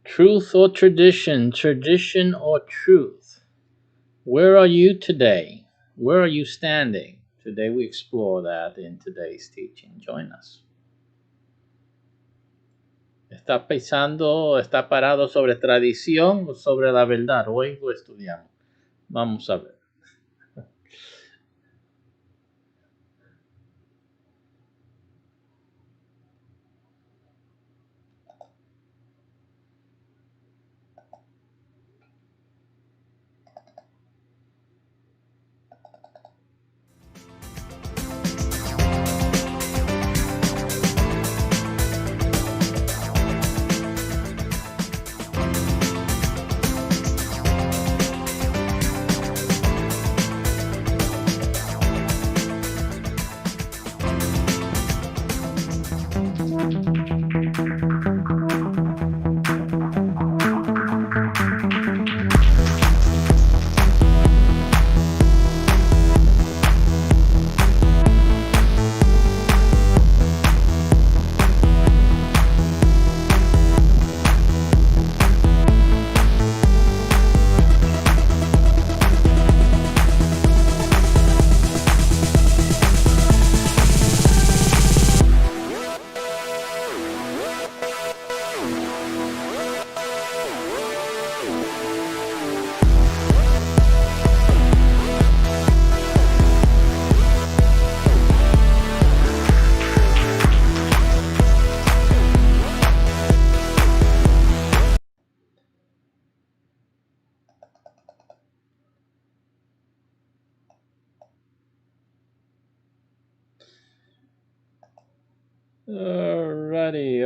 Truth or tradition, tradition or truth? Where are you today? Where are you standing? Today we explore that in today's teaching. Join us. ¿Está pensando, está parado sobre tradición o sobre la verdad? Hoy lo estudiamos. Vamos a ver.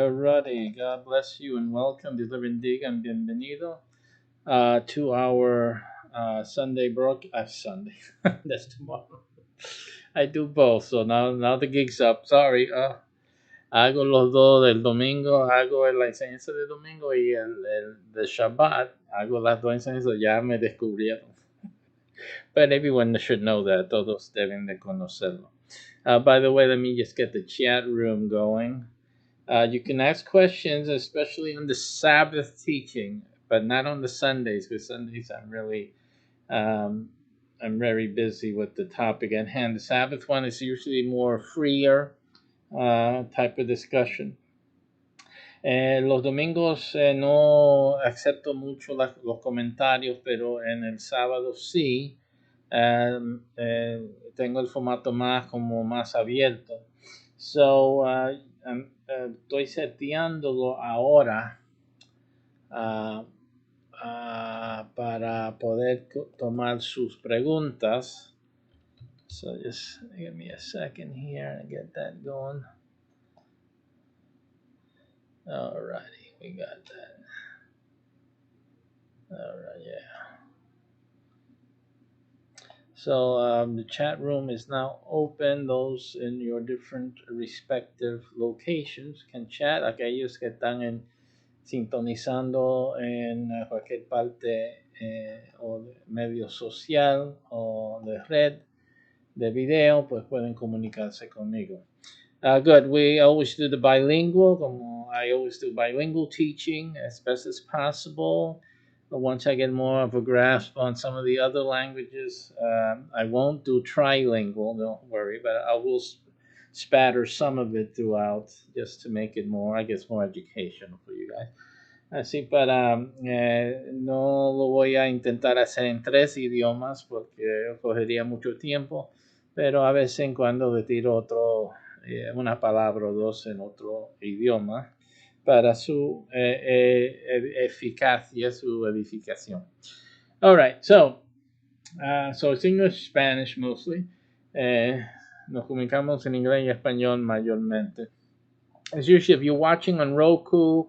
Alrighty. God bless you and welcome. Dios le bendiga and bienvenido to our Sunday Sunday. That's tomorrow. I do both, so now the gig's up. Sorry. Hago los dos del domingo, hago la enseñanza de domingo y el de Shabbat, hago las dos enseñanzas, ya me descubrieron. But everyone should know that, todos deben de conocerlo. By the way, let me just get the chat room going. You can ask questions, especially on the Sabbath teaching, but not on the Sundays, because Sundays I'm very busy with the topic at hand. The Sabbath one is usually more freer type of discussion. Los domingos no acepto mucho los comentarios, pero en el sábado sí. Tengo el formato más abierto. So, estoy seteándolo ahora para poder tomar sus preguntas. So just give me a second here and get that going. Alrighty, we got that. Alright, yeah. So the chat room is now open. Those in your different respective locations can chat. Aquellos que están sintonizando en cualquier parte o de medio social o de red de video, pues pueden comunicarse conmigo. Good. We always do the bilingual. Como I always do bilingual teaching as best as possible. But once I get more of a grasp on some of the other languages, I won't do trilingual, don't worry, but I will spatter some of it throughout just to make it more, I guess, more educational for you guys. Así para, no lo voy a intentar hacer en 3 idiomas porque cogería mucho tiempo, pero a vez en cuando le tiro una palabra o dos en otro idioma para su eficacia, su edificación. All right, so it's English, Spanish mostly. Nos comunicamos en inglés y español mayormente. As usual, if you're watching on Roku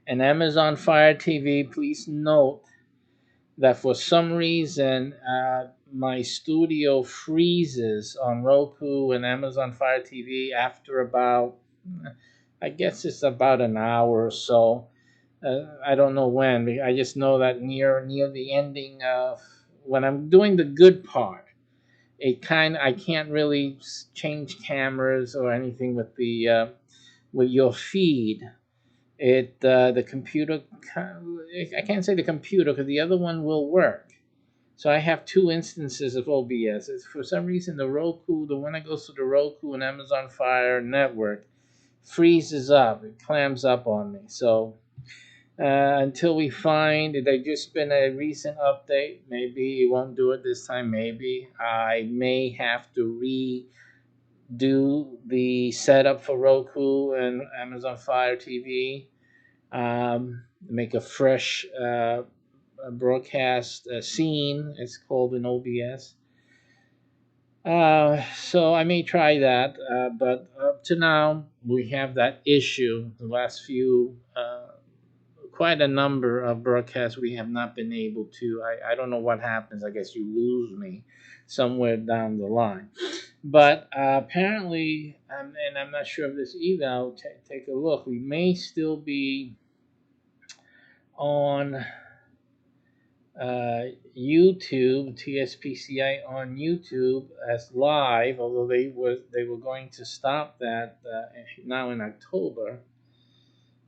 and Amazon Fire TV, please note that for some reason my studio freezes on Roku and Amazon Fire TV after about, I guess it's about an hour or so. I don't know when. I just know that near the ending of when I'm doing the good part, I can't really change cameras or anything with the with your feed. the computer, I can't say the computer because the other one will work. So I have two instances of OBS. For some reason, the Roku, the one that goes to the Roku and Amazon Fire network, freezes up. It clams up on me. So until we find, there just been a recent update. Maybe it won't do it this time. Maybe I may have to redo the setup for Roku and Amazon Fire TV. Make a fresh broadcast scene. It's called an OBS. So I may try that, but up to now we have that issue. The last few, quite a number of broadcasts we have not been able to. I don't know what happens. I guess you lose me somewhere down the line. But apparently, and I'm not sure of this either. I'll take a look. We may still be on YouTube, TSPCI on YouTube as live, although they were going to stop that now in October.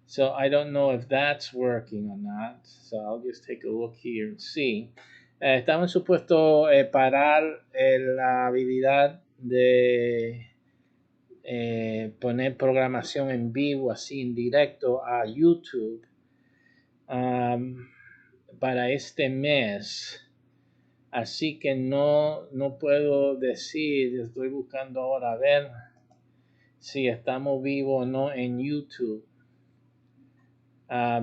So I don't know if that's working or not. So I'll just take a look here and see. Estamos supuestos parar la habilidad de poner programación en vivo, así en directo a YouTube. Para este mes. Así que no puedo decir, estoy buscando ahora a ver si estamos vivos o no en YouTube.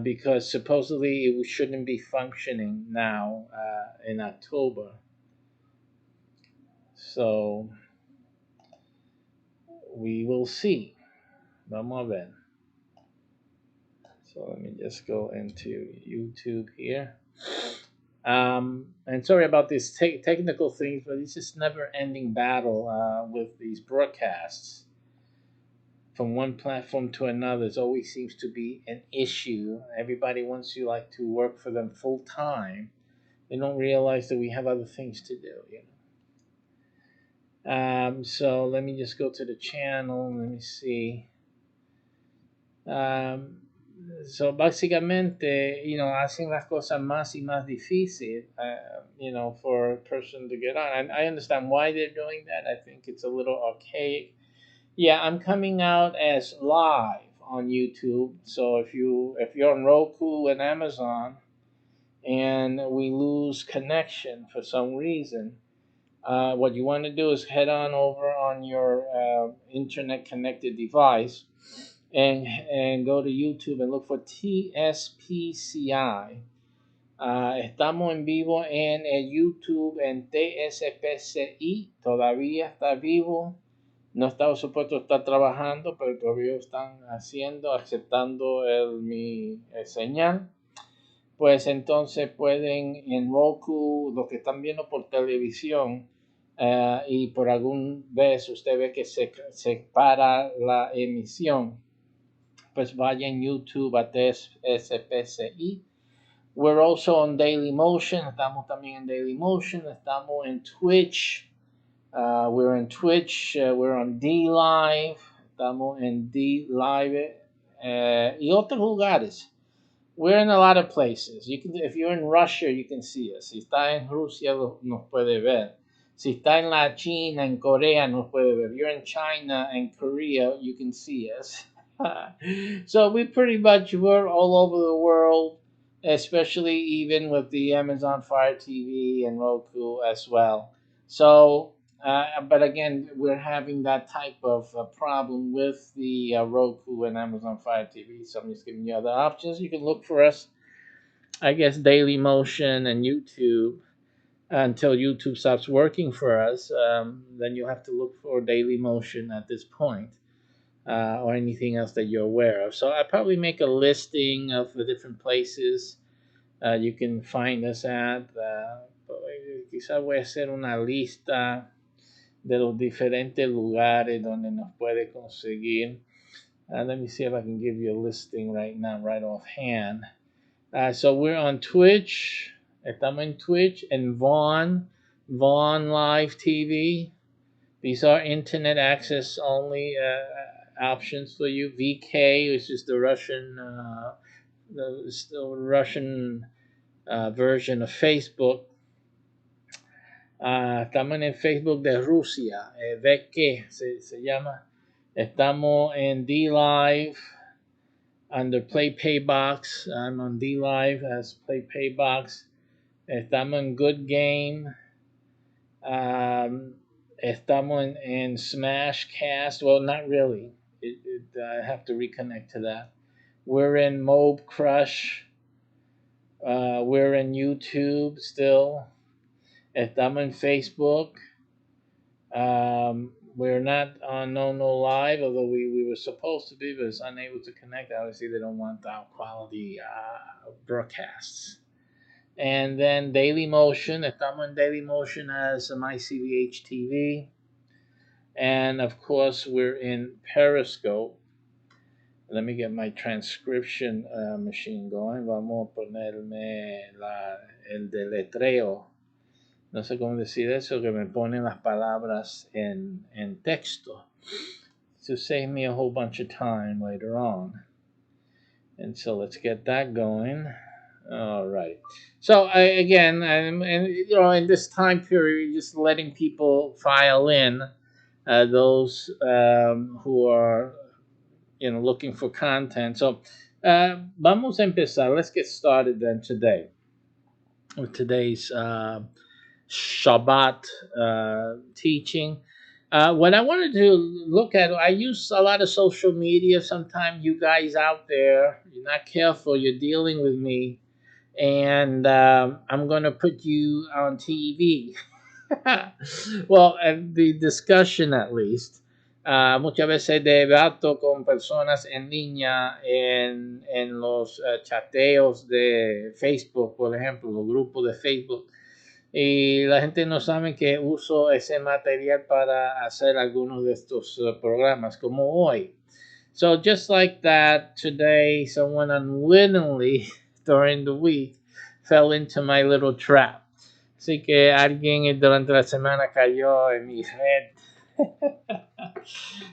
Because supposedly it shouldn't be functioning now in October. So we will see. Vamos a ver. So let me just go into YouTube here. And sorry about these technical things, but it's just never-ending battle with these broadcasts. From one platform to another, it always seems to be an issue. Everybody wants you like to work for them full time. They don't realize that we have other things to do. So let me just go to the channel. Let me see. So básicamente, hacen las cosas más y más difícil, for a person to get on. And I understand why they're doing that. I think it's a little archaic. Yeah, I'm coming out as live on YouTube. So if you're on Roku and Amazon, and we lose connection for some reason, what you want to do is head on over on your internet connected device and go to YouTube and look for TSPCI. Estamos en vivo en el YouTube en TSPCI. Todavía está vivo. No estaba supuesto estar trabajando, pero todavía están aceptando mi señal. Pues entonces pueden en Roku, lo que están viendo por televisión, y por algún vez usted ve que se para la emisión, pues vaya en YouTube a TSPCI. We're also on Daily Motion. Estamos también en Daily Motion. Estamos en Twitch. We're in Twitch. We're on D Live. Estamos en D Live. Y otros lugares. We're in a lot of places. If you're in Russia, you can see us. Si está en Rusia, nos puede ver. Si está en la China, en Corea, nos puede ver. If you're in China and Korea, you can see us. So we're all over the world, especially even with the Amazon Fire TV and Roku as well. So, but again, we're having that type of problem with the Roku and Amazon Fire TV. So I'm just giving you other options. You can look for us, I guess, Daily Motion and YouTube until YouTube stops working for us. Then you'll have to look for Daily Motion at this point. Or anything else that you're aware of. So I'll probably make a listing of the different places you can find us at. Quizás voy a hacer una lista de los diferentes lugares donde nos puede conseguir. Let me see if I can give you a listing right now, right offhand. So we're on Twitch. Estamos en Twitch and Vaughn Live TV. These are internet access only options for you. VK, which is the Russian version of Facebook. Estamos en el Facebook de Rusia, VK se llama. Estamos en D Live under Play Pay Box. I'm on D Live as Play Pay Box. Estamos en Good Game. Estamos en Smash Cast. Well, not really. I have to reconnect to that. We're in Mobe Crush. We're in YouTube still. Estamos en Facebook. We're not on No Live, although we were supposed to be, but it's unable to connect. Obviously, they don't want our quality broadcasts. And then Daily Motion. Estamos en Daily Motion as MyCVH TV. And of course, we're in Periscope. Let me get my transcription machine going. Vamos a ponerme el deletreo. No sé cómo decir eso, que me ponen las palabras en texto to save me a whole bunch of time later on. And so let's get that going. All right. So again, and in this time period, just letting people file in, those who are looking for content. So vamos a empezar. Let's get started then today with today's Shabbat teaching. What I wanted to look at, I use a lot of social media. Sometimes you guys out there, you're not careful, you're dealing with me, and I'm going to put you on TV. Well, the discussion at least. Muchas veces debato con personas en línea en los chateos de Facebook, por ejemplo, los grupos de Facebook. Y la gente no sabe que uso ese material para hacer algunos de estos programas, como hoy. So just like that, today someone unwittingly during the week fell into my little trap. Así que alguien durante la semana cayó en mi red.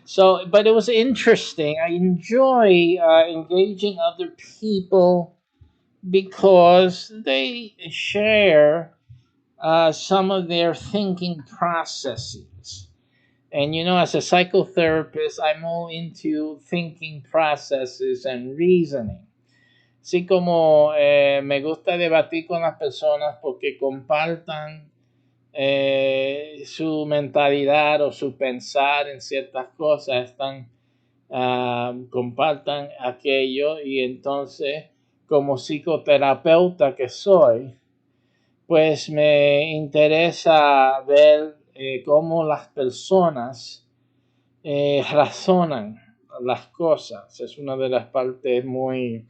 So, but it was interesting. I enjoy engaging other people because they share some of their thinking processes. And as a psychotherapist, I'm all into thinking processes and reasoning. Así como me gusta debatir con las personas porque compartan su mentalidad o su pensar en ciertas cosas, compartan aquello, y entonces como psicoterapeuta que soy, pues me interesa ver cómo las personas razonan las cosas. Es una de las partes muy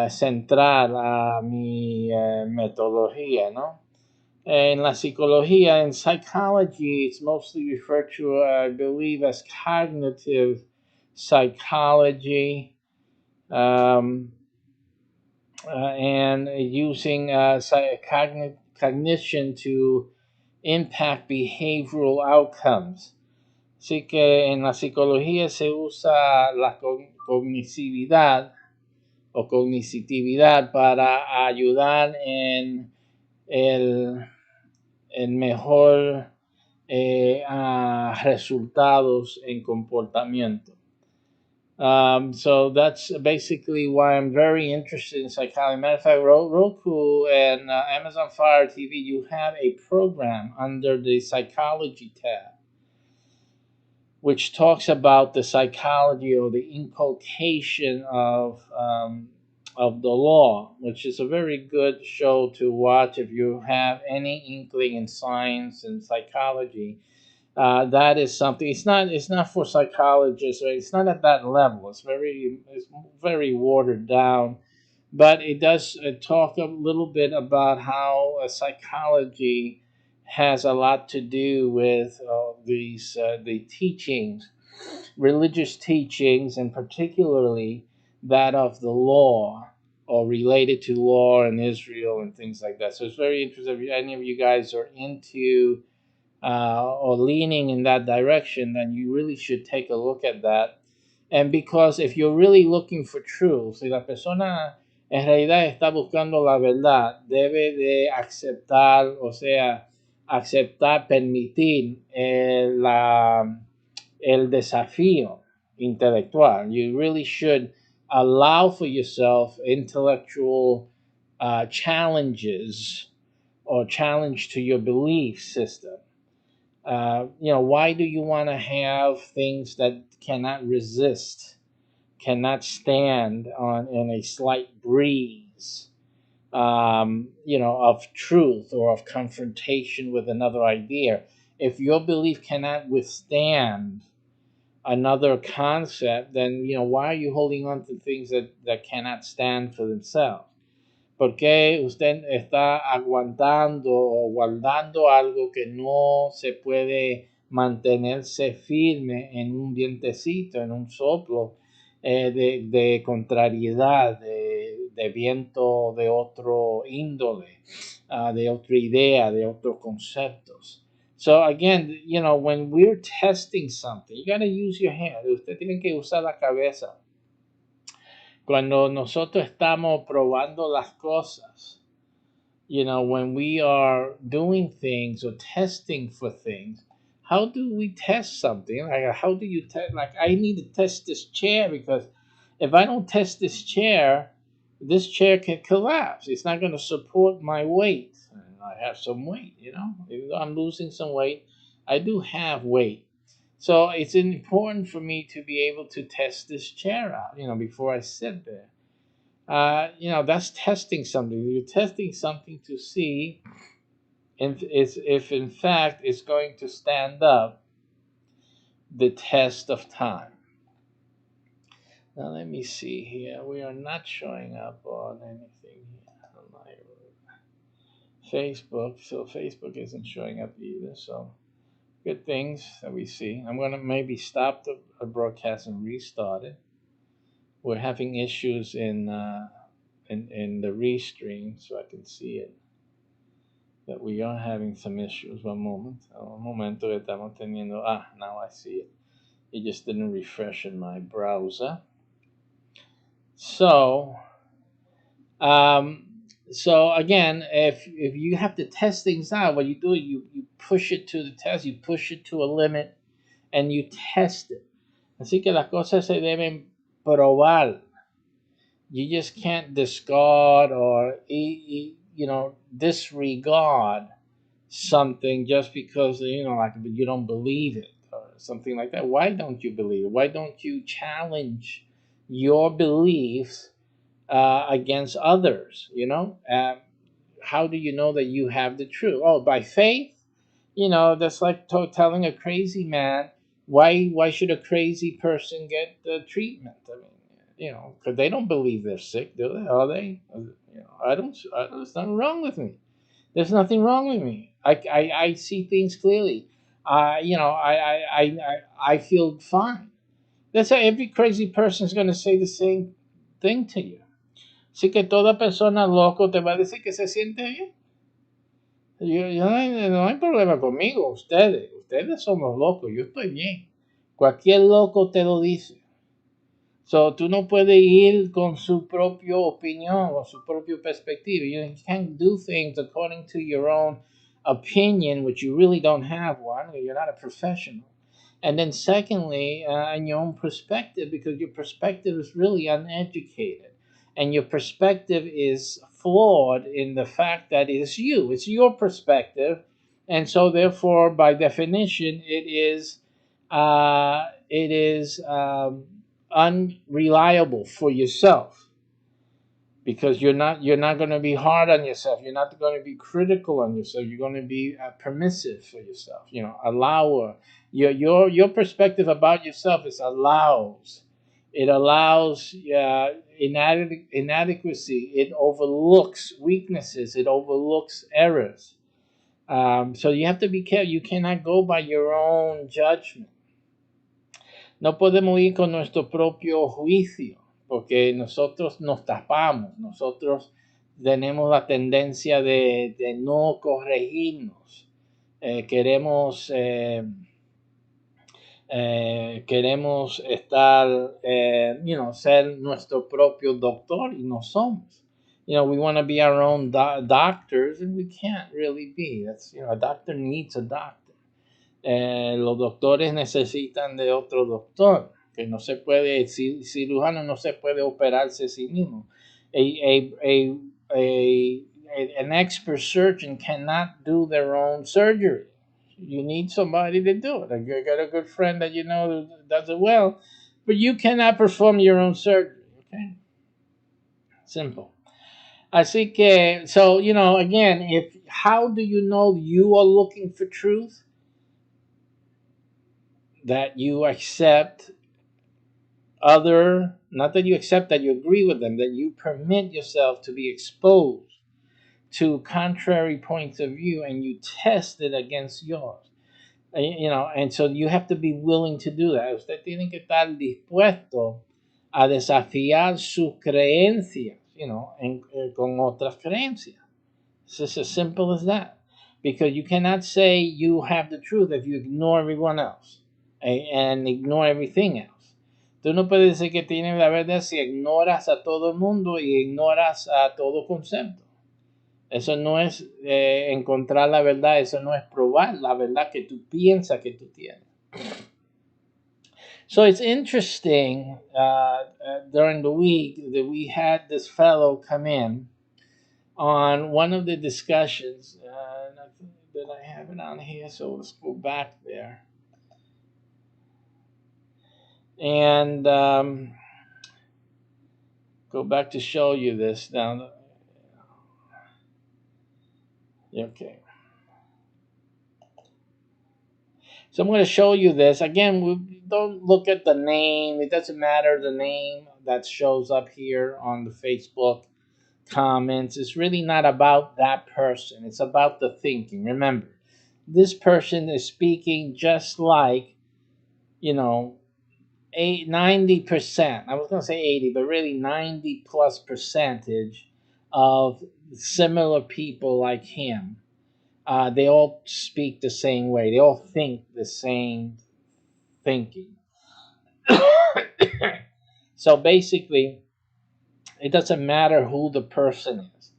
central a mi metodología, ¿no? In la psicología, in psychology, it's mostly referred to, I believe, as cognitive psychology, and using cognition to impact behavioral outcomes. Así que en la psicología se usa la cognitividad o cognitividad para ayudar en el mejor resultados en comportamiento. So that's basically why I'm very interested in psychology. Matter of fact, Roku and Amazon Fire TV, you have a program under the psychology tab, which talks about the psychology or the inculcation of the law, which is a very good show to watch if you have any inkling in science and psychology. That is something. It's not for psychologists. Right? It's not at that level. It's very watered down, but it does talk a little bit about how psychology has a lot to do with the teachings, religious teachings, and particularly that of the law or related to law in Israel and things like that. So it's very interesting. If any of you guys are into or leaning in that direction, then you really should take a look at that. And because if you're really looking for truth, si la persona en realidad está buscando la verdad, debe de aceptar, o sea, aceptar, permitir el desafío intelectual. You really should allow for yourself intellectual challenges or challenge to your belief system. Why do you want to have things that cannot resist, cannot stand on in a slight breeze, of truth or of confrontation with another idea? If your belief cannot withstand another concept, then why are you holding on to things that cannot stand for themselves? ¿Por qué usted está aguantando o guardando algo que no se puede mantenerse firme en un vientecito, en un soplo de contrariedad, de viento de otro índole, de otra idea, de otros conceptos? So again, when we're testing something, you got to use your hand. Usted tiene que usar la cabeza. Cuando nosotros estamos probando las cosas, when we are doing things or testing for things, how do we test something? Like, how do you test? Like, I need to test this chair because if I don't test this chair can collapse. It's not going to support my weight. And I have some weight, Even though I'm losing some weight, I do have weight. So it's important for me to be able to test this chair out, before I sit there. That's testing something. You're testing something to see if in fact it's going to stand up the test of time. Now let me see here. We are not showing up on anything here on my Facebook, so Facebook isn't showing up either. So good things that we see. I'm gonna maybe stop the broadcast and restart it. We're having issues in the restream, so I can see it. That we are having some issues. One moment. Un momento que estamos teniendo. Now I see it. It just didn't refresh in my browser. So again, if you have to test things out, what you do, you push it to the test, you push it to a limit, and you test it. Así que las cosas se deben probar. You just can't discard or disregard something just because like you don't believe it or something like that. Why don't you believe it? Why don't you challenge your beliefs against others? How do you know that you have the truth? Oh, by faith. That's like telling a crazy man why should a crazy person get treatment? I mean, because they don't believe they're sick, do they? Are they? I don't. There's nothing wrong with me. There's nothing wrong with me. I see things clearly. I feel fine. That's how every crazy person is going to say the same thing to you. Así que toda persona loco te va a decir que se siente bien. No hay problema conmigo. Ustedes somos locos. Yo estoy bien. Cualquier loco te lo dice. So, tú no puedes ir con su propia opinión o su propia perspectiva. You can't do things according to your own opinion, which you really don't have one. You're not a professional. And then secondly, in your own perspective, because your perspective is really uneducated. And your perspective is flawed in the fact that it's you. It's your perspective. And so therefore, by definition, it is unreliable for yourself, because you're not going to be hard on yourself. You're not going to be critical on yourself. You're going to be permissive for yourself. Allower. Your perspective about yourself is allows. It allows inadequacy. It overlooks weaknesses. It overlooks errors. So you have to be careful. You cannot go by your own judgment. No podemos ir con nuestro propio juicio, porque nosotros nos tapamos, nosotros tenemos la tendencia de no corregirnos. Queremos queremos estar, ser nuestro propio doctor y no somos. We want to be our own doctors, and we can't really be. That's, a doctor needs a doctor. Los doctores necesitan de otro doctor, que no se puede, el cirujano no se puede operarse a sí mismo. An expert surgeon cannot do their own surgery. You need somebody to do it. Like, you got a good friend that you know that does it well, but you cannot perform your own surgery. Okay, simple. Así que, so again, if how do you know you are looking for truth? That you accept not that you accept, that you agree with them, that you permit yourself to be exposed to contrary points of view and you test it against yours. And so you have to be willing to do that. Usted tiene que estar dispuesto a desafiar sus creencias, con otras creencias. It's just as simple as that. Because you cannot say you have the truth if you ignore everyone else and ignore everything else. Tú no puedes decir que tienes la verdad si ignoras a todo el mundo y ignoras a todo concepto. Eso no es encontrar la verdad, eso no es probar la verdad que tú piensas que tú tienes. So it's interesting, during the week that we had this fellow come in on one of the discussions, that I have it on here, so let's go back there. And go back to show you this now. Okay. So I'm going to show you this. Again, we don't look at the name. It doesn't matter the name that shows up here on the Facebook comments. It's really not about that person. It's about the thinking. Remember, this person is speaking just like, 90%. I was going to say 80, but really 90 plus percentage of similar people like him. They all speak the same way. They all think the same thinking. So basically, it doesn't matter who the person is.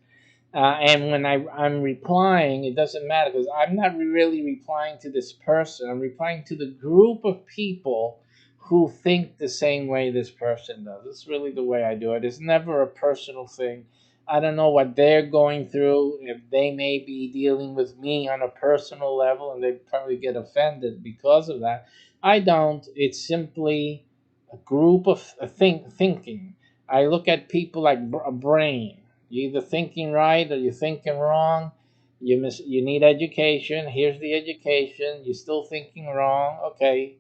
And when I'm replying, it doesn't matter because I'm not really replying to this person. I'm replying to the group of people who think the same way this person does. It's really the way I do it. It's never a personal thing. I don't know what they're going through. If they may be dealing with me on a personal level and they probably get offended because of that. I don't. It's simply a group of thinking. I look at people like a brain. You're either thinking right or you're thinking wrong. You need education. Here's the education. You're still thinking wrong. Okay,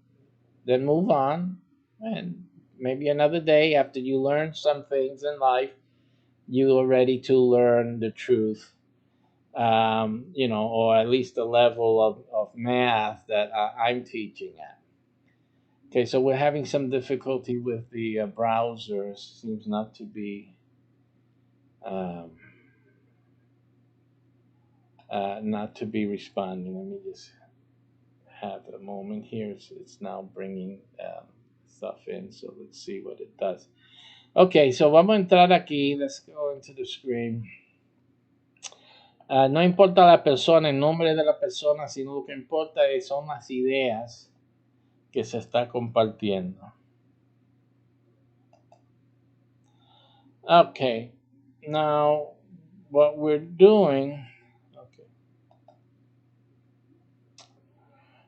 then move on. And maybe another day after you learn some things in life, you are ready to learn the truth. Or at least the level of math that I'm teaching at. Okay, so we're having some difficulty with the browser. Seems not to be um, responding. Let me just have a moment here. It's now bringing stuff in, so let's see what it does. Okay, so vamos a entrar aquí. Let's go into the screen. No importa la persona, el nombre de la persona, sino lo que importa son las ideas que se está compartiendo. Okay, now what we're doing.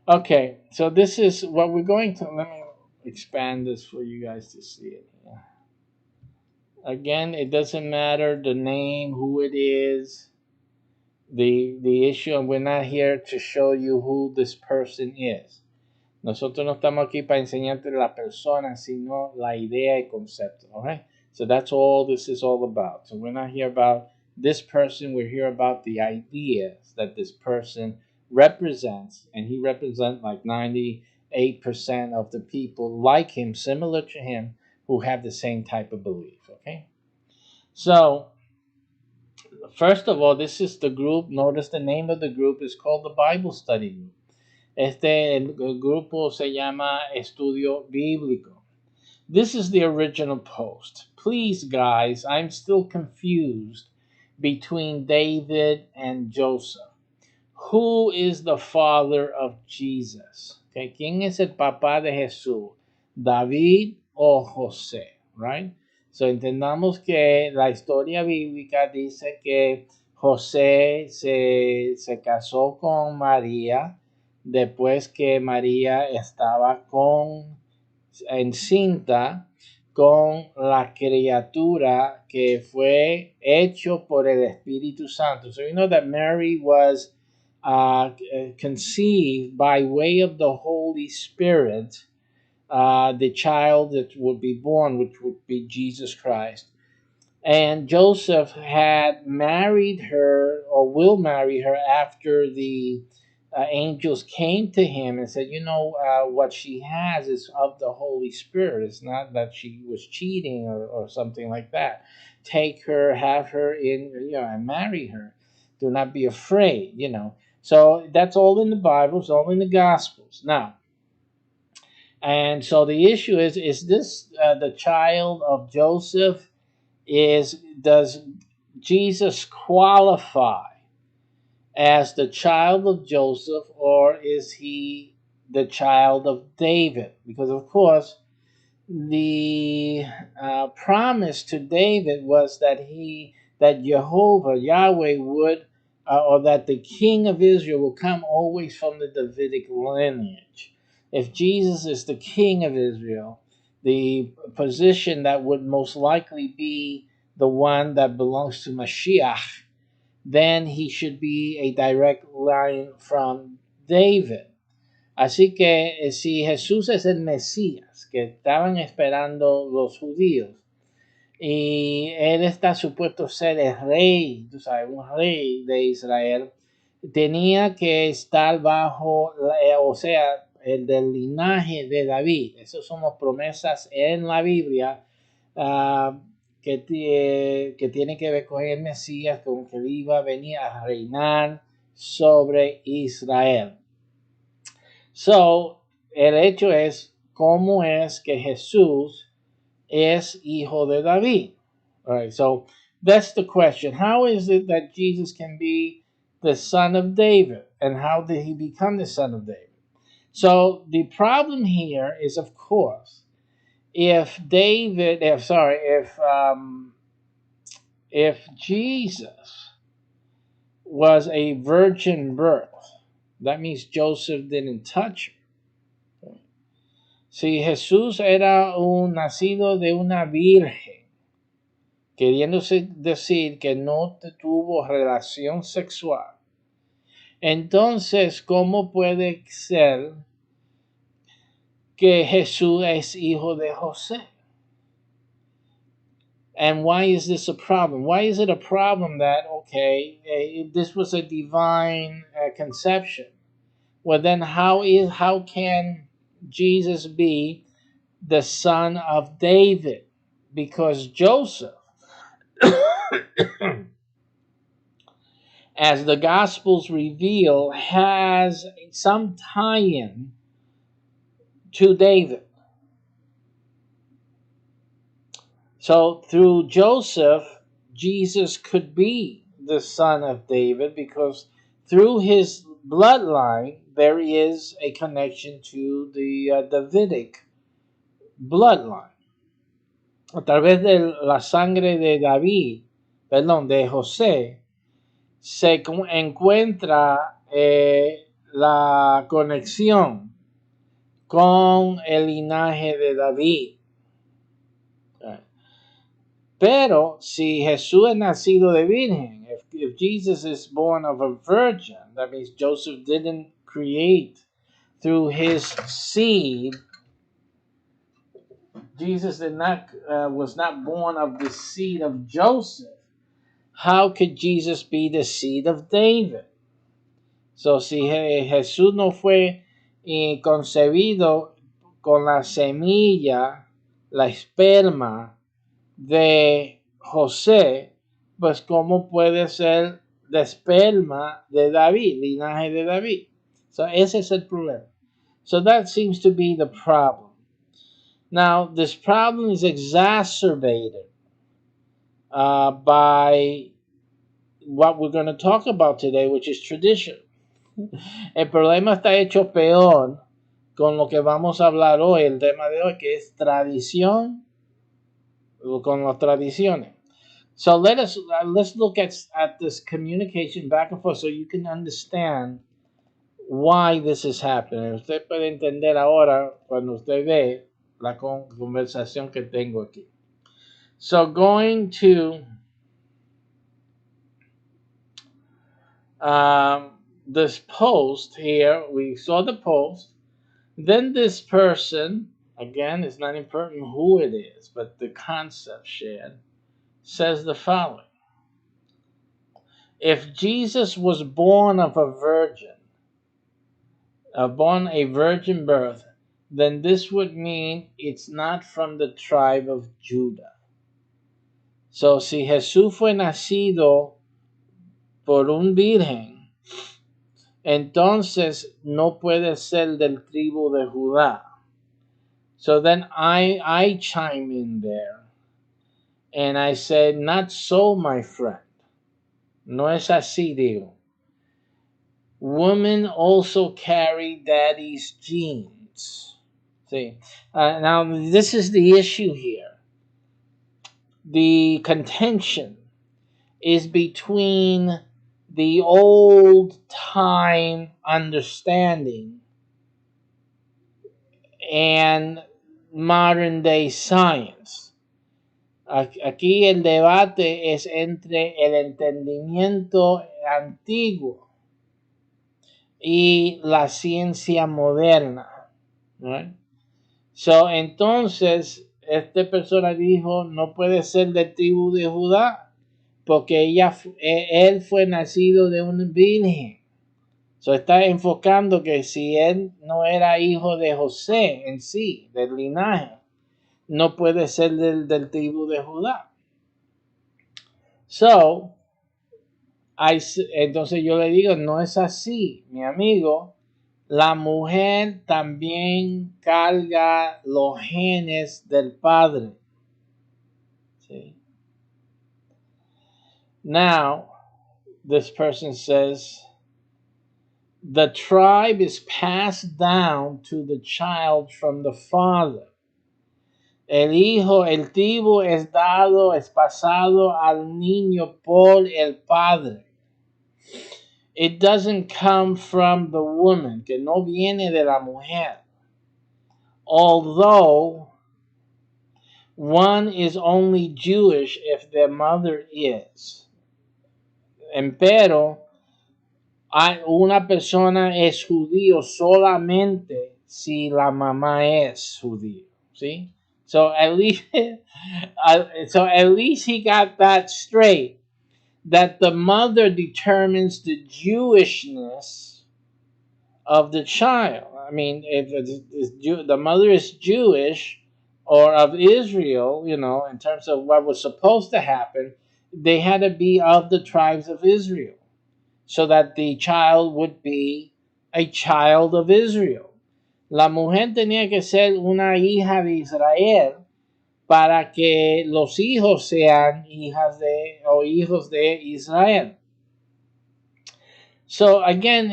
Okay, so this is what we're going to. Let me expand this for you guys to see it. Yeah. Again, it doesn't matter the name, who it is, the issue, and we're not here to show you who this person is. Nosotros no estamos aquí para enseñarte la persona, sino la idea y concepto. All right? So that's all this is all about. So we're not here about this person. We're here about the ideas that this person represents. And he represents like 98% of the people like him, similar to him, who have the same type of belief. Okay? So First of all, this is the group. Notice the name of the group is called the Bible Study Group. El grupo se llama Estudio Bíblico. This is the original post. Please, guys, I'm still confused between David and Joseph. Who is the father of Jesus? Okay, ¿quién es el papá de Jesús? ¿David o José? Right? So entendamos que la historia bíblica dice que José se casó con María después que María estaba encinta con la criatura que fue hecho por el Espíritu Santo. So you know that Mary was conceived by way of the Holy Spirit, the child that would be born, which would be Jesus Christ. And Joseph had married her or will marry her after the angels came to him and said, what she has is of the Holy Spirit. It's not that she was cheating or something like that. Take her, have her and marry her. Do not be afraid. So that's all in the Bible, it's all in the Gospels. Now, and so the issue is this the child of Joseph? Does Jesus qualify as the child of Joseph, or is he the child of David? Because of course the promise to David was that Jehovah Yahweh would or that the king of Israel will come always from the Davidic lineage. If Jesus is the king of Israel, the position that would most likely be the one that belongs to Mashiach, then he should be a direct line from David. Así que si Jesús es el Mesías que estaban esperando los judíos y él está supuesto ser el rey, tú sabes, un rey de Israel, tenía que estar bajo, o sea, el del linaje de David. Esas son las promesas en la Biblia que tiene que ver con el Mesías, con que iba a venir a reinar sobre Israel. So, el hecho es cómo es que Jesús es hijo de David. All right, so that's the question. How is it that Jesus can be the son of David? And how did he become the son of David? So the problem here is, of course, if Jesus was a virgin birth, that means Joseph didn't touch her. Si Jesús era un nacido de una virgen, queriéndose decir que no tuvo relación sexual, entonces, ¿cómo puede ser que Jesús es hijo de José? And why is this a problem? Why is it a problem that, this was a divine conception? Well, then how can Jesus be the son of David? Because Joseph, as the Gospels reveal, has some tie-in to David. So through Joseph, Jesus could be the son of David because through his bloodline, there is a connection to the Davidic bloodline. A través de la sangre de de José, se encuentra la conexión con el linaje de David. Pero si Jesús es nacido de virgen, if Jesus is born of a virgin, that means Joseph didn't create through his seed. Jesus was not born of the seed of Joseph. How could Jesus be the seed of David? So si Jesús no fue concebido con la semilla, la esperma de José, pues cómo puede ser de esperma de David, linaje de David. So ese es el problema. So that seems to be the problem. Now, this problem is exacerbated by what we're going to talk about today, which is tradition. El problema está hecho peor con lo que vamos a hablar hoy, el tema de hoy, que es tradición con las tradiciones. So let's look at this communication back and forth so you can understand why this is happening. Usted puede entender ahora cuando usted ve la conversación que tengo aquí. So going to this post here, we saw the post. Then this person, again, it's not important who it is, but the concept shared, says the following. If Jesus was born of a virgin, born a virgin birth, then this would mean it's not from the tribe of Judah. So si Jesús fue nacido por un virgen, entonces no puede ser del tribu de Judá. So then I chime in there and I said, not so, my friend. No es así, digo. Women also carry daddy's genes. See, now this is the issue here. The contention is between the old time understanding and modern day science. Aquí el debate es entre el entendimiento antiguo y la ciencia moderna. Right? So, entonces, esta persona dijo, no puede ser de tribu de Judá, porque él fue nacido de una virgen. So, está enfocando que si él no era hijo de José en sí, del linaje, no puede ser del tribu de Judá. So, entonces yo le digo, no es así, mi amigo. La mujer también carga los genes del padre. ¿Sí? Now, this person says, the tribe is passed down to the child from the father. El tribu es pasado al niño por el padre. It doesn't come from the woman, que no viene de la mujer. Although one is only Jewish if their mother is. Empero, una persona es judío solamente si la mamá es judío. ¿Sí? So at least he got that straight. That the mother determines the Jewishness of the child. I mean, if the mother is Jewish or of Israel, in terms of what was supposed to happen, they had to be of the tribes of Israel so that the child would be a child of Israel. La mujer tenía que ser una hija de Israel para que los hijos sean hijos de Israel. So again,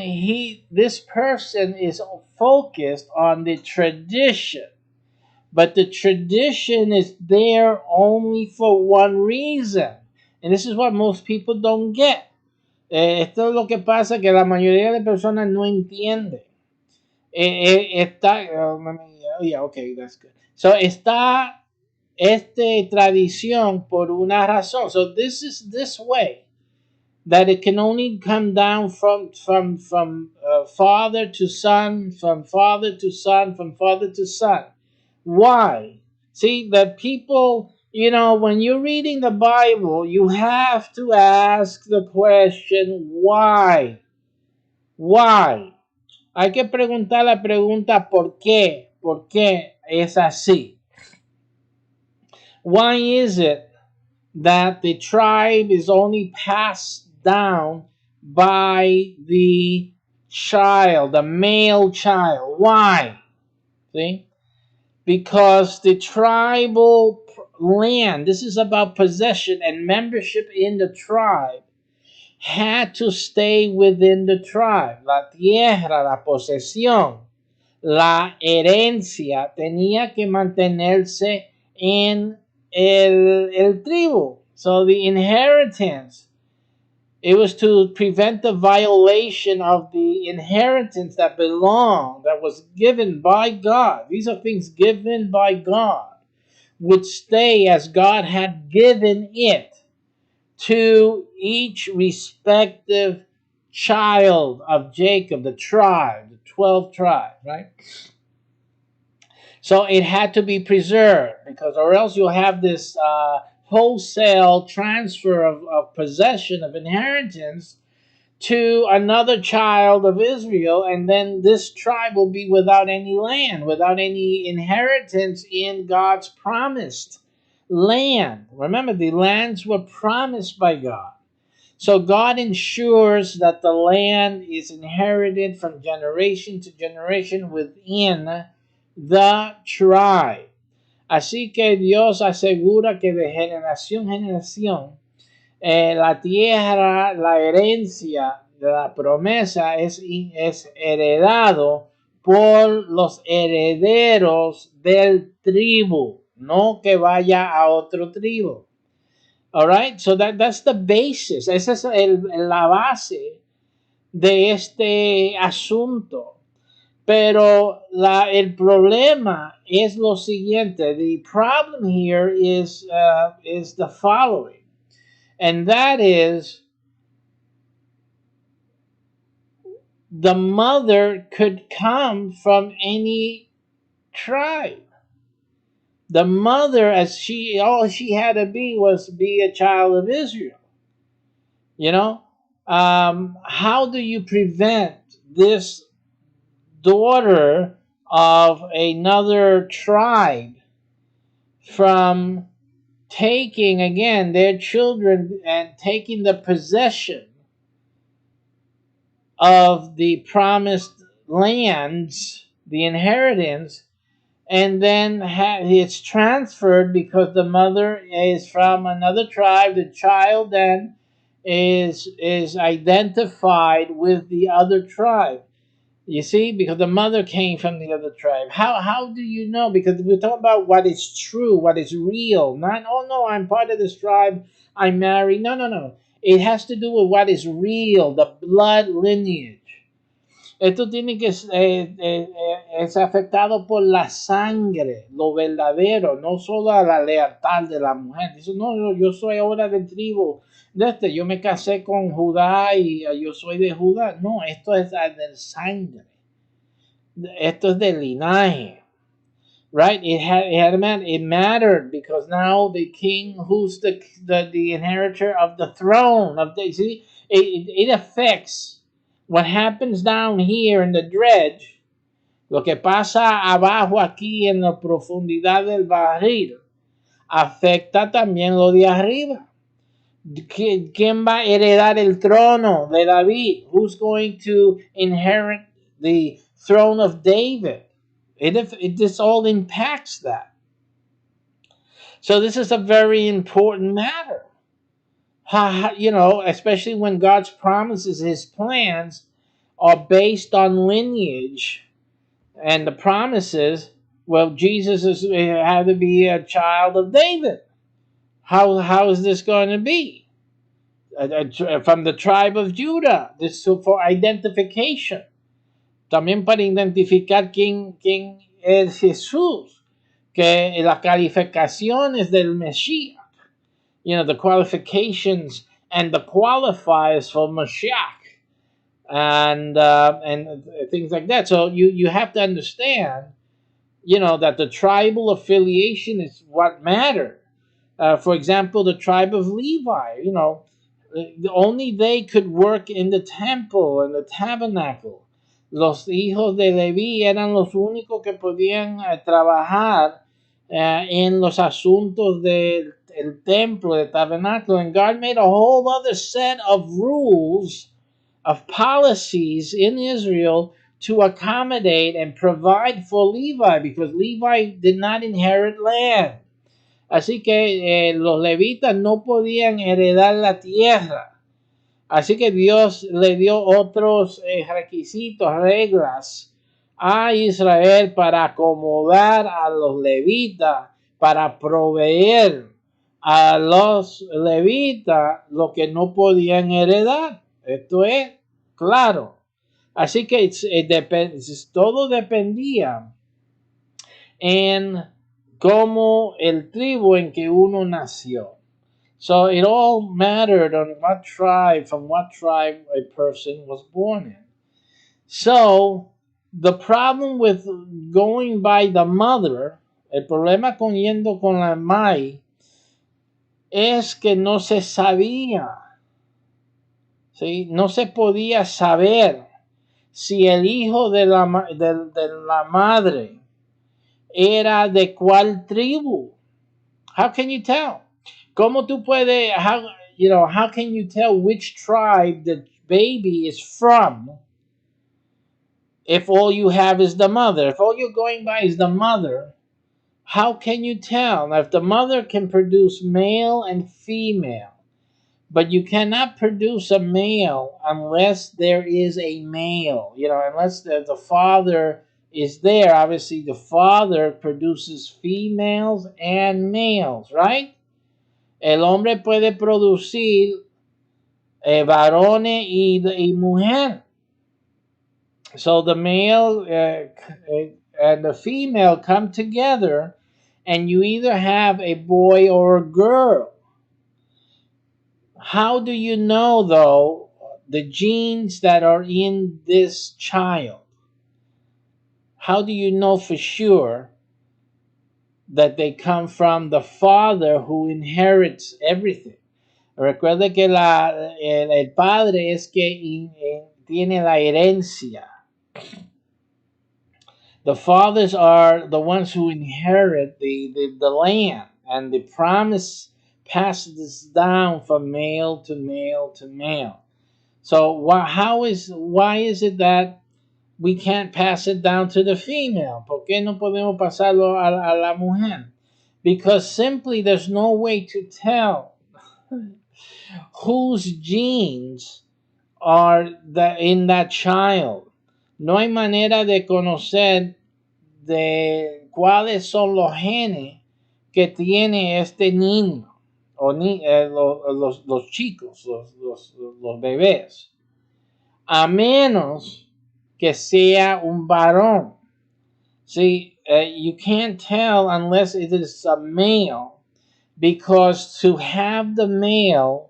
this person is focused on the tradition, but the tradition is there only for one reason, and this is what most people don't get. Esto es lo que pasa, que la mayoría de personas no entienden. Okay, that's good. So está tradición por una razón. So this is this way, that it can only come down from father to son, from father to son, from father to son. Why? See, the people, when you're reading the Bible, you have to ask the question, why? Why? Hay que preguntar la pregunta, ¿por qué? ¿Por qué es así? Why is it that the tribe is only passed down by the child, the male child. Why? See? Because the tribal land, this is about possession and membership in the tribe, had to stay within the tribe. La tierra, la posesión, la herencia tenía que mantenerse en el tribu. So the inheritance, it was to prevent the violation of the inheritance that belonged, that was given by God. These are things given by God, would stay as God had given it to each respective child of Jacob, the tribe, the 12 tribes, right? So it had to be preserved, because, or else you'll have this wholesale transfer of possession, of inheritance to another child of Israel, and then this tribe will be without any land, without any inheritance in God's promised land. Remember, the lands were promised by God. So God ensures that the land is inherited from generation to generation within the tribe. Así que Dios asegura que de generación en generación la tierra, la herencia de la promesa es heredado por los herederos del tribu, no que vaya a otro tribu. All right, so that's the basis. Esa es la base de este asunto. Pero el problema es lo siguiente. The problem here is the following, and that is the mother could come from any tribe. The mother, as all she had to be was be a child of Israel. You know, how do you prevent this daughter of another tribe from taking again their children and taking the possession of the promised lands, the inheritance, and then it's transferred because the mother is from another tribe? The child then is identified with the other tribe. You see, because the mother came from the other tribe. How do you know? Because we're talking about what is true, what is real. Not, oh no, I'm part of this tribe, I'm married. No, no, no. It has to do with what is real, the blood lineage. Esto tiene que es afectado por la sangre, lo verdadero, no solo a la lealtad de la mujer. Dice, no, no, yo soy ahora del tribu yo me casé con Judá y yo soy de Judá. No, esto es del sangre. Esto es del linaje. Right? It mattered because now the king, who's the inheritor of the throne of the, see, it affects what happens down here in the dredge, lo que pasa abajo aquí en la profundidad del barril, afecta también lo de arriba. ¿Quién va a heredar el trono de David? Who's going to inherit the throne of David? This all impacts that. So this is a very important matter. You know, especially when God's promises, His plans are based on lineage, and the promises. Well, Jesus had to be a child of David. How is this going to be? From the tribe of Judah. This is for identification. También para identificar quién es Jesús. Que las calificaciones del Mesías. You know, the qualifications and the qualifiers for Mashiach. And things like that. So you have to understand, you know, that the tribal affiliation is what mattered. For example, the tribe of Levi, you know, only they could work in the temple and the tabernacle. Los hijos de Leví eran los únicos que podían trabajar en los asuntos del el templo, el tabernáculo, and God made a whole other set of rules, of policies in Israel to accommodate and provide for Levi, because Levi did not inherit land. Así que los levitas no podían heredar la tierra. Así que Dios le dio otros requisitos, reglas a Israel para acomodar a los levitas, para proveer a los levitas lo que no podían heredar. Esto es claro. Así que todo dependía en cómo el tribu en que uno nació. So it all mattered on from what tribe a person was born in. So the problem with going by the mother, el problema con yendo con la mai, es que no se sabía, ¿sí? No se podía saber si el hijo de la madre era de cuál tribu. How can you tell? ¿Cómo tú puedes, how can you tell which tribe the baby is from if all you have is the mother? If all you're going by is the mother, how can you tell? Now, if the mother can produce male and female, but you cannot produce a male unless there is a male, unless the father is there. Obviously, the father produces females and males, right? El hombre puede producir varones y mujer. So the male and the female come together, and you either have a boy or a girl. How do you know, though, the genes that are in this child? How do you know for sure that they come from the father who inherits everything? Recuerde que el padre es que tiene la herencia. The fathers are the ones who inherit the land, and the promise passes down from male to male to male. So why is it that we can't pass it down to the female? ¿Por qué no podemos pasarlo a la mujer? Because simply there's no way to tell whose genes are in that child. No hay manera de conocer de cuáles son los genes que tiene este niño o los chicos, los bebés, a menos que sea un varón. See, you can't tell unless it is a male, because to have the male,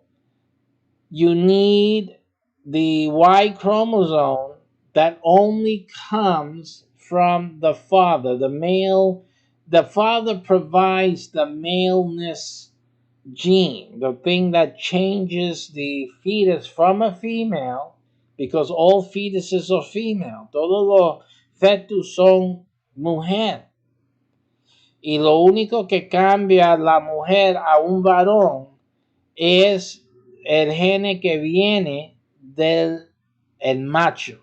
you need the Y chromosome that only comes from the father. The father provides the maleness gene, the thing that changes the fetus from a female, because all fetuses are female. Todos los fetus son mujer. Y lo único que cambia la mujer a un varón es el gene que viene del el macho.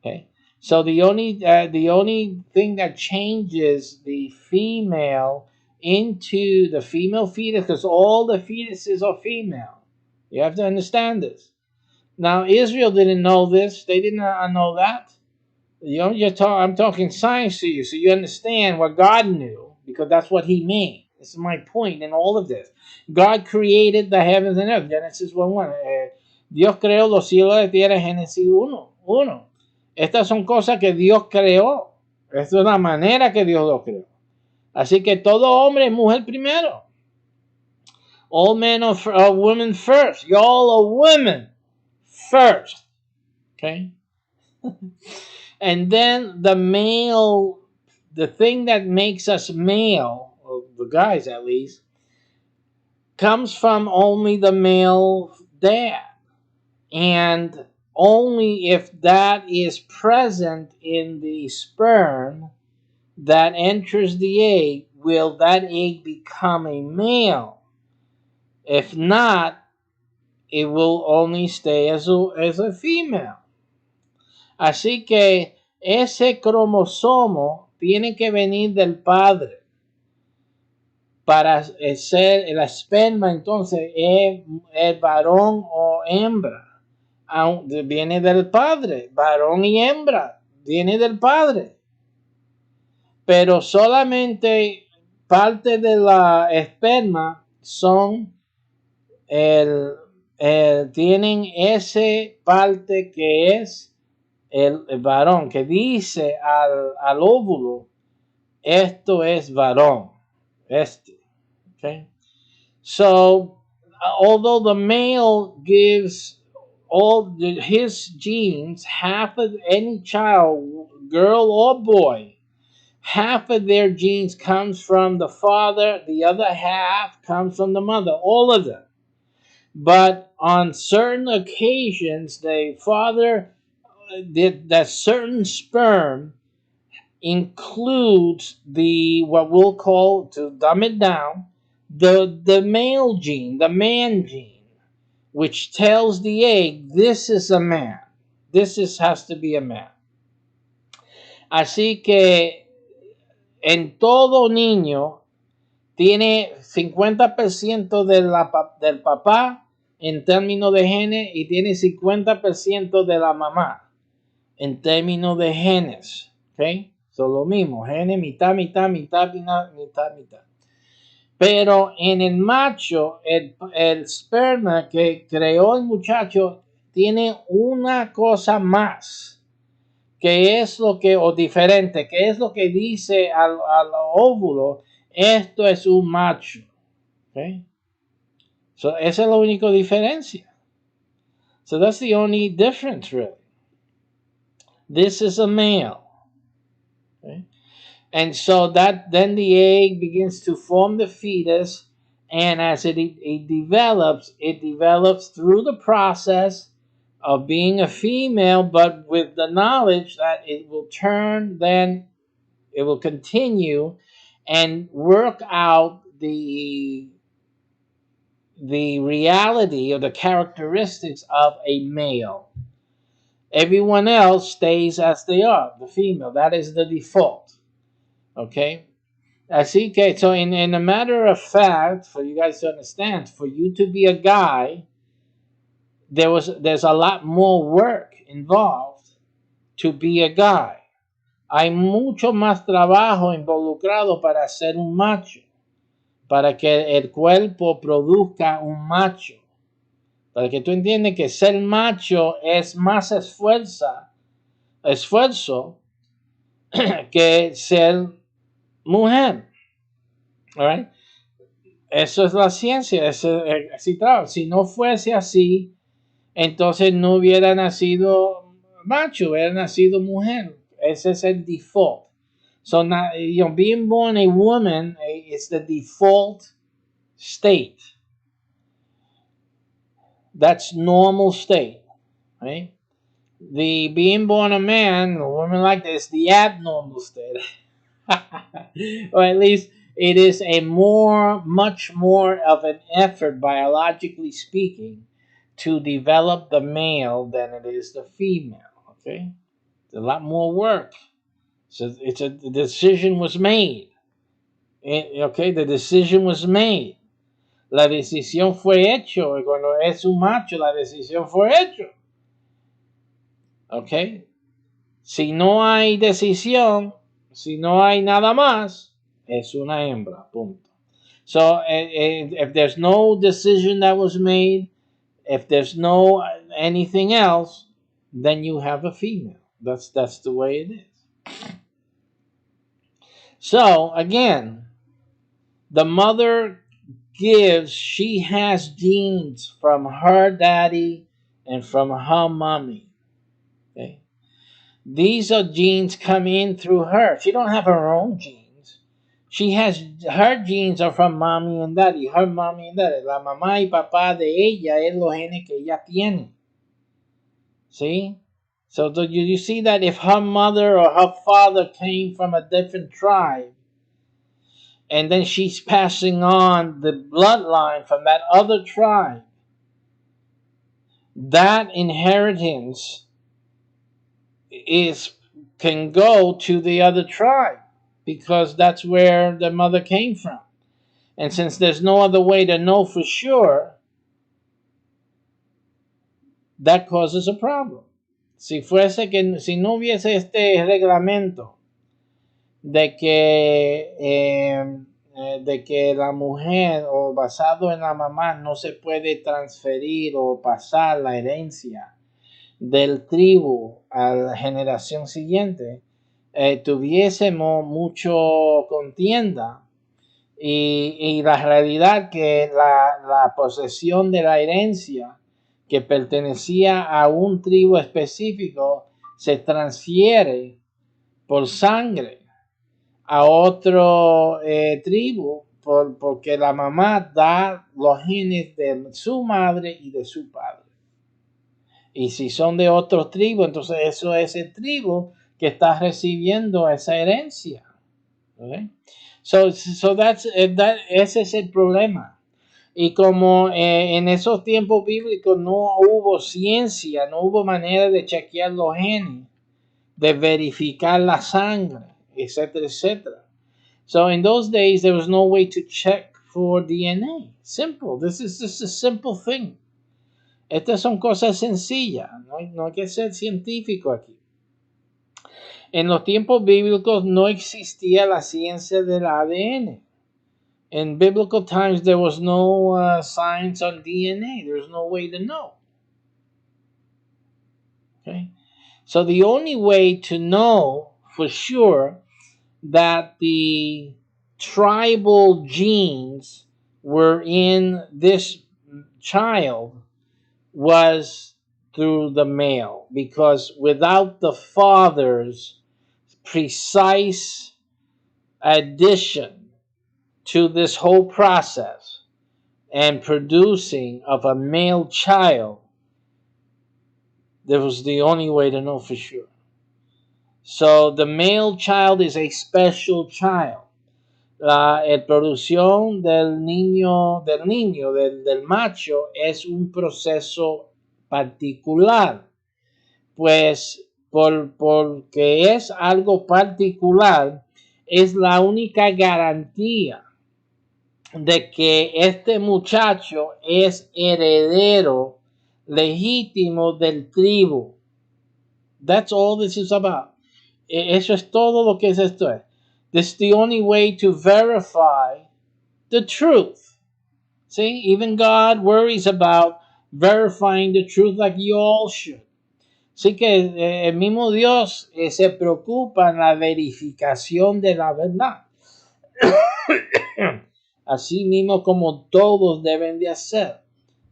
Okay, so the only thing that changes the female into the female fetus, because all the fetuses are female. You have to understand this. Now, Israel didn't know this. They didn't know that. I'm talking science to you, so you understand what God knew, because that's what He made. This is my point in all of this. God created the heavens and earth. Genesis 1:1. Dios creó los cielos y la tierra. Génesis 1:1. Estas son cosas que Dios creó. Esta es una manera que Dios lo creó. Así que todo hombre es mujer primero. All men are women first. Y'all are women first. Okay? And then the male, the thing that makes us male, or the guys at least, comes from only the male dad. And only if that is present in the sperm that enters the egg, will that egg become a male. If not, it will only stay as a female. Así que ese cromosomo tiene que venir del padre para ser el esperma, entonces es varón o hembra. Viene del padre, varón y hembra, viene del padre. Pero solamente parte de la esperma son tienen ese parte que es el varón, que dice al óvulo, esto es varón, este. Okay? So, although the male gives all his genes, half of any child, girl or boy, half of their genes comes from the father, the other half comes from the mother, all of them. But on certain occasions, the father did that certain sperm includes the what we'll call, to dumb it down, the male gene, the man gene, which tells the egg this is a man. Has to be a man. Así que en todo niño tiene 50% del papá en términos de genes y tiene 50% de la mamá en términos de genes. ¿Ok? Son lo mismo, genes mitad, mitad, mitad, mitad, mitad, mitad. Pero en el macho, el esperma que creó el muchacho tiene una cosa más, que es lo que, o diferente, que es lo que dice al óvulo, esto es un macho. Okay? So esa es la única diferencia. So that's the only difference, really. This is a male. Okay? And so that then the egg begins to form the fetus, and as it develops through the process of being a female, but with the knowledge that it will turn, then it will continue and work out the reality or the characteristics of a male. Everyone else stays as they are, the female. That is the default. Okay? Así que, so in a matter of fact, for you guys to understand, for you to be a guy, there's a lot more work involved to be a guy. Hay mucho más trabajo involucrado para ser un macho, para que el cuerpo produzca un macho. Para que tú entiendas que ser macho es más esfuerzo que ser mujer. All right? Eso es la ciencia, así trabaja. Si no fuese así, entonces no hubiera nacido macho, hubiera nacido mujer. Ese es el default. So now, being born a woman is the default state. That's normal state, right? The being born a man, a woman like this, the abnormal state. Or at least it is much more of an effort, biologically speaking, to develop the male than it is the female. Okay, it's a lot more work. So the decision was made. Okay, the decision was made. La decisión fue hecho. Y cuando es un macho, la decisión fue hecho. Okay. Si no hay decisión, si no hay nada más, es una hembra, punto. So if there's no decision that was made, if there's no anything else, then you have a female. That's the way it is. So again, the mother she has genes from her daddy and from her mommy. Okay. These are genes come in through her. She don't have her own genes. Her genes are from mommy and daddy. Her mommy and daddy. La mamá y papá de ella es los genes que ella tiene. See? So you see that if her mother or her father came from a different tribe, and then she's passing on the bloodline from that other tribe, that inheritance is can go to the other tribe because that's where the mother came from. And since there's no other way to know for sure, that causes a problem. Si no hubiese este reglamento de que la mujer o basado en la mamá no se puede transferir o pasar la herencia del tribu a la generación siguiente, tuviésemos mucho contienda y la realidad que la posesión de la herencia que pertenecía a un tribu específico se transfiere por sangre a otro tribu porque la mamá da los genes de su madre y de su padre. Y si son de otro tribu, entonces eso es el tribu que está recibiendo esa herencia. Okay? Ese es el problema. Y como en esos tiempos bíblicos no hubo ciencia, no hubo manera de chequear los genes, de verificar la sangre, etcétera, etcétera. So in those days, there was no way to check for DNA. Simple. This is just a simple thing. Estas son cosas sencillas. No hay que ser científico aquí. En los tiempos bíblicos no existía la ciencia del ADN. In biblical times, there was no science on DNA. There's no way to know. Okay? So the only way to know for sure that the tribal genes were in this child was through the male, because without the father's precise addition to this whole process and producing of a male child, that was the only way to know for sure. So the male child is a special child. La producción del macho es un proceso particular, pues porque es algo particular, es la única garantía de que este muchacho es heredero legítimo del tribu. That's all this is about. Eso es todo lo que es esto. This is the only way to verify the truth. See, even God worries about verifying the truth like you all should. Así que el mismo Dios se preocupa en la verificación de la verdad. Así mismo como todos deben de hacer.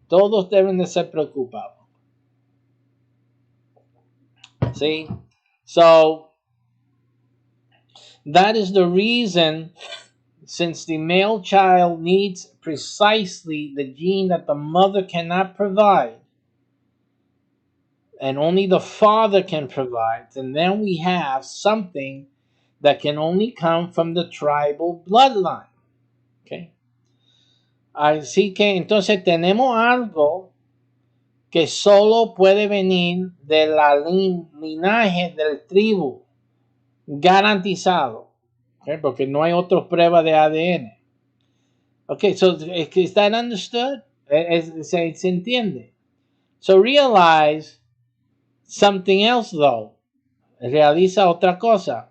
Todos deben de ser preocupados. See? So, that is the reason, since the male child needs precisely the gene that the mother cannot provide, and only the father can provide, and then we have something that can only come from the tribal bloodline. Okay? Así que entonces tenemos algo que solo puede venir de la linaje del tribu, garantizado, okay? Porque no hay otra prueba de ADN. Okay, so is that understood? Se entiende. So realize something else though. Realiza otra cosa.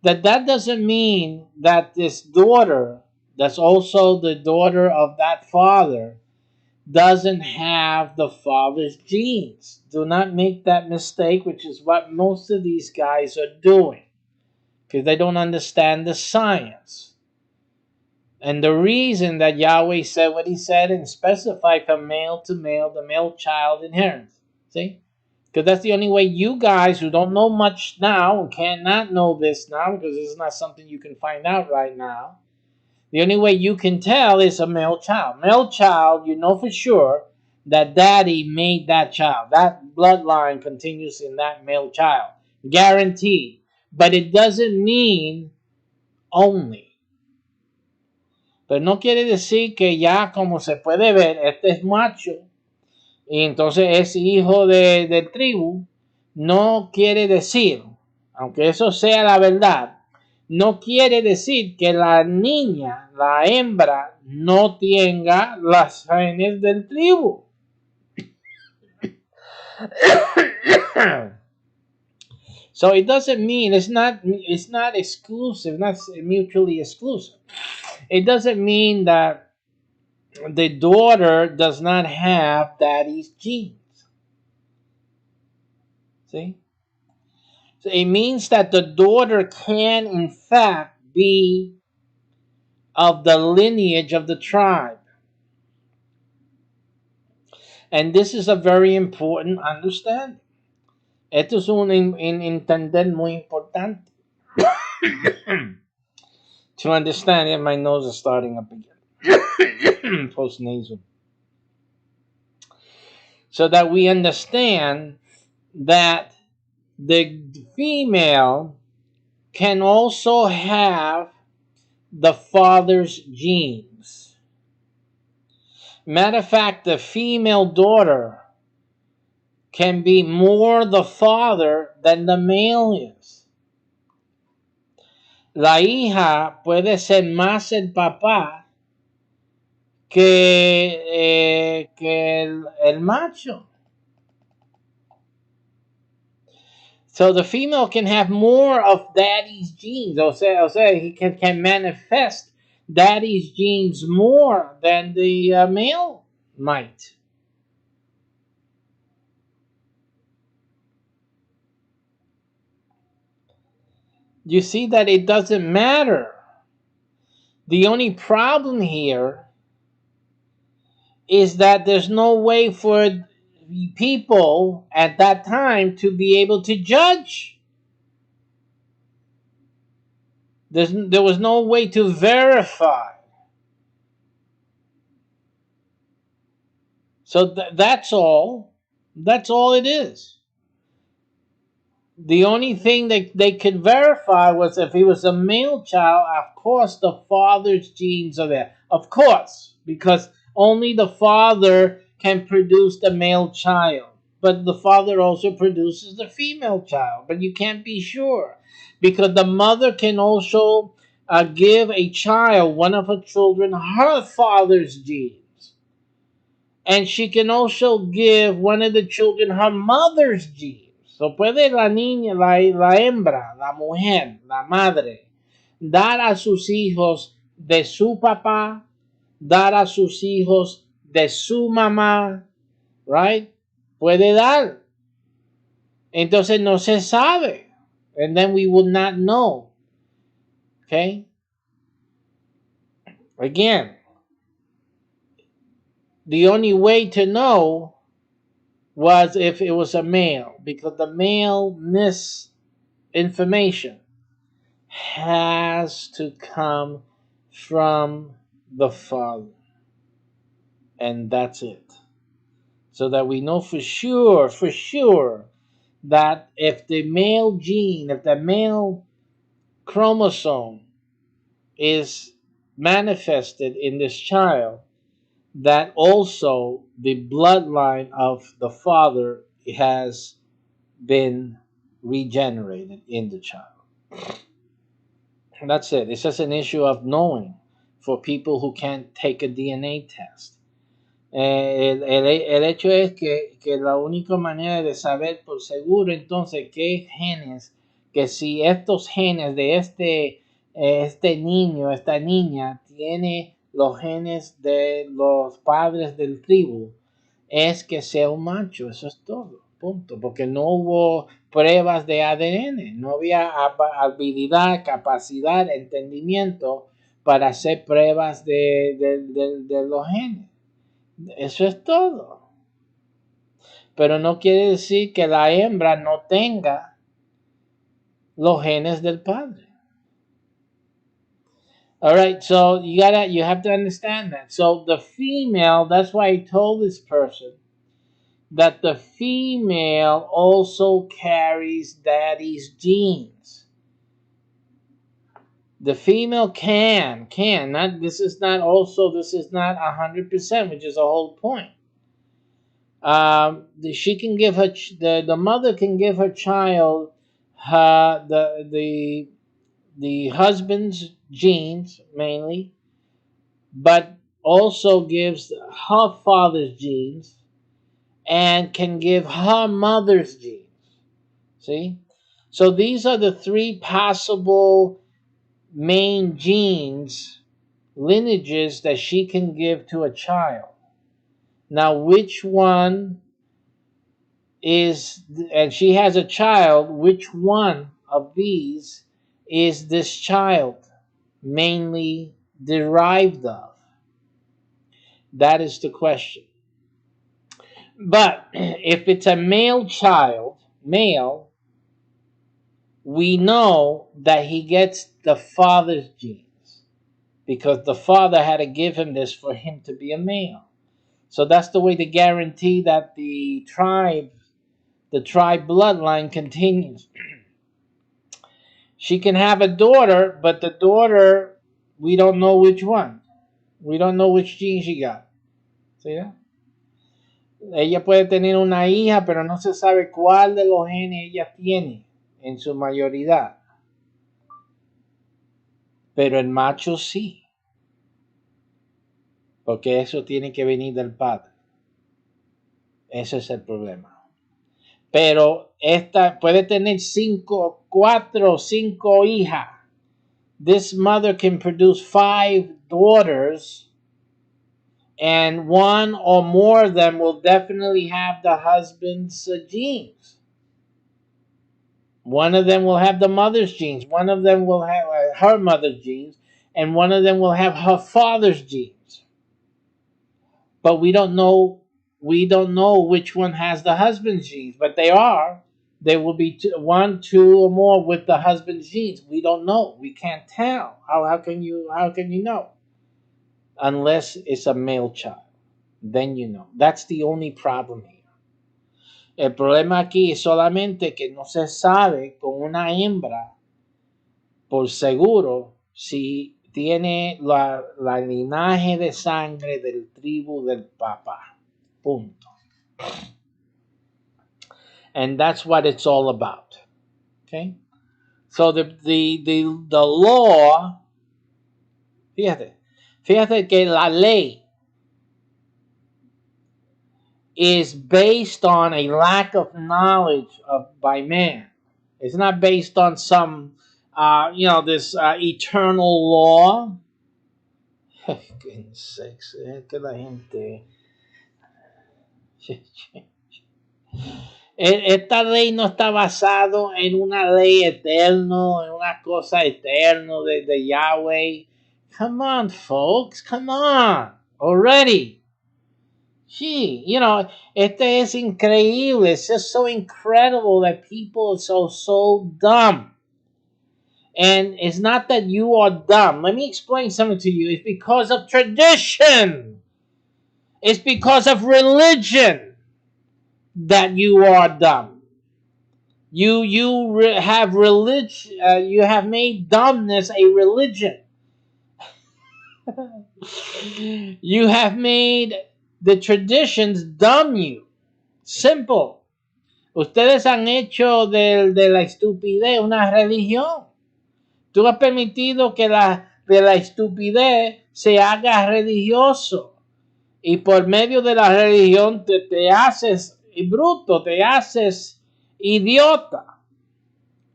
That doesn't mean that this daughter, that's also the daughter of that father, doesn't have the father's genes. Do not make that mistake, which is what most of these guys are doing, because they don't understand the science. And the reason that Yahweh said what he said and specified from male to male, the male child inherits. See? Because that's the only way you guys who don't know much now and cannot know this now, because this is not something you can find out right now. The only way you can tell is a male child. Male child, you know for sure that daddy made that child. That bloodline continues in that male child. Guaranteed. But it doesn't mean only. Pero no quiere decir que ya, como se puede ver, este es macho y entonces es hijo de tribu. No quiere decir, aunque eso sea la verdad, no quiere decir que la niña, la hembra, no tenga las genes del tribu. So it doesn't mean it's not exclusive, not mutually exclusive. It doesn't mean that the daughter does not have daddy's genes. See? So it means that the daughter can in fact be of the lineage of the tribe. And this is a very important understanding. Esto es un entender muy importante. To understand it, my nose is starting up again. Post nasal. So that we understand that the female can also have the father's genes. Matter of fact, the female daughter can be more the father than the male is. La hija puede ser más el papá que el macho. So the female can have more of daddy's genes. O sea he can manifest daddy's genes more than the male might. You see that it doesn't matter. The only problem here is that there's no way for people at that time to be able to judge. There was no way to verify. So that's all. That's all it is. The only thing that they could verify was if he was a male child, of course the father's genes are there. Of course, because only the father can produce the male child. But the father also produces the female child. But you can't be sure. Because the mother can also give a child, one of her children, her father's genes. And she can also give one of the children her mother's genes. So puede la niña, la hembra, la mujer, la madre, dar a sus hijos de su papá, dar a sus hijos de su mamá, right? Puede dar. Entonces no se sabe. And then we would not know. Okay? Again, the only way to know was if it was a male, because the male misinformation has to come from the father, and that's it. So that we know for sure, that if the male gene, if the male chromosome is manifested in this child, that also the bloodline of the father has been regenerated in the child. That's it. It's just an issue of knowing for people who can't take a DNA test. El hecho es que la única manera de saber por seguro entonces qué genes, que si estos genes de este niño, esta niña, tiene los genes de los padres del tribu, es que sea un macho, eso es todo, punto, porque no hubo pruebas de ADN, no había habilidad, capacidad, entendimiento para hacer pruebas de los genes. Eso es todo. Pero no quiere decir que la hembra no tenga los genes del padre. All right, so you have to understand that. So the female, that's why I told this person that the female also carries daddy's genes. The female can not. This is not 100%, which is the whole point. She can give her the mother can give her child the husband's genes mainly, but also gives her father's genes and can give her mother's genes. See? So these are the three possible main genes, lineages that she can give to a child. Now, which one is, and she has a child, which one of these is this child mainly derived of? That is the question. But if it's a male child, we know that he gets the father's genes because the father had to give him this for him to be a male. So that's the way to guarantee that the tribe bloodline continues. She can have a daughter, but the daughter, we don't know which one. We don't know which gene she got. ¿Sí? Ella puede tener una hija, pero no se sabe cuál de los genes ella tiene en su mayoría. Pero el macho sí. Porque eso tiene que venir del padre. Ese es el problema. Pero esta puede tener 4 o 5 hijas. This mother can produce 5 daughters, and 1 or more of them will definitely have the husband's genes. One of them will have the mother's genes. One of them will have her mother's genes, and one of them will have her father's genes. But we don't know which one has the husband's genes, but there will be 1, 2 or more with the husband's genes. We don't know. We can't tell. How can you know? Unless it's a male child. Then you know. That's the only problem here. El problema aquí es solamente que no se sabe con una hembra por seguro si tiene la linaje de sangre del tribu del papá. Punto. And that's what it's all about. Okay? So the law, fíjate que la ley is based on a lack of knowledge by man. It's not based on some, this eternal law. Goodness sakes, que la gente. Esta ley no está basado en una ley eterna, en una cosa eterna de Yahweh. Come on, folks, come on, already. Gee, este es increíble. It's just so incredible that people are so dumb. And it's not that you are dumb. Let me explain something to you. It's because of tradition. It's because of religion that you are dumb. You have religion. You have made dumbness a religion. You have made the traditions dumb you. Simple. Ustedes han hecho de la estupidez una religión. Tú has permitido que de la estupidez se haga religioso. Y por medio de la religión te haces bruto, te haces idiota.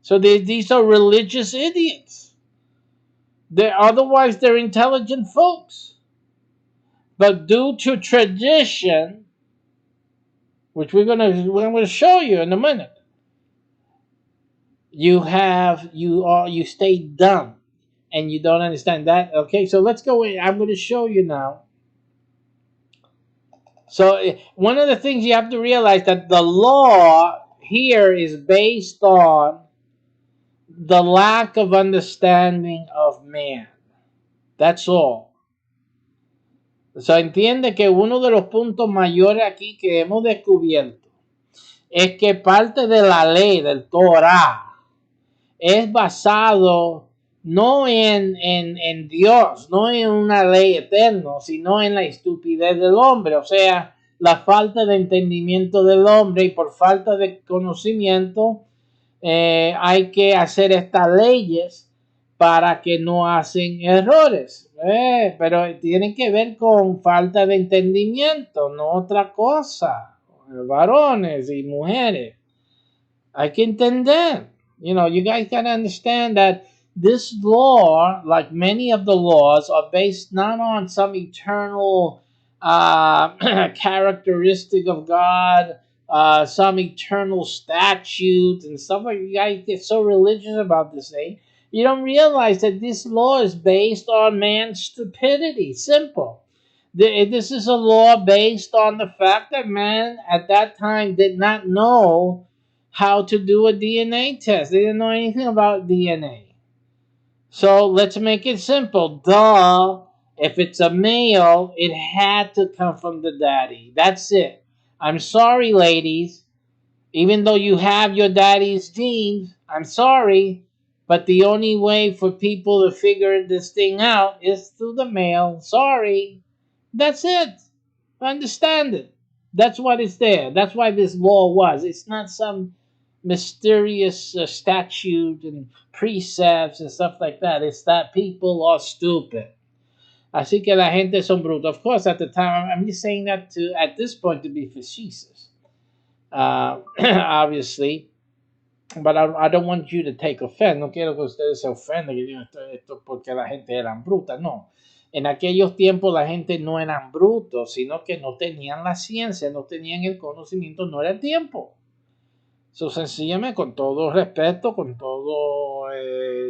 So these are religious idiots. Otherwise, they're intelligent folks. But due to tradition, which we're gonna show you in a minute, you stay dumb and you don't understand that. Okay, so let's go in. I'm going to show you now. So one of the things you have to realize that the law here is based on the lack of understanding of man. That's all. So entiende que uno de los puntos mayores aquí que hemos descubierto es que parte de la ley del Torah es basado no en Dios, no en una ley eterna, sino en la estupidez del hombre, o sea, la falta de entendimiento del hombre, y por falta de conocimiento hay que hacer estas leyes para que no hacen errores. Pero tiene que ver con falta de entendimiento, no otra cosa. Varones y mujeres. Hay que entender. You guys gotta understand that this law, like many of the laws, are based not on some eternal characteristic of God, some eternal statute and stuff like. You guys get so religious about this thing. You don't realize that this law is based on man's stupidity. Simple. This is a law based on the fact that man at that time did not know how to do a DNA test. They didn't know anything about DNA. So let's make it simple. Duh. If it's a male, it had to come from the daddy. That's it. I'm sorry, ladies. Even though you have your daddy's genes, I'm sorry. But the only way for people to figure this thing out is through the male. Sorry. That's it. Understand it. That's what is there. That's why this law was. It's not some mysterious statute and precepts and stuff like that. It's that people are stupid. Así que la gente son brutos. Of course, at the time, I'm just saying that to at this point to be facetious, obviously. But I don't want you to take offense. No quiero que ustedes se ofendan que digan esto porque la gente eran bruta. No. En aquellos tiempos la gente no eran brutos, sino que no tenían la ciencia, no tenían el conocimiento, no era el tiempo. So, sencillamente, con todo respeto, con todo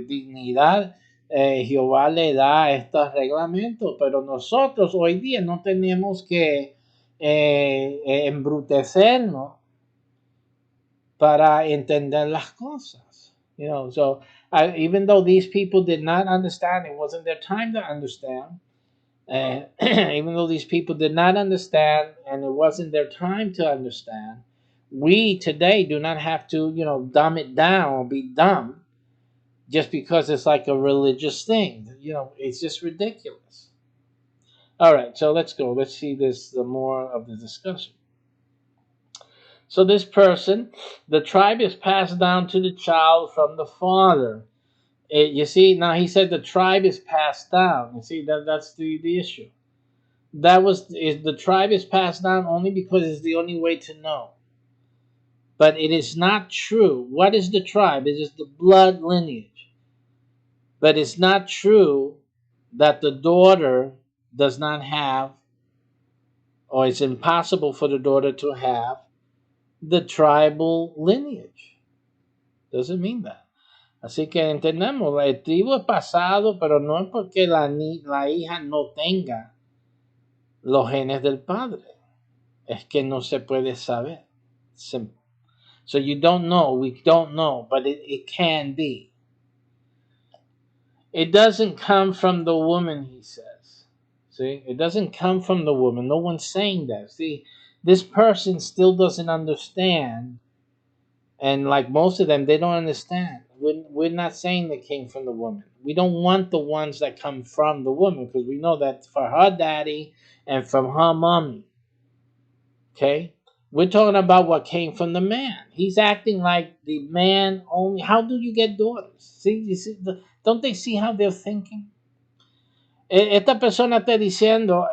dignidad, Jehová le da estos reglamentos, pero nosotros hoy día no tenemos que embrutecernos para entender las cosas. So even though these people did not understand, it wasn't their time to understand. Even though these people did not understand and it wasn't their time to understand, we today do not have to, dumb it down or be dumb just because it's like a religious thing. It's just ridiculous. All right, so let's go. Let's see the more of the discussion. So this person, the tribe is passed down to the child from the father. You see, now he said the tribe is passed down. You see, that's the issue. The tribe is passed down only because it's the only way to know. But it is not true. What is the tribe? It is the blood lineage. But it's not true that the daughter does not have, or it's impossible for the daughter to have, the tribal lineage. Doesn't mean that. Así que entendemos, el tribu es pasado, pero no es porque la hija no tenga los genes del padre. Es que no se puede saber. Simple. So you don't know, we don't know, but it can be. It doesn't come from the woman, he says. See, it doesn't come from the woman. No one's saying that. See, this person still doesn't understand. And like most of them, they don't understand. We're not saying they came from the woman. We don't want the ones that come from the woman because we know that for her daddy and from her mommy. Okay? We're talking about what came from the man. He's acting like the man only. How do you get daughters? See, don't they see how they're thinking? Esta persona está diciendo,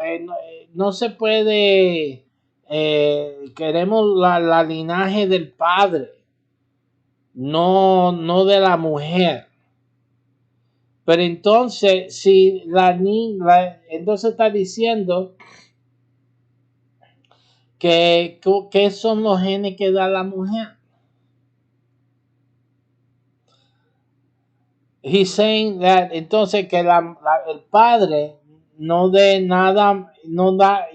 no se puede, queremos la linaje del padre. No de la mujer. Pero entonces, si entonces está diciendo que son los genes que da la mujer. He's saying that entonces que el padre no de nada, no da.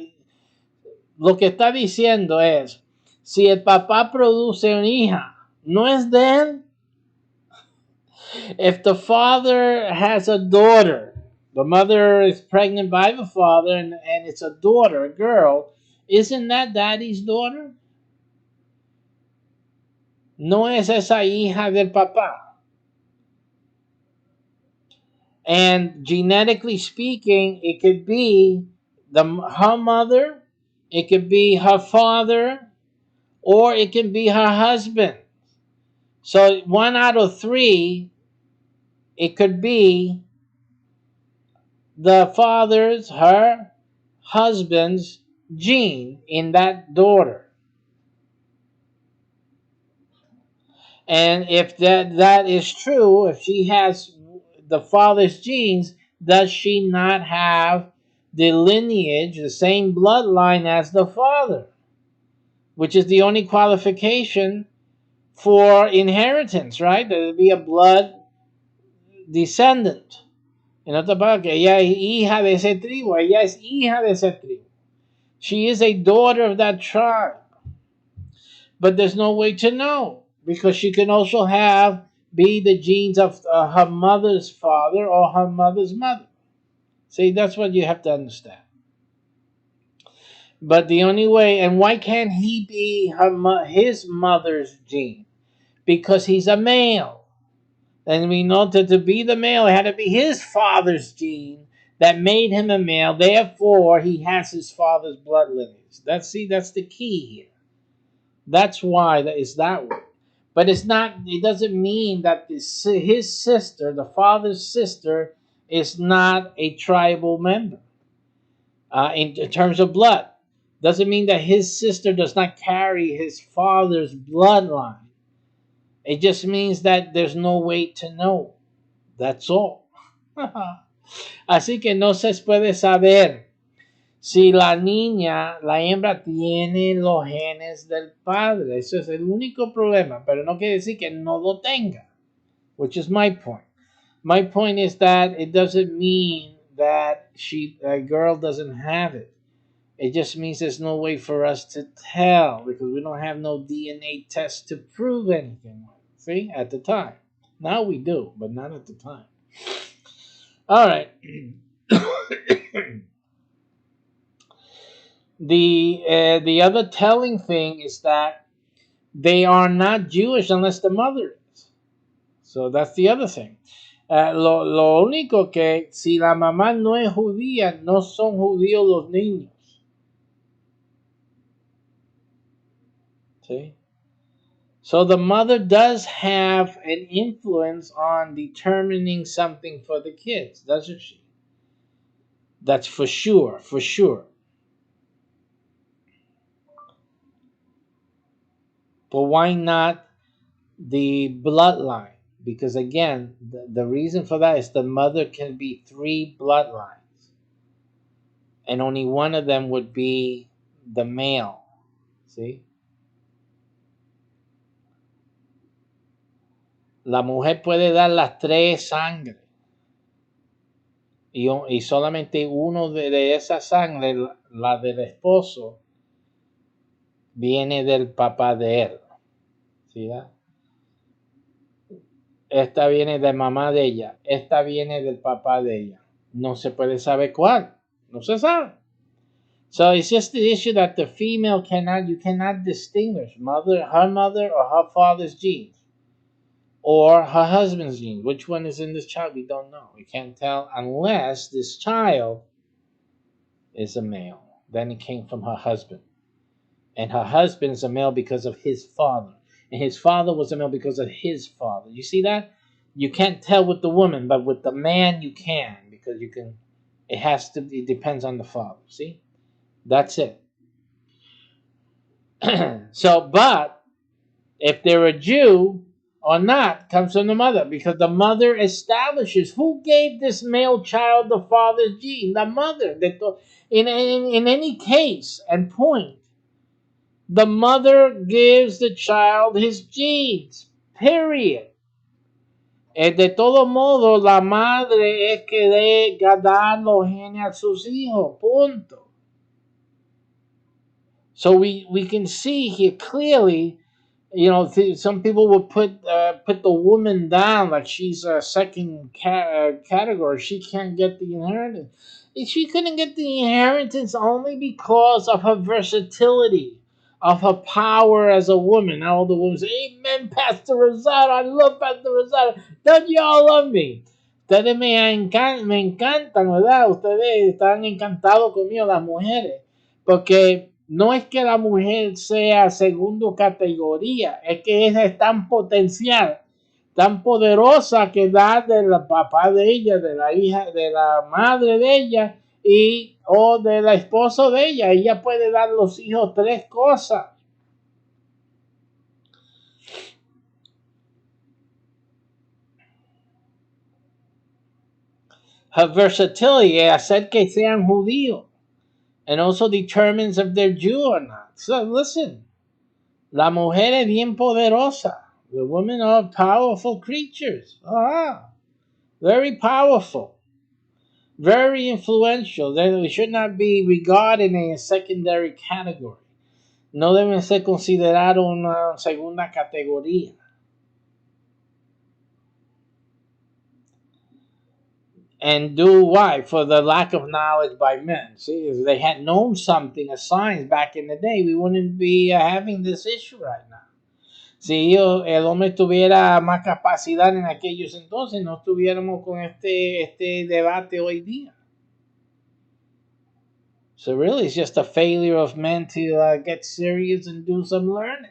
Lo que está diciendo es, si el papá produce una hija, no es de él. If the father has a daughter, the mother is pregnant by the father, and it's a daughter, a girl, isn't that daddy's daughter? No es esa hija del papá. And genetically speaking, it could be her mother, it could be her father, or it can be her husband. So one out of three, it could be the father's, her husband's gene in that daughter. And if that is true, if she has the father's genes, does she not have the lineage, the same bloodline as the father, which is the only qualification for inheritance, right? There would be a blood descendant. En otras palabras, que ella es hija de ese tribu, ella es hija de ese tribu. She is a daughter of that tribe. But there's no way to know because she can also be the genes of her mother's father or her mother's mother. See, that's what you have to understand. But the only way, and why can't he be his mother's gene? Because he's a male. And we know that to be the male, it had to be his father's gene that made him a male. Therefore, he has his father's blood lineage. That's the key here. That's why that is that way. But it's not. It doesn't mean that his sister, the father's sister, is not a tribal member in terms of blood. Doesn't mean that his sister does not carry his father's bloodline. It just means that there's no way to know. That's all. Así que no se puede saber si la niña, la hembra, tiene los genes del padre. Eso es el único problema, pero no quiere decir que no lo tenga, which is my point. My point is that it doesn't mean that a girl doesn't have it. It just means there's no way for us to tell because we don't have no DNA test to prove anything. See, at the time. Now we do, but not at the time. All right. The other telling thing is that they are not Jewish unless the mother is. So that's the other thing. Lo único que si la mamá no es judía, no son judíos los niños. See? So the mother does have an influence on determining something for the kids, doesn't she? That's for sure, for sure. But why not the bloodline? Because again, the reason for that is the mother can be three bloodlines. And only one of them would be the male. See? La mujer puede dar las tres sangres. Y solamente uno de esa sangre, la del esposo, viene del papá de él. ¿Sí? Esta viene de mamá de ella. Esta viene del papá de ella. No se puede saber cuál. No se sabe. So it's just the issue that the female you cannot distinguish her mother or her father's genes. Or her husband's genes. Which one is in this child? We don't know. We can't tell unless this child is a male. Then it came from her husband. And her husband is a male because of his father. And his father was a male because of his father. You see that? You can't tell with the woman, but with the man you can. Because it depends on the father. See? That's it. So, but if they're a Jew or not comes from the mother because the mother establishes who gave this male child the father's gene. The mother. In any case and point, the mother gives the child his genes. Period. De todo modo, la madre es que debe dar los genes a sus hijos. Punto. So we can see here clearly, some people will put the woman down like she's a second category. She can't get the inheritance. She couldn't get the inheritance only because of her versatility, of her power as a woman. Now all the women say, "Amen, Pastor Rosado. I love Pastor Rosado. Don't y'all love me?" Ustedes me encantan, ¿verdad? Ustedes están encantados conmigo, las mujeres, porque no es que la mujer sea segundo categoría, es que ella es tan potencial, tan poderosa que da del papá de ella, de la hija, de la madre de ella y o del esposo de ella. Ella puede dar los hijos tres cosas. Her versatility, hacer que sean judíos, and also determines if they're Jew or not. So listen, la mujer es bien poderosa. The women are powerful creatures. Very powerful. Very influential. They should not be regarded in a secondary category. No deben ser considerados una segunda categoría. And do why? For the lack of knowledge by men. See, if they had known something as science back in the day, we wouldn't be having this issue right now. Si el hombre tuviera más capacidad en aquellos entonces, no estuviéramos con este debate hoy día. So really, it's just a failure of men to get serious and do some learning.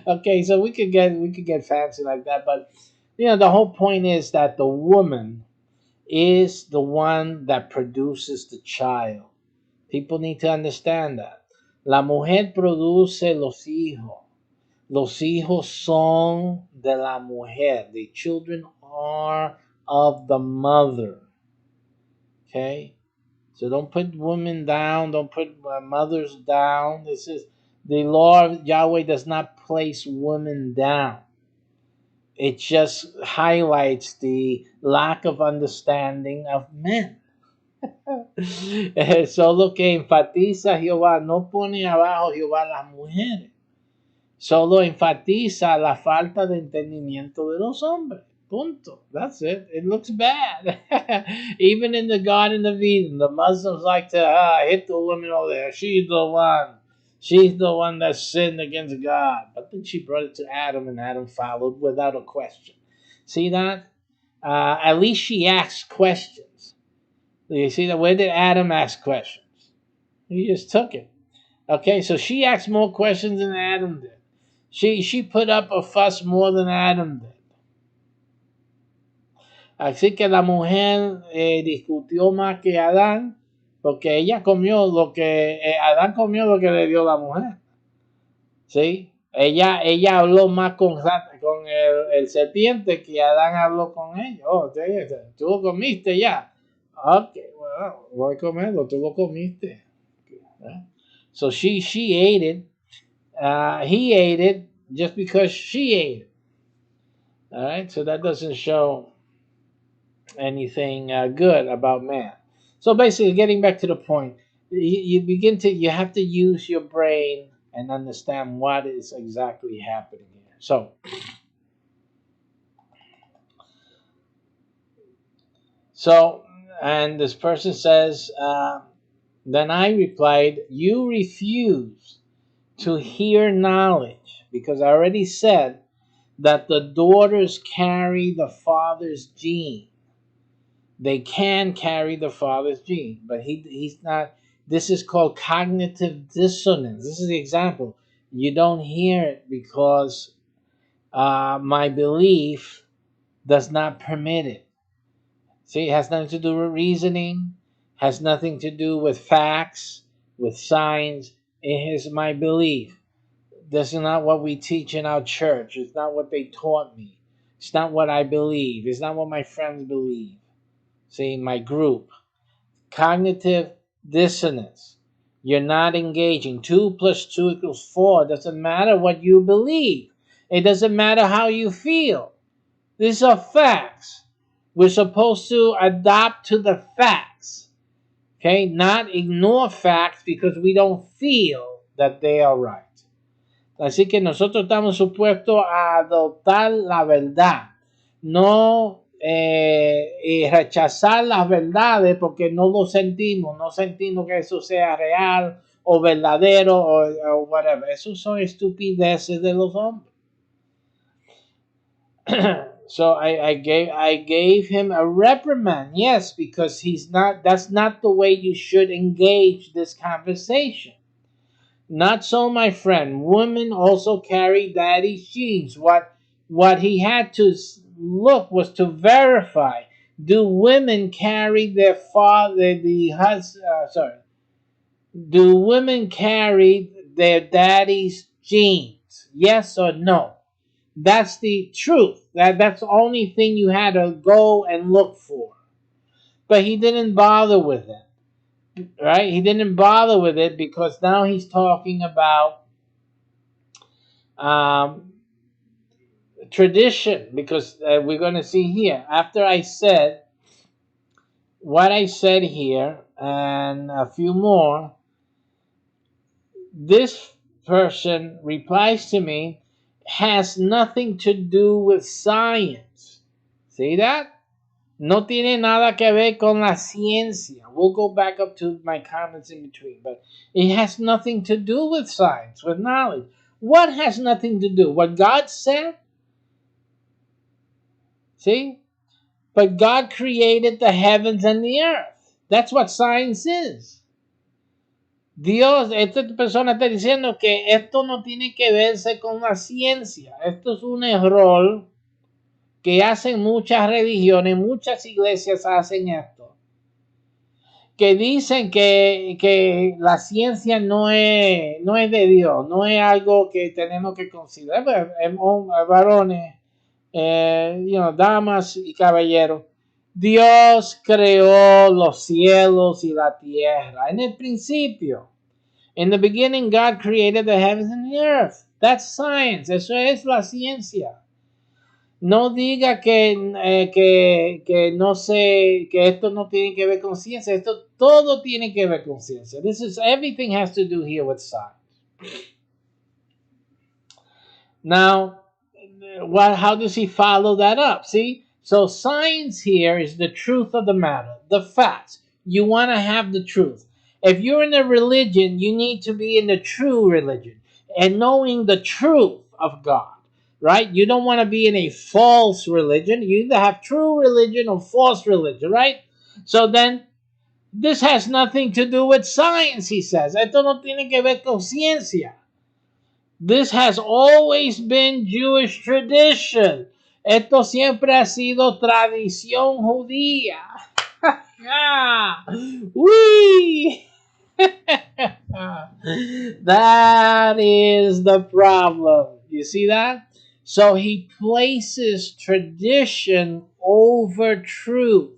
Okay, so we could get fancy like that, but the whole point is that the woman is the one that produces the child. People need to understand that. La mujer produce los hijos. Los hijos son de la mujer. The children are of the mother. Okay? So don't put women down. Don't put mothers down. This is the law of Yahweh does not place women down. It just highlights the lack of understanding of men. Solo que enfatiza Jehová, no pone abajo Jehová las mujeres. Solo enfatiza la falta de entendimiento de los hombres. Punto. That's it. It looks bad. Even in the Garden of Eden, the Muslims like to hit the woman over there. She's the one. She's the one that sinned against God. But then she brought it to Adam, and Adam followed without a question. See that? At least she asked questions. You see that? Where did Adam ask questions? He just took it. Okay, so she asked more questions than Adam did. She put up a fuss more than Adam did. Así que la mujer discutió más que Adán, porque ella comió lo que Adán comió lo que le dio la mujer. ¿Sí? Ella habló más con el serpiente que Adán habló con ella. Oh, tú lo comiste ya. Ok, bueno, voy a comerlo, tú lo comiste. So she ate it. He ate it just because she ate it. All right, so that doesn't show anything good about man. So basically, getting back to the point, you have to use your brain and understand what is exactly happening here. So, and this person says, then I replied, you refuse to hear knowledge because I already said that the daughters carry the father's gene. They can carry the father's gene, but he's not. This is called cognitive dissonance. This is the example. You don't hear it because my belief does not permit it. See, it has nothing to do with reasoning, has nothing to do with facts, with science. It is my belief. This is not what we teach in our church. It's not what they taught me. It's not what I believe. It's not what my friends believe. See, my group. Cognitive dissonance. You're not engaging. 2 plus 2 equals 4. It doesn't matter what you believe. It doesn't matter how you feel. These are facts. We're supposed to adapt to the facts. Okay? Not ignore facts because we don't feel that they are right. Así que nosotros estamos supuestos a adoptar la verdad, no rechazar las verdades porque no lo sentimos, no sentimos que eso sea real o verdadero o whatever. Eso son estupideces de los hombres. So I gave him a reprimand. Yes, because that's not the way you should engage this conversation. Not so, my friend. Women also carry daddy's genes. What he had to look was to verify. Do women carry their father, the husband? Sorry. Do women carry their daddy's genes? Yes or no? That's the truth. That's the only thing you had to go and look for. But he didn't bother with it, right? He didn't bother with it because now he's talking about um, tradition. Because we're going to see here after I said what I said here and a few more. This person replies to me, has nothing to do with science. See that? No tiene nada que ver con la ciencia. We'll go back up to my comments in between, but it has nothing to do with science, with knowledge. What has nothing to do? What God said? See? But God created the heavens and the earth. That's what science is. Dios, esta persona está diciendo que esto no tiene que verse con la ciencia. Esto es un error que hacen muchas religiones, muchas iglesias hacen esto. Que dicen que la ciencia no es de Dios, no es algo que tenemos que considerar. Varones, damas y caballeros, Dios creó los cielos y la tierra. En el principio, in the beginning, God created the heavens and the earth. That's science. Eso es la ciencia. No diga que no sé, que esto no tiene que ver con ciencia. Esto todo tiene que ver con ciencia. Everything has to do here with science. Now, how does he follow that up? See? So science here is the truth of the matter, the facts. You want to have the truth. If you're in a religion, you need to be in the true religion and knowing the truth of God. Right? You don't want to be in a false religion. You either have true religion or false religion, right? So then, this has nothing to do with science, he says. Esto no tiene que ver con ciencia. This has always been Jewish tradition. Esto siempre ha sido tradición judía. Ah, wee! That is the problem. You see that? So he places tradition over truth.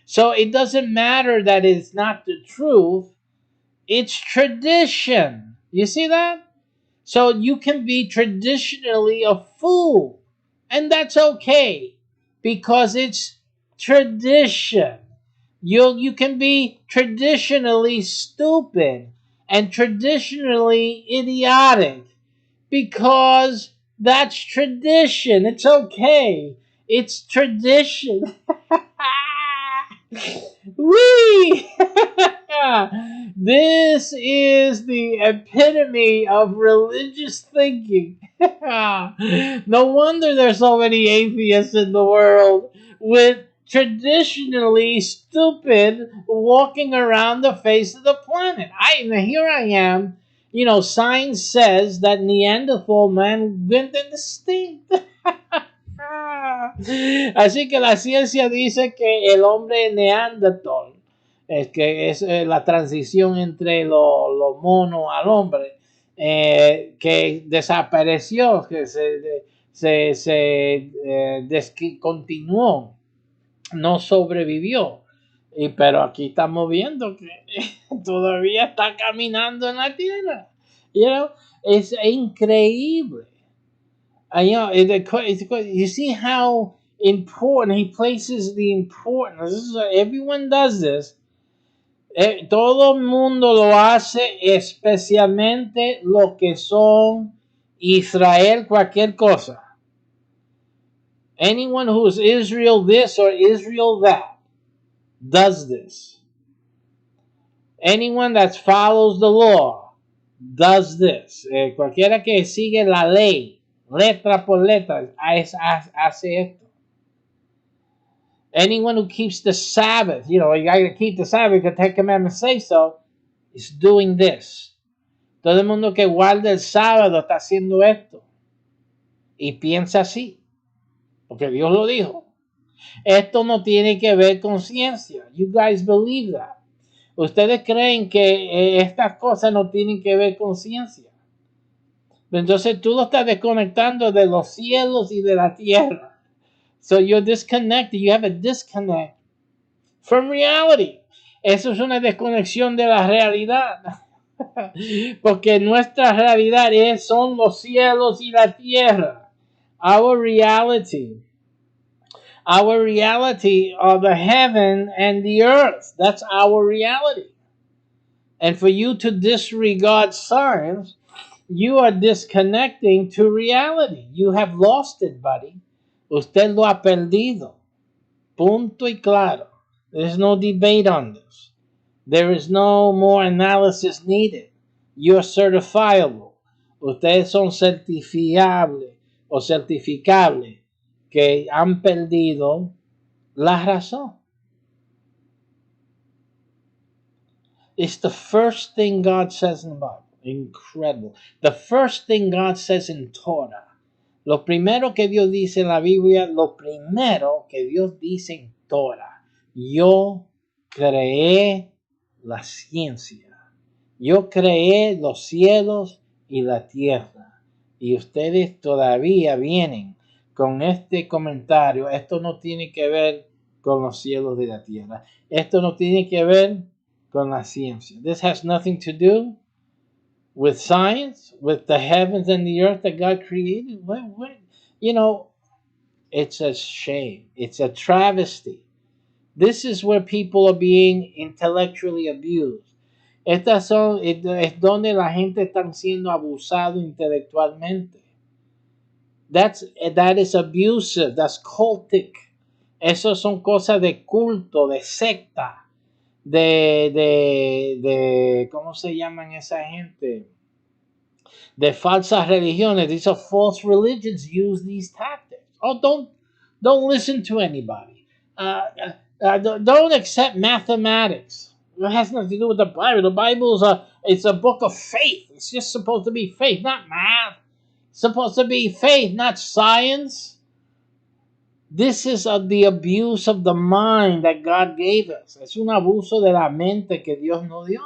So it doesn't matter that it's not the truth, it's tradition. You see that? So you can be traditionally a fool, and that's okay because it's tradition. You can be traditionally stupid and traditionally idiotic because that's tradition. It's okay. It's tradition. Wee! This is the epitome of religious thinking. No wonder there's so many atheists in the world with traditionally stupid walking around the face of the planet. Here I am. Science says that Neanderthal man went extinct. Así que la ciencia dice que el hombre neandertal es que es la transición entre lo mono al hombre, que desapareció, que se descontinuó, no sobrevivió. Pero aquí estamos viendo que todavía está caminando en la tierra. Es increíble. You see how important he places the importance. Everyone does this. Todo el mundo lo hace, especialmente lo que son Israel, cualquier cosa. Anyone who is Israel this or Israel that does this. Anyone that follows the law does this. Cualquiera que sigue la ley, letra por letra, hace esto. Anyone who keeps the Sabbath, you got to keep the Sabbath because the Ten Commandments say so, is doing this. Todo el mundo que guarda el sábado está haciendo esto. Y piensa así, porque Dios lo dijo. Esto no tiene que ver con ciencia. You guys believe that. Ustedes creen que estas cosas no tienen que ver con ciencia. Entonces tú lo estás desconectando de los cielos y de la tierra. So you're disconnected. You have a disconnect from reality. Eso es una desconexión de la realidad. Porque nuestra realidad son los cielos y la tierra. Our reality are the heaven and the earth. That's our reality. And for you to disregard science, you are disconnecting to reality. You have lost it, buddy. Usted lo ha perdido. Punto y claro. There's no debate on this. There is no more analysis needed. You're certifiable. Ustedes son certificables o certificables que han perdido la razón. It's the first thing God says in the Bible. Incredible. The first thing God says in Torah. Lo primero que Dios dice en la Biblia, lo primero que Dios dice en Torah. Yo creé la ciencia. Yo creé los cielos y la tierra. Y ustedes todavía vienen con este comentario. Esto no tiene que ver con los cielos y la tierra. Esto no tiene que ver con la ciencia. This has nothing to do with science, with the heavens and the earth that God created. It's a shame. It's a travesty. This is where people are being intellectually abused. Es donde la gente está siendo abusado intelectualmente. That is abusive. That's cultic. Eso son cosas de culto, de secta. ¿Cómo se llaman esa gente? De falsas religiones. These are false religions use these tactics. Oh, don't listen to anybody. Don't accept mathematics. It has nothing to do with the Bible. The Bible it's a book of faith. It's just supposed to be faith, not math. It's supposed to be faith, not science. This is the abuse of the mind that God gave us. Es un abuso de la mente que Dios nos dio.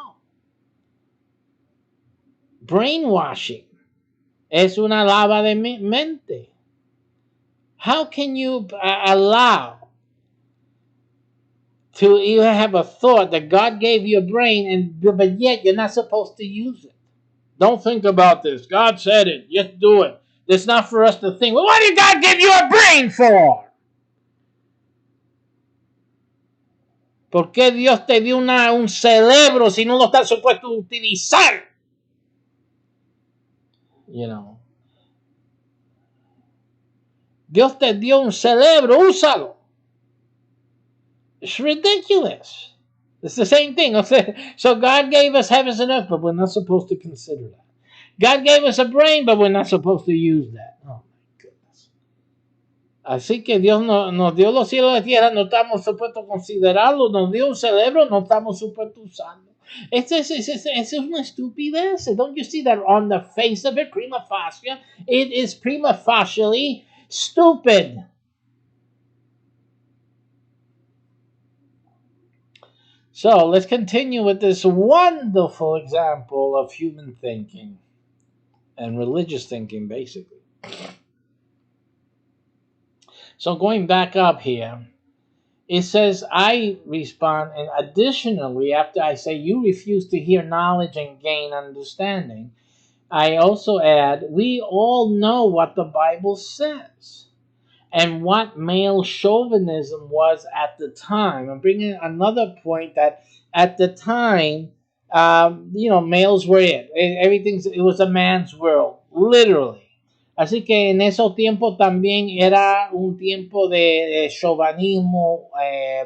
Brainwashing. Es una lava de mente. How can you allow to even have a thought that God gave you a brain, but yet you're not supposed to use it? Don't think about this. God said it. Just do it. It's not for us to think, well, what did God give you a brain for? ¿Por qué Dios te dio un cerebro si no lo estás supuesto a utilizar? Dios te dio un cerebro, úsalo. It's ridiculous. It's the same thing. So God gave us heavens and earth, but we're not supposed to consider that. God gave us a brain, but we're not supposed to use that. Oh, my goodness. Así que Dios nos dio los cielos y la tierra, no estamos supuestos a considerarlo. Nos dio un cerebro, no estamos supuestos a usarlo. Es una estupidez. Don't you see that on the face of it, prima facie? It is prima facie stupid. So let's continue with this wonderful example of human thinking and religious thinking, basically. So going back up here, it says, I respond, and additionally, after I say you refuse to hear knowledge and gain understanding, I also add, we all know what the Bible says and what male chauvinism was at the time. I'm bringing another point that at the time, males were it. It was a man's world, literally. Así que en esos tiempos también era un tiempo de chauvinismo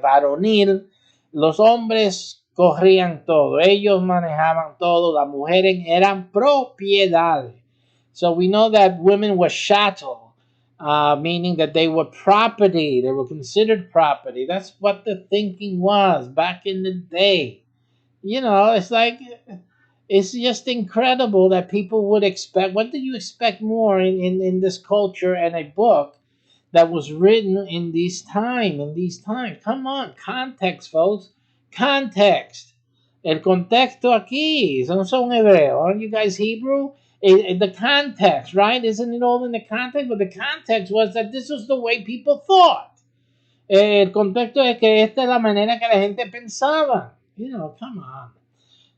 varonil. Los hombres corrían todo, ellos manejaban todo, las mujeres eran propiedades. So we know that women were chattel, meaning that they were property. They were considered property. That's what the thinking was back in the day. You know, it's like it's just incredible that people would expect. What do you expect more in this culture and a book that was written in these times? Come on, context, folks. Context. El contexto aquí. Son hebreo. Aren't you guys Hebrew? The context, right? Isn't it all in the context? But the context was that this was the way people thought. El contexto es que esta es la manera que la gente pensaba. You know, come on.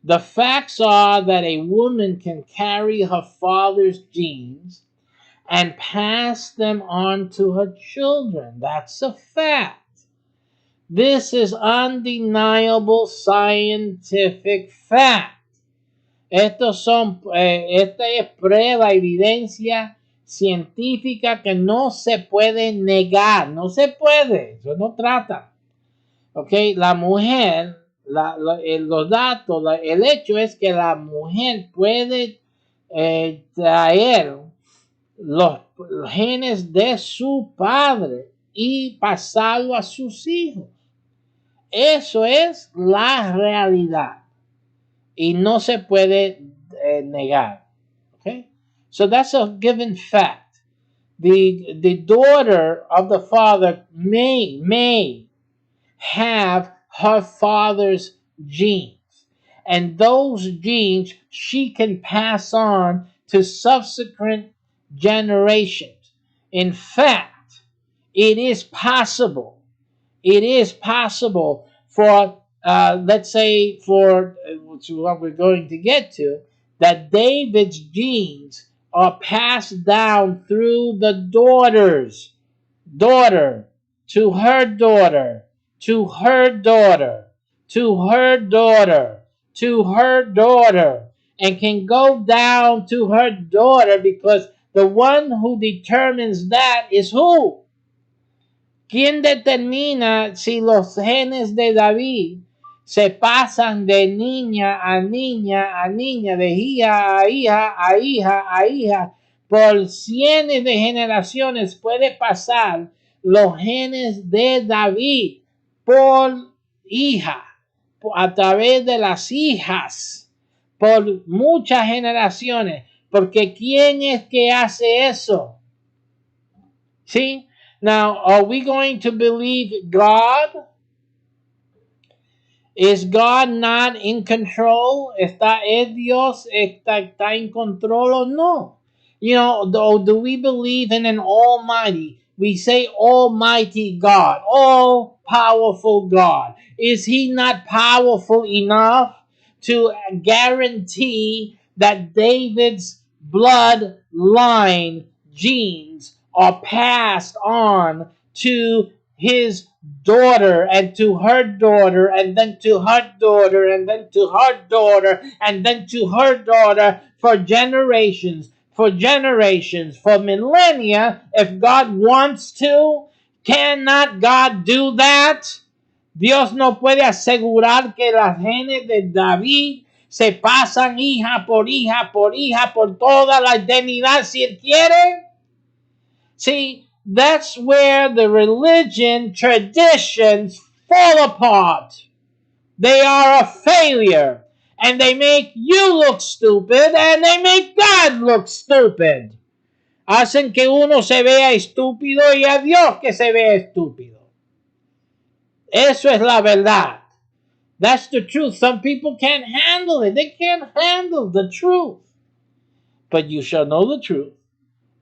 The facts are that a woman can carry her father's genes and pass them on to her children. That's a fact. This is undeniable scientific fact. Esta es prueba, evidencia científica que no se puede negar. No se puede. Eso no trata. Ok, la mujer, los datos, el hecho es que la mujer puede traer los genes de su padre y pasarlo a sus hijos. Eso es la realidad y no se puede negar. Okay? So that's a given fact. The daughter of the father may have her father's genes. And those genes she can pass on to subsequent generations. In fact, it is possible. It is possible for, let's say, which is what we're going to get to, that David's genes are passed down through the daughter to her daughter, to her daughter, to her daughter, to her daughter, and can go down to her daughter because the one who determines that is who? ¿Quién determina si los genes de David se pasan de niña a niña a niña, de hija a hija a hija a hija? Por cientos de generaciones puede pasar los genes de David por hija, a través de las hijas, por muchas generaciones. Porque ¿quién es que hace eso? ¿Sí? Now, are we going to believe God? Is God not in control? ¿Es Dios está en control o no? You know, do we believe in an almighty? We say almighty God, all powerful God. Is he not powerful enough to guarantee that David's bloodline genes are passed on to his daughter and to her daughter and then to her daughter and then to her daughter and then to her daughter for generations, for millennia? If God wants to, cannot God do that? Dios no puede asegurar que las genes de David se pasan hija por hija por hija por toda la eternidad si él quiere. See, that's where the religion traditions fall apart. They are a failure. And they make you look stupid and they make God look stupid. Hacen que uno se vea estúpido y a Dios que se vea estúpido. Eso es la verdad. That's the truth. Some people can't handle it. They can't handle the truth. But you shall know the truth,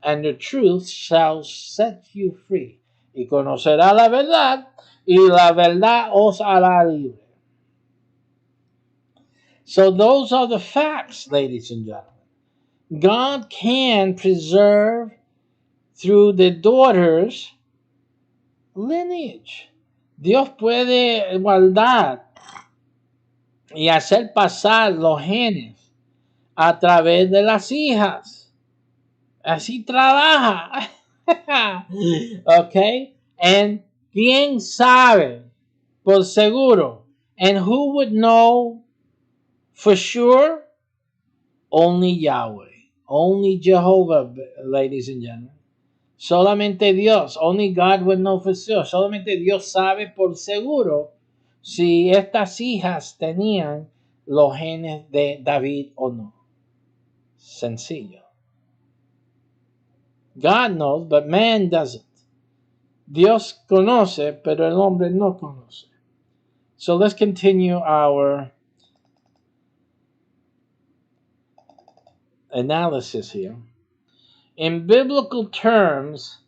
and the truth shall set you free. Y conocerá la verdad, y la verdad os hará libre. So those are the facts, ladies and gentlemen. God can preserve through the daughter's lineage. Dios puede guardar y hacer pasar los genes a través de las hijas. Así trabaja. Okay? And quién sabe por seguro. And who would know for sure? Only Yahweh. Only Jehovah, ladies and gentlemen. Solamente Dios. Only God would know for sure. Solamente Dios sabe por seguro si estas hijas tenían los genes de David o no. Sencillo. God knows, but man doesn't. Dios conoce, pero el hombre no conoce. So let's continue our analysis here. In biblical terms,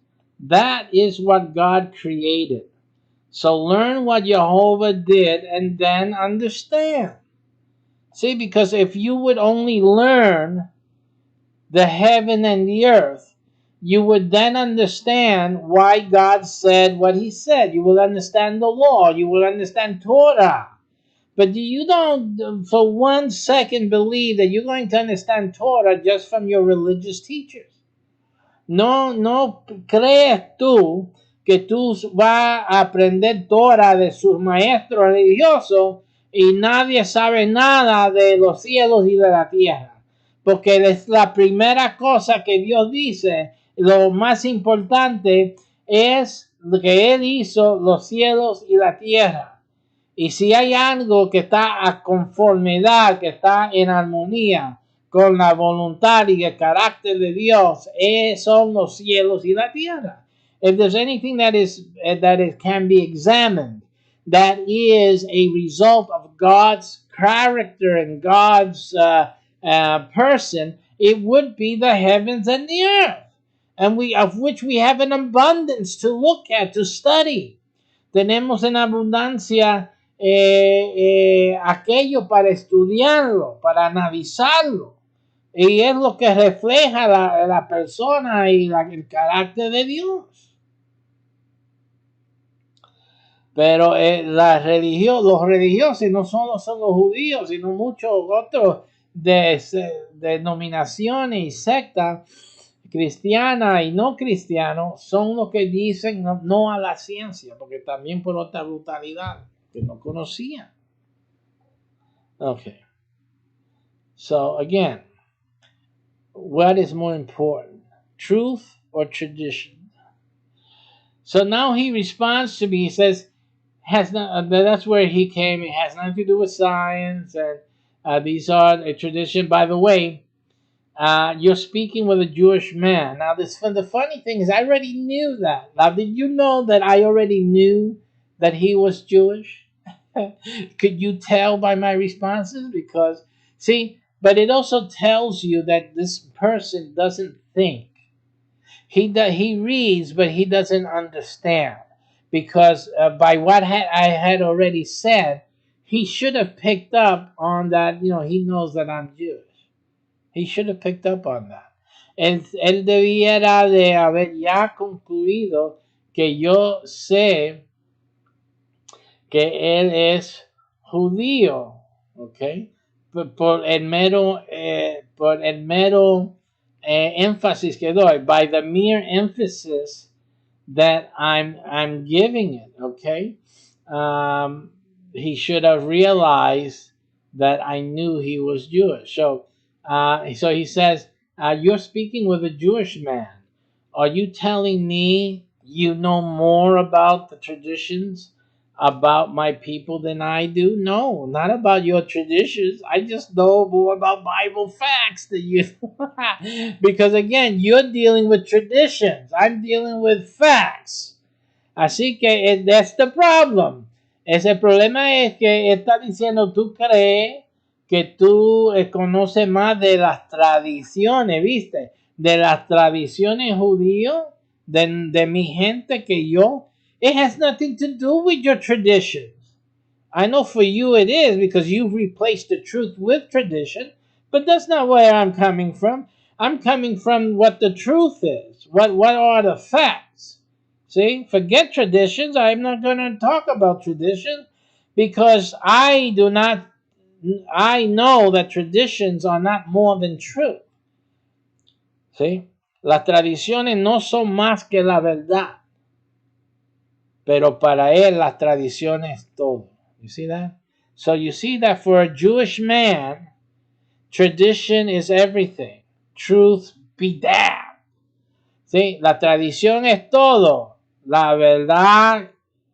that is what God created. So learn what Jehovah did and then understand. See, because if you would only learn the heaven and the earth, you would then understand why God said what he said. You will understand the law. You will understand Torah. But you don't for 1 second believe that you're going to understand Torah just from your religious teachers. No crees tú que tú vas a aprender Torah de sus maestros religiosos y nadie sabe nada de los cielos y de la tierra. Porque es la primera cosa que Dios dice, lo más importante es lo que Él hizo, los cielos y la tierra. Y si hay algo que está a conformidad, que está en armonía con la voluntad y el carácter de Dios, son los cielos y la tierra. If there's anything that it can be examined, that is a result of God's character and God's person, it would be the heavens and the earth, and of which we have an abundance to look at, to study. Tenemos en abundancia aquello para estudiarlo, para analizarlo. Y es lo que refleja la persona y el carácter de Dios. Pero los religiosos no solo son los judíos, sino muchos otros denominaciones y sectas cristianas y no cristianos son los que dicen no a la ciencia, porque también por otra brutalidad que no conocían. Okay. So again, what is more important, truth or tradition? So now he responds to me. He says, that's where he came. It has nothing to do with science, and these are a tradition. By the way, you're speaking with a Jewish man. Now, the funny thing is, I already knew that. Now, did you know that I already knew that he was Jewish? Could you tell by my responses? Because, see, but it also tells you that this person doesn't think. He reads, but he doesn't understand. Because by what I had already said, he should have picked up on that. He knows that I'm Jewish. He should have picked up on that. Él debiera de haber ya concluido que yo sé que él es judío, ¿ok? Por el mero énfasis que doy, by the mere emphasis that I'm giving it, okay? He should have realized that I knew he was Jewish. So he says, you're speaking with a Jewish man. Are you telling me you know more about the traditions about my people than I do? No, not about your traditions. I just know more about Bible facts than you. Because again, you're dealing with traditions. I'm dealing with facts. Así que that's the problem. Ese problema es que está diciendo, tú crees que tú conoces más de las tradiciones, ¿viste? De las tradiciones judíos, de mi gente que yo. It has nothing to do with your traditions. I know for you it is, because you've replaced the truth with tradition, but that's not where I'm coming from. I'm coming from what the truth is. What are the facts? See, forget traditions. I'm not going to talk about traditions, because I know that traditions are not more than truth. See, las tradiciones no son más que la verdad, pero para él las tradiciones es todo. You see that? So you see that for a Jewish man, tradition is everything. Truth be damned. ¿Sí? La tradición es todo. La verdad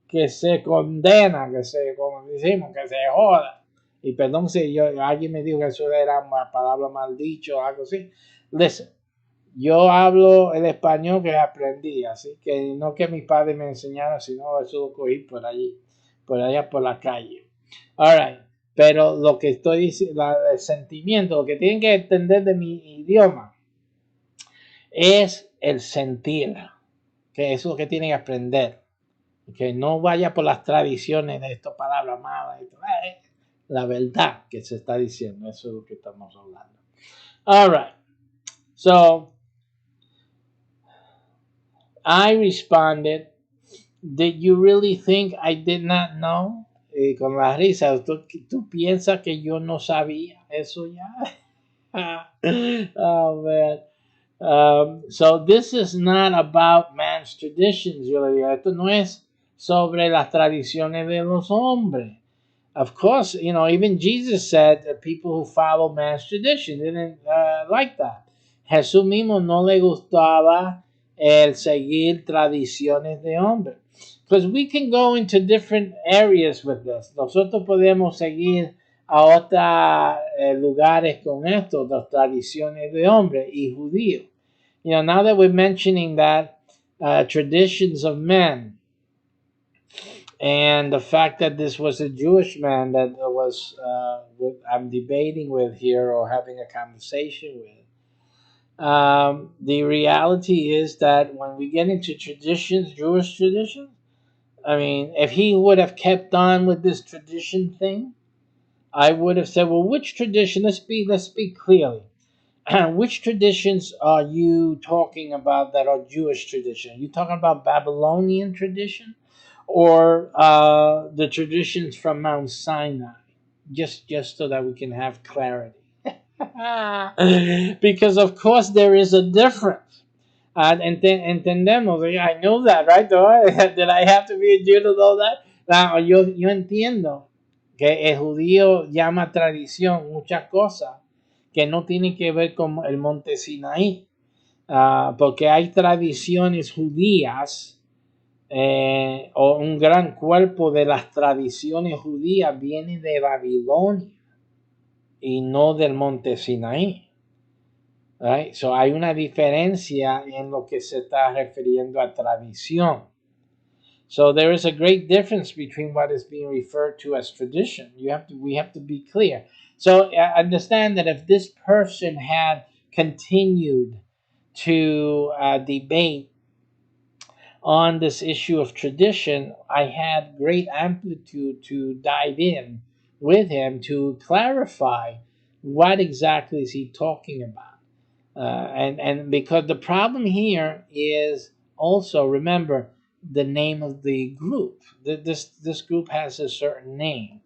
que se condena, que se, como decimos, que se joda. Y perdón si alguien me dijo que eso era una palabra mal dicho o algo así. Listen, yo hablo el español que aprendí, así que no que mis padres me enseñaron, sino eso lo cogí por allí, por allá por la calle. All right. Pero lo que estoy diciendo, el sentimiento, lo que tienen que entender de mi idioma es el sentir, que eso es lo que tienen que aprender, que no vaya por las tradiciones de estas palabras malas, la verdad que se está diciendo, eso es lo que estamos hablando. All right, so I responded, did you really think I did not know? Con la risa, ¿tú piensas que yo no sabía eso ya? Oh man. So this is not about man's traditions, yo le digo. Esto no es sobre las tradiciones de los hombres. Of course, you know, even Jesus said that people who follow man's tradition didn't like that. Jesús mismo no le gustaba el seguir tradiciones de hombres. Because we can go into different areas with this. Nosotros podemos seguir a otros lugares con esto, las tradiciones de hombres y judíos. You know, now that we're mentioning that traditions of men, and the fact that this was a Jewish man that was I'm debating with here or having a conversation with. The reality is that when we get into traditions, Jewish traditions, I mean, if he would have kept on with this tradition thing, I would have said, well, which tradition? Let's speak clearly. Which traditions are you talking about that are Jewish tradition? Are you talking about Babylonian tradition or the traditions from Mount Sinai? Just so that we can have clarity. Because of course there is a difference. Entendemos, I know that, right? Did I have to be a Jew to know that? Now, yo entiendo que el judío llama tradición muchas cosas que no tienen que ver con el monte Sinaí, porque hay tradiciones judías o un gran cuerpo de las tradiciones judías viene de Babilonia y no del monte Sinaí. Right? So hay una diferencia en lo que se está refiriendo a tradición. So there is a great difference between what is being referred to as tradition. We have to be clear. So understand that if this person had continued to debate on this issue of tradition, I had great amplitude to dive in with him to clarify what exactly is he talking about. And because the problem here is also, remember, the name of the group. This group has a certain name,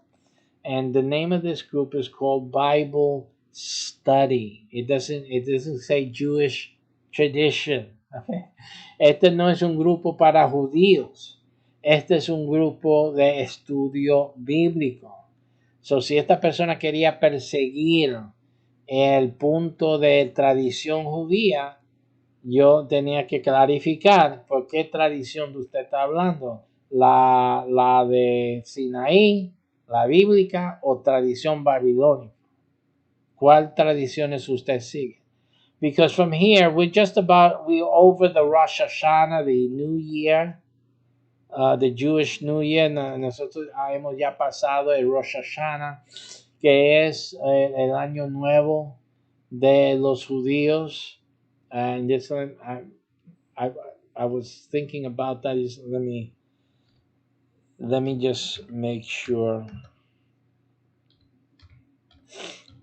and the name of this group is called Bible Study. It doesn't say Jewish tradition. Okay? Este no es un grupo para judíos. Este es un grupo de estudio bíblico. So, si esta persona quería perseguir el punto de tradición judía, yo tenía que clarificar por qué tradición usted está hablando. La de Sinaí, la bíblica o tradición babilónica. ¿Cuál tradiciones usted sigue? Because from here, we're over the Rosh Hashanah, the New Year, the Jewish New Year. Nosotros hemos ya pasado el Rosh Hashanah, que es el año nuevo de los judíos. And this one, I was thinking about that. Let me just make sure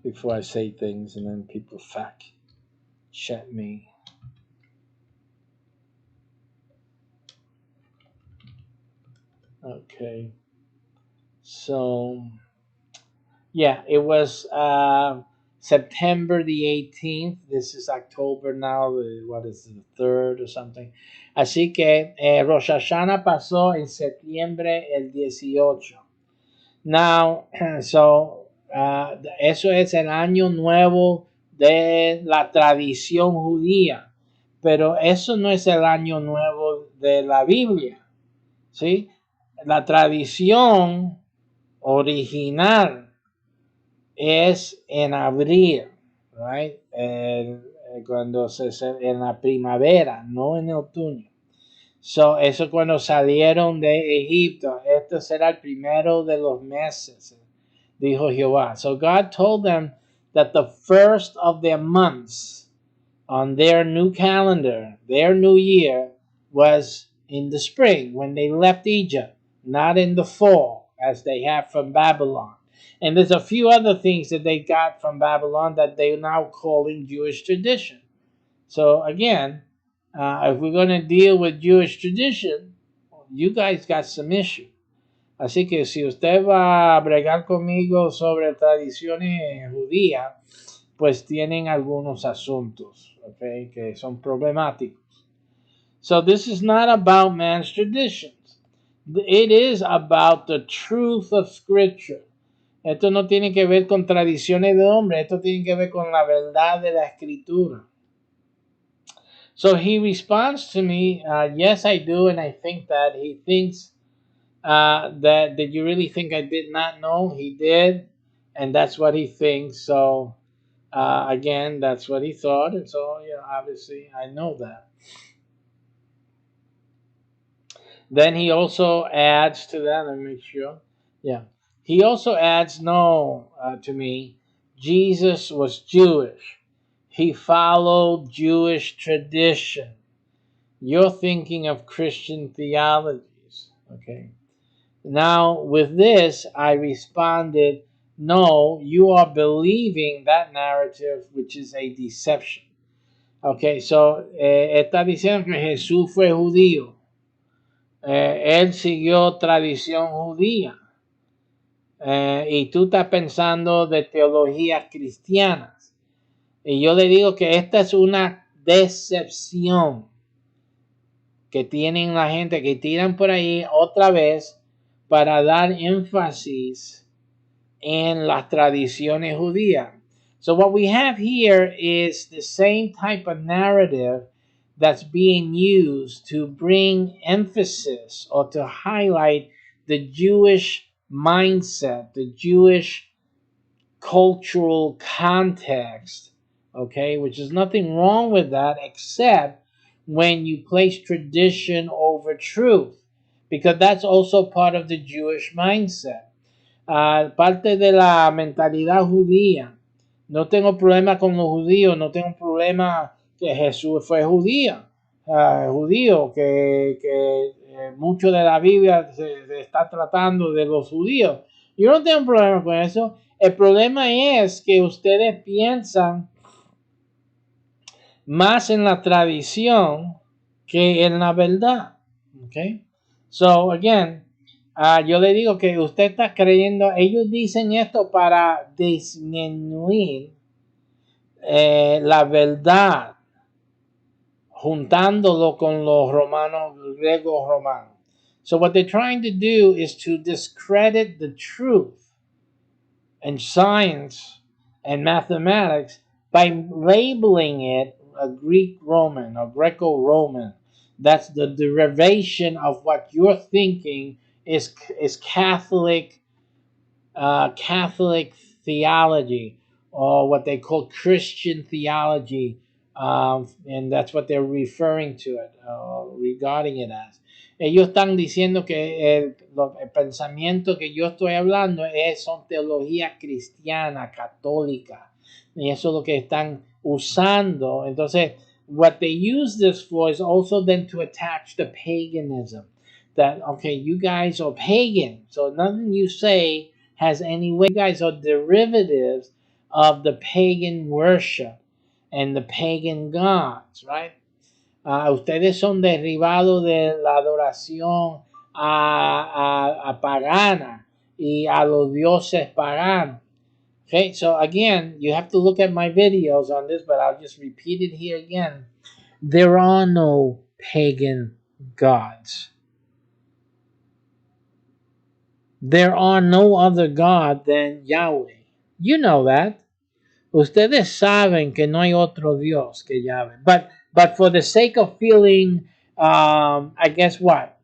before I say things, and then people fact check me. Okay, so yeah, it was September the 18th. This is October now. What is it, the 3rd or something? Así que Rosh Hashanah pasó en septiembre el 18. Now, so eso es el año nuevo de la tradición judía, pero eso no es el año nuevo de la Biblia, ¿sí? La tradición original es en abril, right? Cuando en la primavera, no en el otoño. So, eso cuando salieron de Egipto, esto será el primero de los meses, dijo Jehová. So God told them that the first of their months on their new calendar, their new year, was in the spring when they left Egypt, not in the fall as they have from Babylon. And there's a few other things that they got from Babylon that they're now calling Jewish tradition. So again, if we're going to deal with Jewish tradition, you guys got some issue. Así que si usted va a bregar conmigo sobre tradiciones judías, pues tienen algunos asuntos, okay, que son problemáticos. So this is not about man's traditions. It is about the truth of Scripture. Esto no tiene que ver con tradiciones de hombre, esto tiene que ver con la verdad de la Escritura. So he responds to me, yes, I do, and I think that. He thinks that did you really think I did not know? He did, and that's what he thinks. So again, that's what he thought, and so yeah, obviously I know that. Then he also adds to that. Let me make sure. Yeah, he also adds no to me. Jesus was Jewish. He followed Jewish tradition. You're thinking of Christian theologies. Okay. Now, with this, I responded, no, you are believing that narrative, which is a deception. Okay, so está diciendo que Jesús fue judío. Él siguió tradición judía. Y tú estás pensando de teologías cristianas. Y yo le digo que esta es una decepción que tienen la gente que tiran por ahí otra vez para dar énfasis en las tradiciones judías. So what we have here is the same type of narrative that's being used to bring emphasis or to highlight the Jewish mindset, the Jewish cultural context, okay, which is nothing wrong with that except when you place tradition over truth, because that's also part of the Jewish mindset. Parte de la mentalidad judía. No tengo problema con los judíos, no tengo problema que Jesús fue judío, que mucho de la Biblia se está tratando de los judíos. Yo no tengo problema con eso. El problema es que ustedes piensan más en la tradición que en la verdad. Okay? So, again, yo le digo que usted está creyendo, ellos dicen esto para disminuir la verdad, juntándolo con los romanos, griegos romanos. So what they're trying to do is to discredit the truth and science and mathematics by labeling it a Greek Roman or Greco Roman. That's the derivation of what you're thinking is Catholic Catholic theology, or what they call Christian theology, and that's what they're referring to it, regarding it as. Ellos están diciendo que el pensamiento que yo estoy hablando son teología cristiana, católica, y eso es lo que están usando. Entonces, what they use this for is also then to attach the paganism. That, okay, you guys are pagan, so nothing you say has any way. You guys are derivatives of the pagan worship and the pagan gods, right? Ustedes son derivados de la adoración a pagana y a los dioses paganos. Okay, so again, you have to look at my videos on this, but I'll just repeat it here again. There are no pagan gods. There are no other God than Yahweh. You know that. Ustedes saben que no hay otro Dios que Yahweh. But for the sake of feeling, I guess what?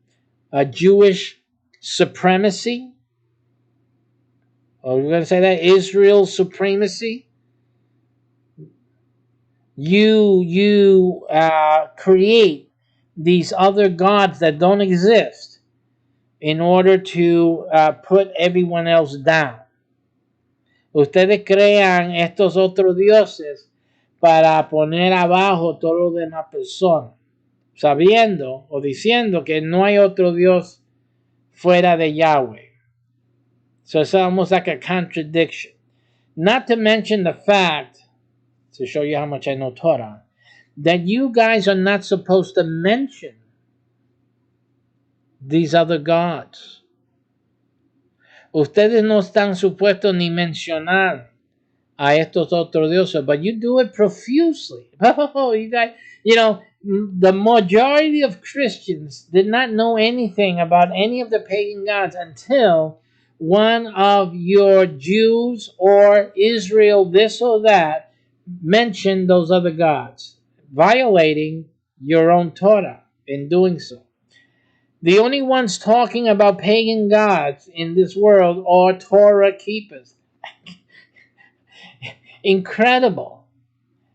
A Jewish supremacy? Or we're going to say that? Israel supremacy? You create these other gods that don't exist in order to put everyone else down. Ustedes crean estos otros dioses para poner abajo todo lo de la persona, sabiendo o diciendo que no hay otro Dios fuera de Yahweh. So it's almost like a contradiction. Not to mention the fact, to show you how much I know Torah, that you guys are not supposed to mention these other gods. Ustedes no están supuestos ni mencionar a estos otros dioses, but you do it profusely. Oh, you guys, the majority of Christians did not know anything about any of the pagan gods until one of your Jews or Israel, this or that, mentioned those other gods, violating your own Torah in doing so. The only ones talking about pagan gods in this world are Torah keepers. Incredible.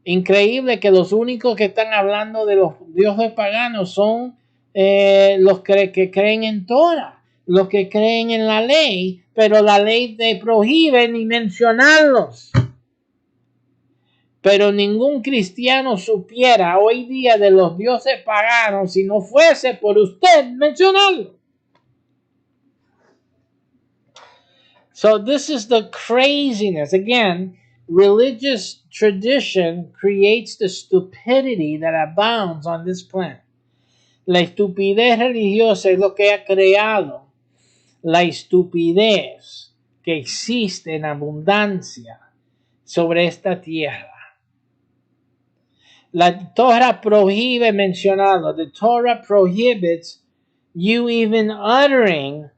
Increíble que los únicos que están hablando de los dioses paganos son los que creen en Torah, los que creen en la ley, pero la ley te prohíbe ni mencionarlos. Pero ningún cristiano supiera hoy día de los dioses paganos si no fuese por usted mencionarlo. So this is the craziness. Again, religious tradition creates the stupidity that abounds on this planet. La estupidez religiosa es lo que ha creado la estupidez que existe en abundancia sobre esta tierra. La Torah prohíbe mencionarlo. The Torah prohibits you even uttering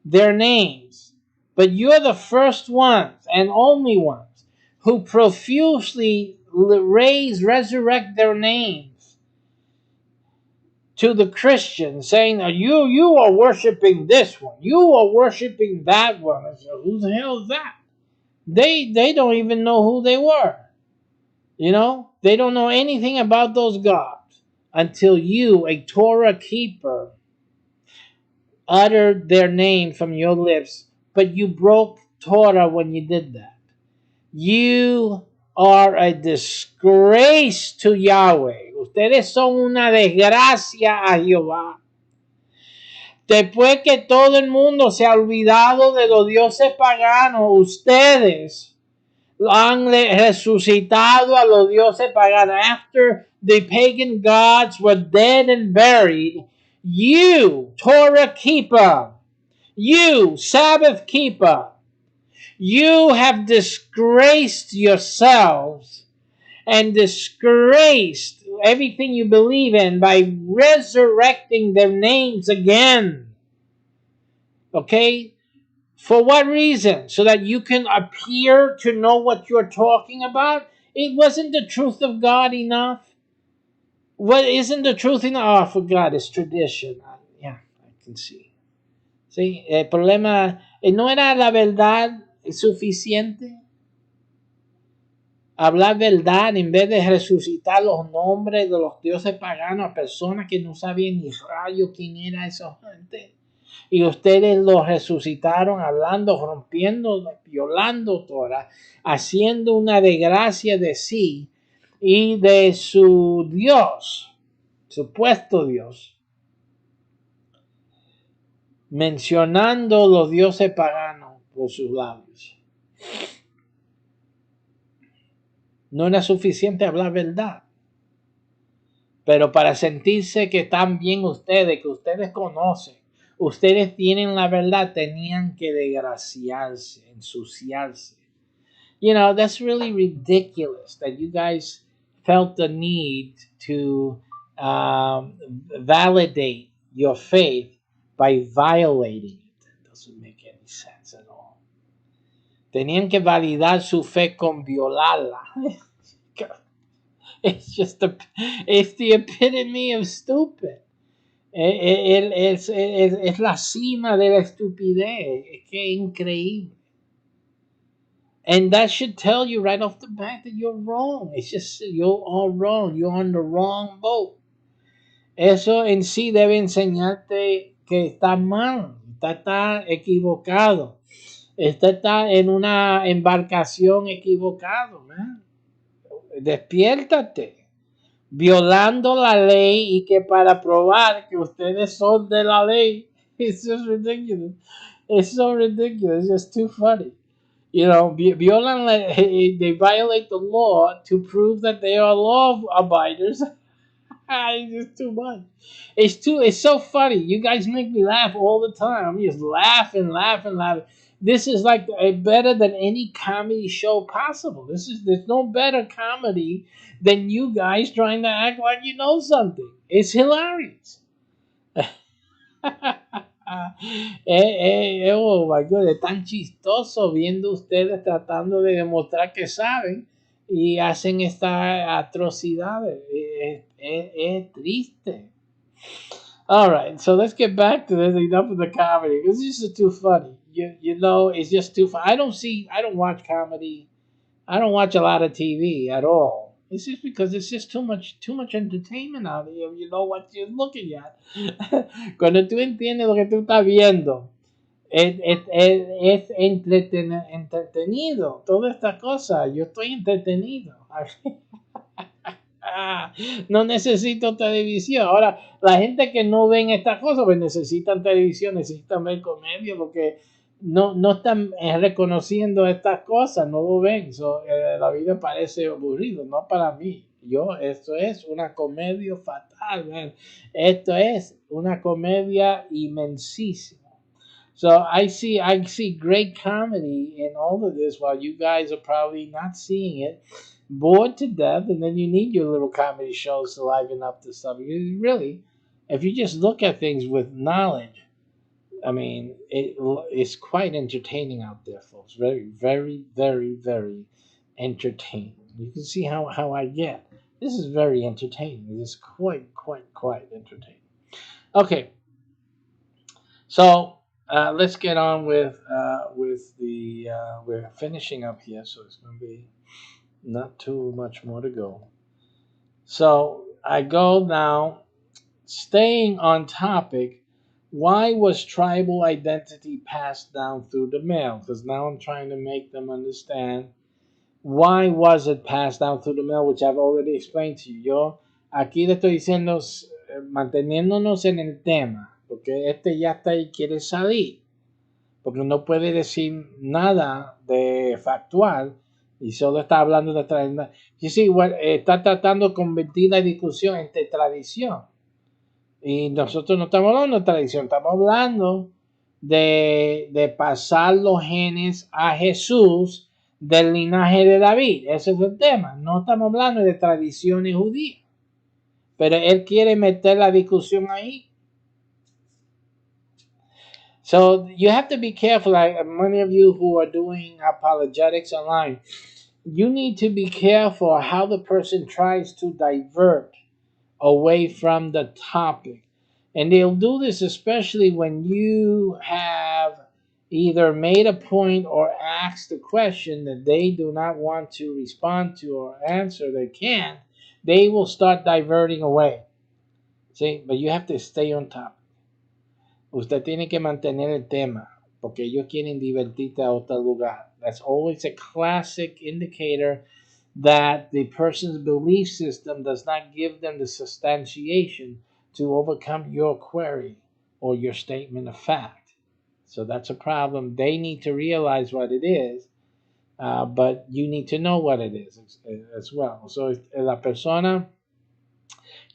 their names. But you're the first ones and only ones who profusely resurrect their names to the Christians, saying, you are worshiping this one. You are worshiping that one. I said, who the hell is that? They don't even know who they were. They don't know anything about those gods until you, a Torah keeper, uttered their name from your lips, but you broke Torah when you did that. You are a disgrace to Yahweh. Ustedes son una desgracia a Jehová. Después que todo el mundo se ha olvidado de los dioses paganos, ustedes han resucitado a los dioses paganos. After the pagan gods were dead and buried, you, Torah keeper, you, Sabbath keeper, you have disgraced yourselves and disgraced everything you believe in by resurrecting their names again. Okay? For what reason? So that you can appear to know what you're talking about? It wasn't the truth of God enough? What isn't the truth enough? Oh, for God, it's tradition. Yeah, I can see. Sí, el problema no era la verdad suficiente. Hablar verdad en vez de resucitar los nombres de los dioses paganos a personas que no sabían ni rayo quién era esa gente. Y ustedes los resucitaron hablando, rompiendo, violando Torah, haciendo una desgracia de sí y de su Dios, supuesto Dios, mencionando los dioses paganos por sus labios. No era suficiente hablar verdad. Pero para sentirse que están bien ustedes, que ustedes conocen, ustedes tienen la verdad, tenían que desgraciarse, ensuciarse. That's really ridiculous that you guys felt the need to validate your faith by violating it. It doesn't make any sense at all. Tenían que validar su fe con violarla. It's the epitome of stupid. Es la cima de la estupidez. Es que increíble. And that should tell you right off the bat that you're wrong. It's just, you're all wrong. You're on the wrong boat. Eso en sí debe enseñarte que está mal. Está equivocado. Está en una embarcación equivocado, man. Despiértate. Violando la ley y que para probar que ustedes son de la ley. It's just ridiculous. It's so ridiculous. It's just too funny. You know, violan they violate the law to prove that they are law abiders. It's just too much. It's so funny. You guys make me laugh all the time. I'm just laughing. This is like better than any comedy show possible. There's no better comedy than you guys trying to act like you know something. It's hilarious. Oh my God, es tan chistoso viendo ustedes tratando de demostrar que saben y hacen estas atrocidades. Es triste. All right, so let's get back to this. Enough of the comedy. This is just too funny. You know, it's just too funny. I don't watch comedy. I don't watch a lot of TV at all. It's just because it's just too much entertainment out there. You know what you're looking at. Cuando tú entiendes lo que tú estás viendo, es entretenido. Toda esta cosa, yo estoy entretenido. No necesito televisión. Ahora, la gente que no ven estas cosas, pues necesitan televisión, necesitan ver comedia, porque no están reconociendo estas cosas, no lo ven. La vida parece aburrido, no para mí. Esto es una comedia fatal, man. Esto es una comedia inmensísima. So I see great comedy in all of this while you guys are probably not seeing it, bored to death, and then you need your little comedy shows to liven up the stuff. Because really, if you just look at things with knowledge, I mean, it's quite entertaining out there, folks. Very, very, very, very entertaining. You can see how I get. This is very entertaining. It is quite entertaining. Okay, so let's get on with the. We're finishing up here, so it's going to be not too much more to go. So I go now, staying on topic. Why was tribal identity passed down through the mail? Because now I'm trying to make them understand why was it passed down through the mail, which I've already explained to you. Yo aquí le estoy diciendo, manteniéndonos en el tema, porque este ya está y quiere salir, porque no puede decir nada de factual y solo está hablando de tradición. Y sí, está tratando de convertir la discusión entre tradición. Y nosotros no estamos hablando de tradición, estamos hablando de pasar los genes a Jesús del linaje de David. Ese es el tema. No estamos hablando de tradiciones judías. Pero él quiere meter la discusión ahí. So you have to be careful. Like many of you who are doing apologetics online, you need to be careful how the person tries to divert away from the topic. And they'll do this especially when you have either made a point or asked a question that they do not want to respond to or answer. They can't. They will start diverting away. See, but you have to stay on top. Usted tiene que mantener el tema porque ellos quieren divertirte a otro lugar. That's always a classic indicator that the person's belief system does not give them the substantiation to overcome your query or your statement of fact. So that's a problem. They need to realize what it is, but you need to know what it is as well. So la persona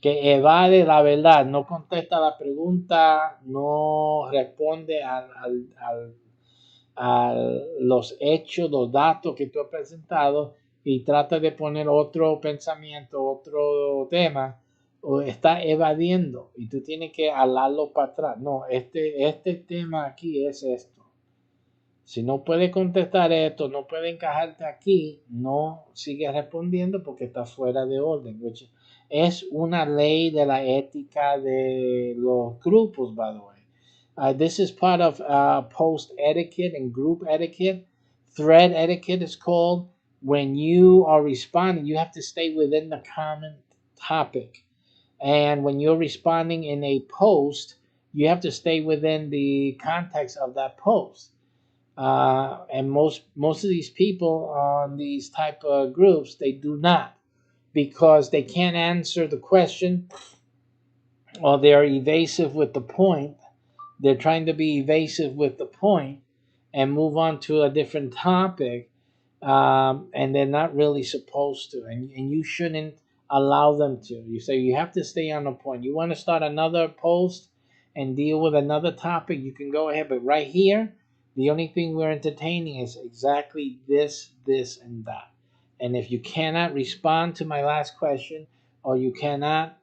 que evade la verdad, no contesta la pregunta, no responde a los hechos, los datos que tú has presentado y trata de poner otro pensamiento, otro tema, o está evadiendo y tú tienes que alarlo para atrás. No, este tema aquí es esto. Si no puede contestar esto, no puede encajarte aquí, no sigue respondiendo porque está fuera de orden. Es una ley de la ética de los grupos, by the way. This is part of post etiquette and group etiquette. Thread etiquette is called. When you are responding, you have to stay within the common topic. And when you're responding in a post, you have to stay within the context of that post. And most of these people on these type of groups, they do not, because they can't answer the question, or they're evasive with the point. They're trying to be evasive with the point and move on to a different topic, and they're not really supposed to, and you shouldn't allow them to. You say you have to stay on the point. You want to start another post and deal with another topic, you can go ahead, but right here, the only thing we're entertaining is exactly this and that. And if you cannot respond to my last question, or you cannot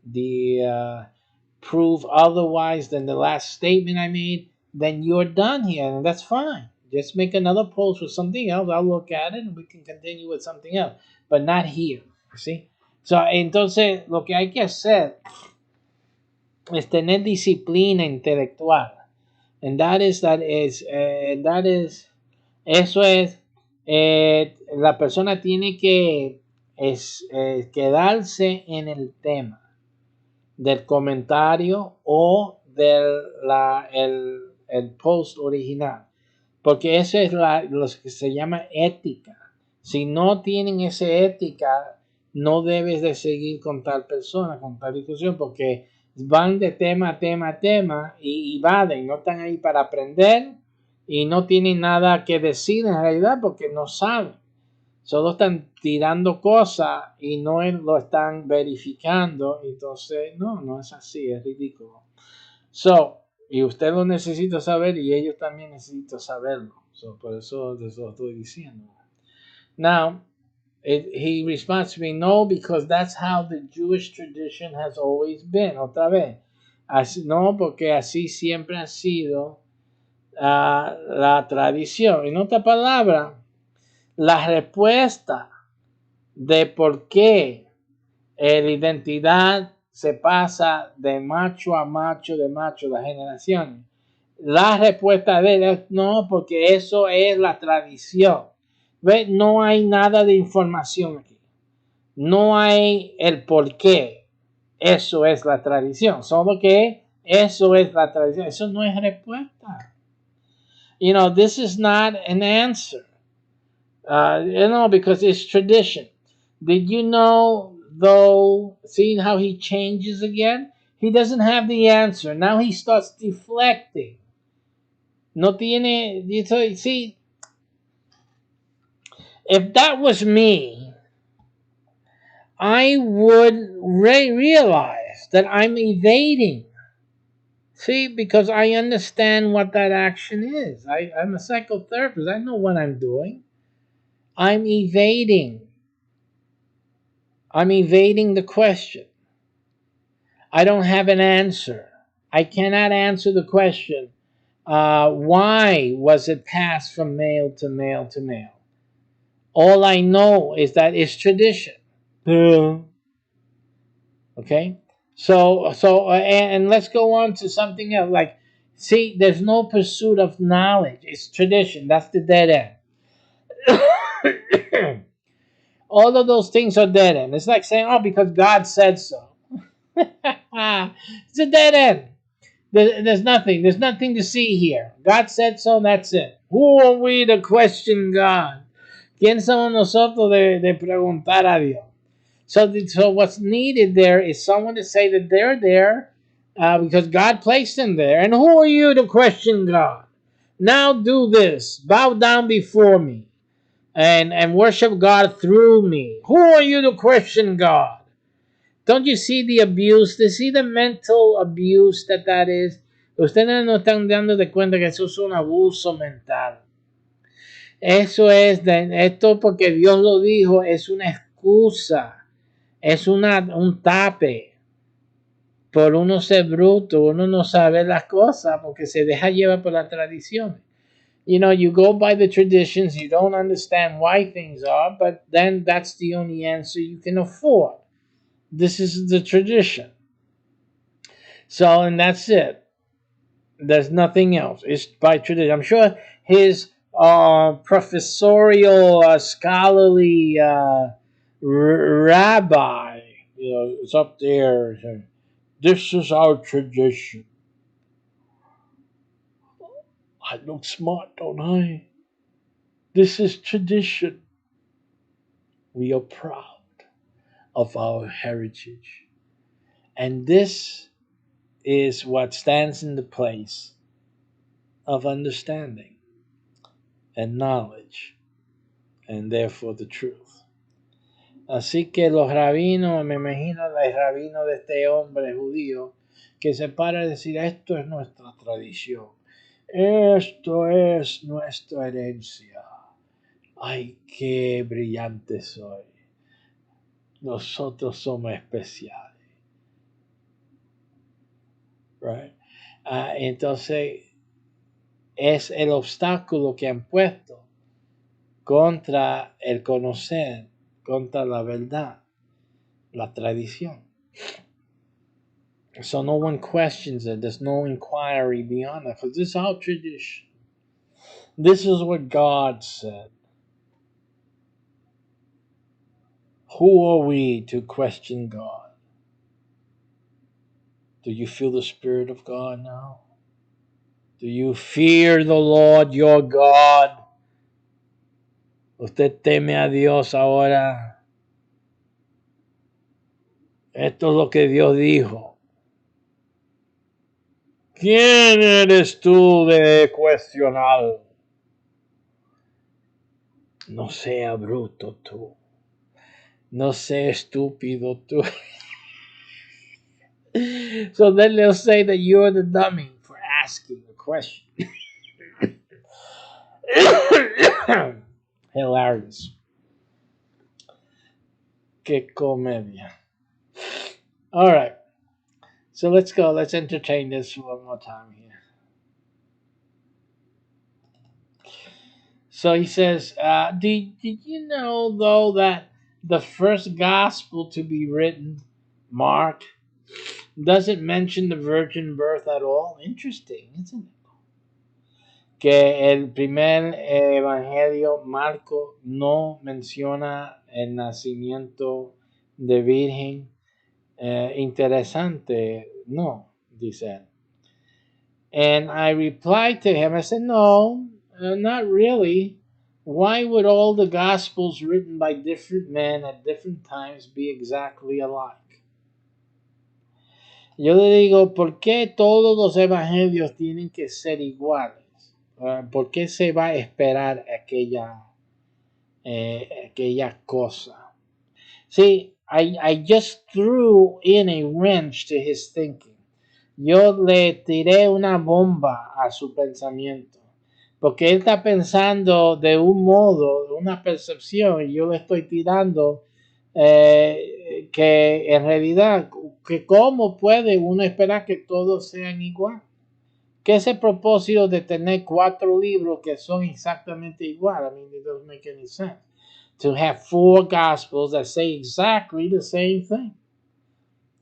the prove otherwise than the last statement I made, then you're done here, and that's fine. Just make another post with something else. I'll look at it and we can continue with something else, but not here. ¿Sí? So, entonces, lo que hay que hacer es tener disciplina intelectual. And that is, eso es, la persona tiene que quedarse en el tema del comentario o el post original, porque eso es lo que se llama ética. Si no tienen esa ética, no debes de seguir con tal persona, con tal discusión, porque van de tema a tema a tema y evaden, no están ahí para aprender y no tienen nada que decir en realidad porque no saben. Solo están tirando cosas y no lo están verificando. Entonces, no es así, es ridículo. Y usted lo necesita saber y ellos también necesitan saberlo. Por eso les lo estoy diciendo. Now, he responds to me, no, because that's how the Jewish tradition has always been. Otra vez, no, porque así siempre ha sido la tradición. En otra palabra, la respuesta de por qué la identidad se pasa de macho a macho, de macho a generación. La respuesta de él es no, porque eso es la tradición. ¿Ve? No hay nada de información aquí. No hay el por qué. Eso es la tradición. Solo que eso es la tradición. Eso no es respuesta. You know, this is not an answer. Because it's tradition. Did you know, though, seeing how he changes again? He doesn't have the answer. Now he starts deflecting. No tiene, see, if that was me, I would realize that I'm evading. See, because I understand what that action is. I'm a psychotherapist. I know what I'm doing. I'm evading. I'm evading the question. I don't have an answer. I cannot answer the question, why was it passed from male to male to male? All I know is that it's tradition. Okay? And let's go on to something else. Like, see, there's no pursuit of knowledge. It's tradition. That's the dead end. All of those things are dead end. It's like saying, oh, because God said so. It's a dead end. There's nothing. There's nothing to see here. God said so, that's it. Who are we to question God? ¿Quién somos nosotros de preguntar a Dios? So what's needed there is someone to say that they're there because God placed them there. And who are you to question God? Now do this. Bow down before me and worship God through me. Who are you to question God? Don't you see the abuse? Do you see the mental abuse that is? Ustedes no están dando de cuenta que eso es un abuso mental. Eso es, esto porque Dios lo dijo, es una excusa, es un tape por uno ser bruto, uno no sabe las cosas porque se deja llevar por la tradición. You go by the traditions, you don't understand why things are, but then that's the only answer you can afford. This is the tradition. So, and that's it. There's nothing else. It's by tradition. I'm sure his professorial, scholarly rabbi, is up there saying, "This is our tradition." I look smart, don't I? This is tradition. We are proud of our heritage. And this is what stands in the place of understanding and knowledge, and therefore the truth. Así que los rabinos, me imagino el rabino de este hombre judío, que se para a decir, esto es nuestra tradición, esto es nuestra herencia. Ay, qué brillante soy. Nosotros somos especiales. Right? Entonces, es el obstáculo que han puesto contra el conocer, contra la verdad, la tradición. So no one questions it. There's no inquiry beyond it. Because this is our tradition. This is what God said. Who are we to question God? Do you feel the Spirit of God now? Do you fear the Lord your God? Usted teme a Dios ahora. Esto es lo que Dios dijo. ¿Quién eres tú de cuestionar? No sea bruto tú. No sea estúpido tú. So then they'll say that you're the dummy for asking the question. Hilarious. Que comedia. All right. So let's go. Let's entertain this one more time here. So he says, did you know, though, that the first gospel to be written, Mark, doesn't mention the virgin birth at all? Interesting, isn't it? Que el primer evangelio, Marco, no menciona el nacimiento de virgen. Interesante, no, dice él. And I replied to him, I said, no, not really. Why would all the Gospels written by different men at different times be exactly alike? Yo le digo, ¿por qué todos los evangelios tienen que ser iguales? ¿Por qué se va a esperar aquella cosa? See, I just threw in a wrench to his thinking. Yo le tiré una bomba a su pensamiento, porque él está pensando de un modo, de una percepción, y yo le estoy tirando que en realidad, que cómo puede uno esperar que todos sean igual. ¿Qué es el propósito de tener 4 libros que son exactamente iguales? I mean, it doesn't make any sense. To have 4 gospels that say exactly the same thing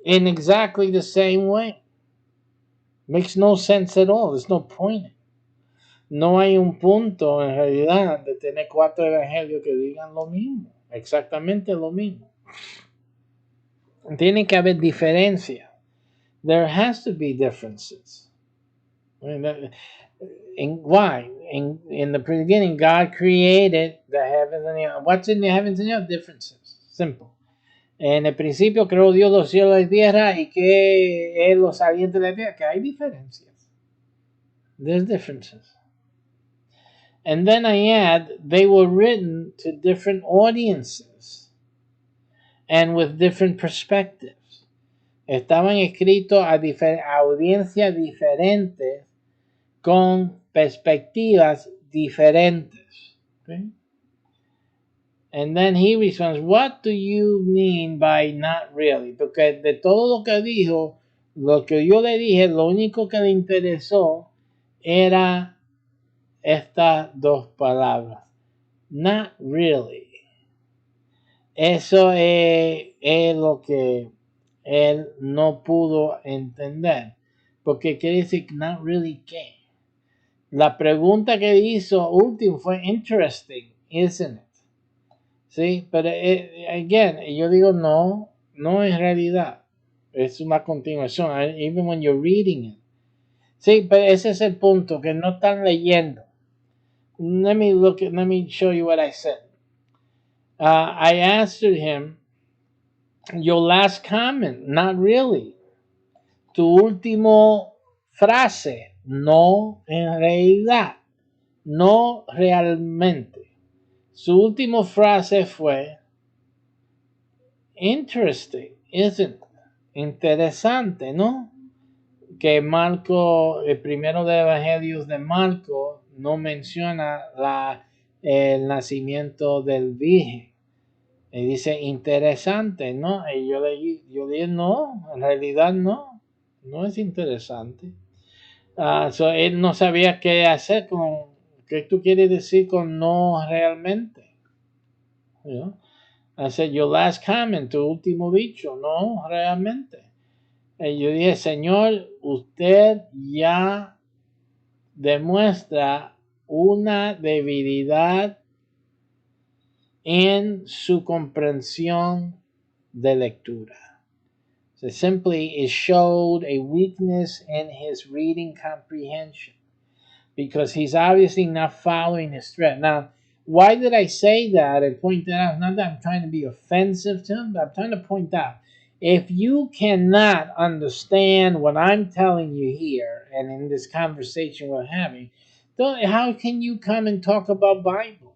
in exactly the same way. Makes no sense at all. There's no point. No hay un punto en realidad de tener 4 evangelios que digan lo mismo, exactamente lo mismo. Tiene que haber diferencia. There has to be differences. Why? In the beginning, God created the heavens and the earth. What's in the heavens and the earth? Differences. Simple. En el principio creó Dios los cielos y la tierra, y que es los salientes de la tierra, que hay diferencias. There's differences. And then I add, they were written to different audiences and with different perspectives. Estaban escritos a audiencias diferentes con perspectivas diferentes. Okay? And then he responds, what do you mean by not really? Porque de todo lo que dijo, lo que yo le dije, lo único que le interesó era estas dos palabras. Not really. Eso es lo que él no pudo entender. Porque quiere decir not really qué. La pregunta que hizo último fue interesting, isn't it? Sí, pero again, yo digo no, no es realidad. Es una continuación, even when you're reading it. Sí, pero ese es el punto, que no están leyendo. Let me show you what I said. I answered him, your last comment, not really. Tu último frase, no en realidad, no realmente. Su última frase fue, interesting, isn't it? Interesante, ¿no? Que Marco, el primero de Evangelios de Marco, no menciona el nacimiento del Virgen. Y dice interesante, ¿no? Y yo dije, no, en realidad no, no es interesante. So él no sabía qué hacer con, ¿qué tú quieres decir con no realmente? You know? I said, your last comment, tu último dicho, no realmente. Y yo dije, Señor, usted ya demuestra una debilidad en su comprensión de lectura. So simply it showed a weakness in his reading comprehension because he's obviously not following his thread. Now, why did I say that and point that out? Not that I'm trying to be offensive to him, but I'm trying to point out if you cannot understand what I'm telling you here and in this conversation we're having, how can you come and talk about Bible?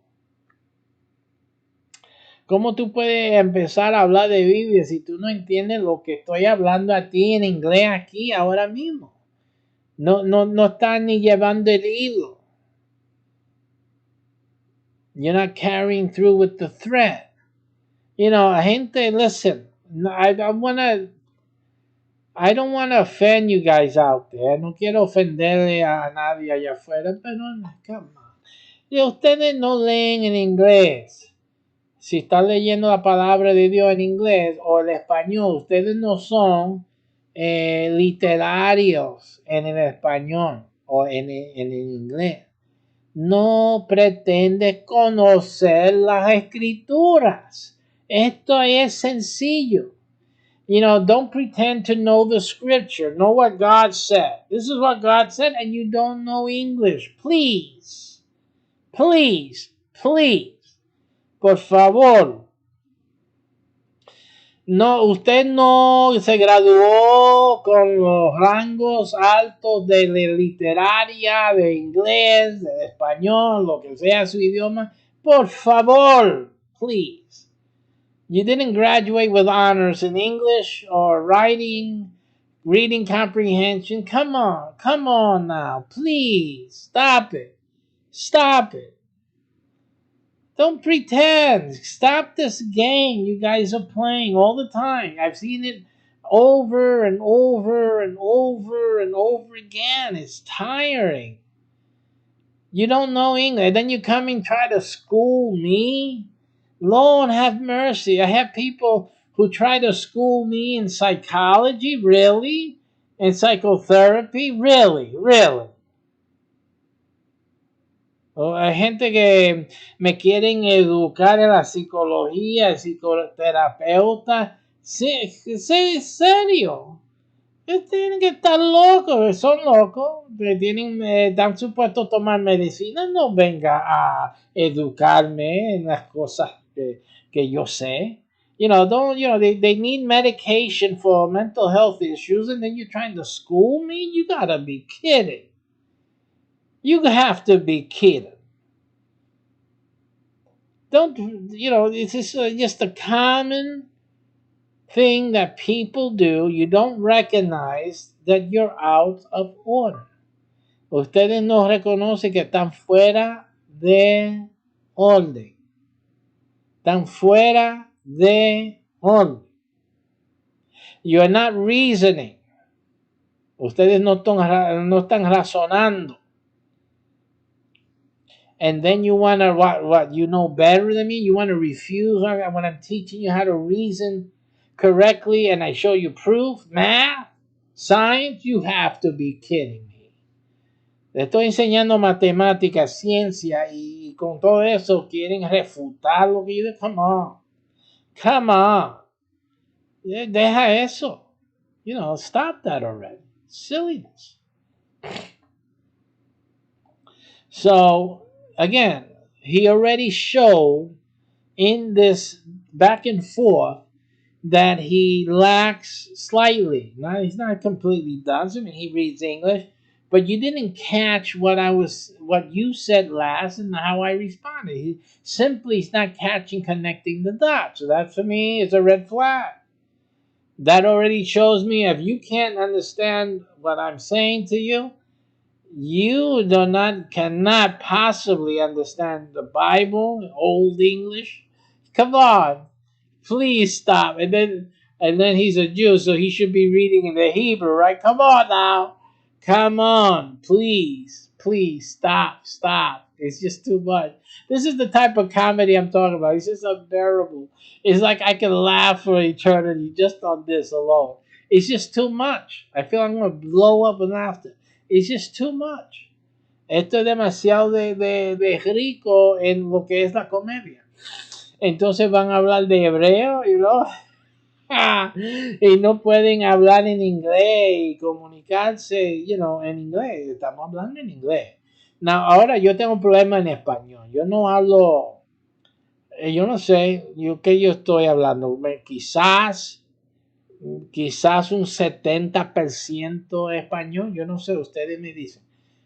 ¿Cómo tú puedes empezar a hablar de Biblia si tú no entiendes lo que estoy hablando a ti en inglés aquí ahora mismo? No estás ni llevando el hilo. You're not carrying through with the thread. You know, gente, listen, I don't want to offend you guys out there. No quiero ofenderle a nadie allá afuera, pero come on. Y ustedes no leen en inglés. Si están leyendo la palabra de Dios en inglés o en español, ustedes no son literarios en el español o en el inglés. No pretende conocer las escrituras. Esto es sencillo. You know, don't pretend to know the scripture. Know what God said. This is what God said, and you don't know English. Please, please, please, por favor. No, usted no se graduó con los rangos altos de literaria, de inglés, de español, lo que sea su idioma. Por favor, please. You didn't graduate with honors in English or writing, reading comprehension. Come on now, please. Stop it. Stop it. Don't pretend. Stop this game you guys are playing all the time. I've seen it over and over and over and over again. It's tiring. You don't know English. Then you come and try to school me. Lord have mercy. I have people who try to school me in psychology. Really? In psychotherapy. Really? Really? O hay gente que me quieren educar en la psicología, el psicoterapeuta. Sí, sí, serio. Tienen que estar locos, son locos. Están supuestos a tomar medicina. No venga a educarme en las cosas que yo sé. They need medication for mental health issues, and then you're trying to school me? You gotta be kidding. You have to be kidding. This is just a common thing that people do. You don't recognize that you're out of order. Ustedes no reconocen que están fuera de orden. Están fuera de orden. You're not reasoning. Ustedes no están razonando. and then you want to what you know better than me, you want to refuse when I'm teaching you how to reason correctly and I show you proof, math, science. You have to be kidding me. Le estoy enseñando matemáticas, ciencia, y con todo eso quieren refutar lo que yo digo. Come on, come on. Deja eso. You know, stop that already. Silliness. So again, he already showed in this back and forth that he lacks slightly. Now he's not completely done. I mean, he reads English, but you didn't catch what you said last and how I responded. He simply is not catching, connecting the dots. So that for me is a red flag. That already shows me if you can't understand what I'm saying to you, you cannot possibly understand the Bible, Old English. Come on, please stop. And then he's a Jew, so he should be reading in the Hebrew, right? Come on now. Come on, please stop. It's just too much. This is the type of comedy I'm talking about. It's just unbearable. It's like I can laugh for eternity just on this alone. It's just too much. I feel I'm going to blow up in laughter. It's just too much. Esto es demasiado de rico en lo que es la comedia. Entonces van a hablar de hebreo y no, y no pueden hablar en inglés y comunicarse, en inglés. Estamos hablando en inglés. Now, ahora yo tengo un problema en español. Yo no hablo, yo no sé, ¿qué yo estoy hablando? Quizás un 70% español. Yo no sé, ustedes me dicen.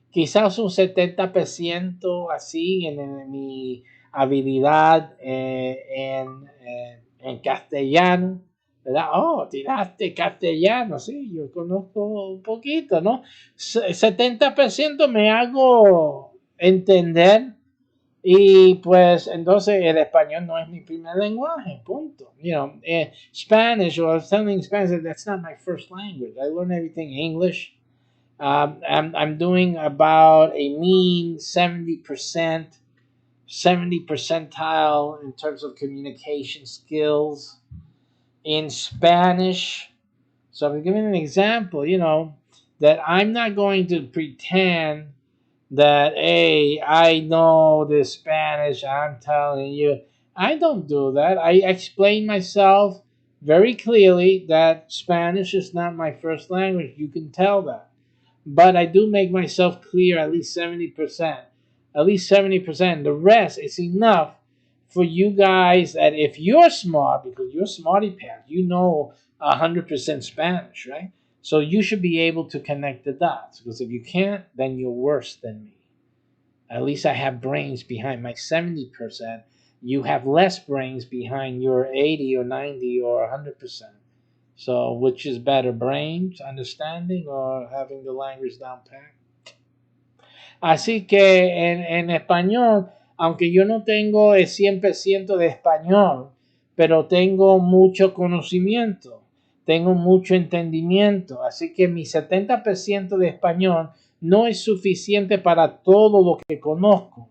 Quizás un 70% así en mi habilidad en castellano, ¿verdad? Oh, tiraste castellano, sí, yo conozco un poquito, ¿no? 70% me hago entender y pues entonces el español no es mi primer lenguaje, punto. Spanish, or something Spanish, that's not my first language. I learned everything English. I'm doing about a mean 70 percentile in terms of communication skills in Spanish. So I'm giving an example, that I'm not going to pretend that, hey, I know the Spanish, I'm telling you. I don't do that. I explain myself very clearly that Spanish is not my first language. You can tell that. But I do make myself clear at least 70%. At least 70%. The rest is enough for you guys that if you're smart, because you're smarty pants, you know 100% Spanish, right? So you should be able to connect the dots. Because if you can't, then you're worse than me. At least I have brains behind my 70%. You have less brains behind your 80 or 90 or 100%. So, which is better, brains, understanding, or having the language down pat? Así que en español, aunque yo no tengo el 100% de español, pero tengo mucho conocimiento, tengo mucho entendimiento. Así que mi 70% de español no es suficiente para todo lo que conozco.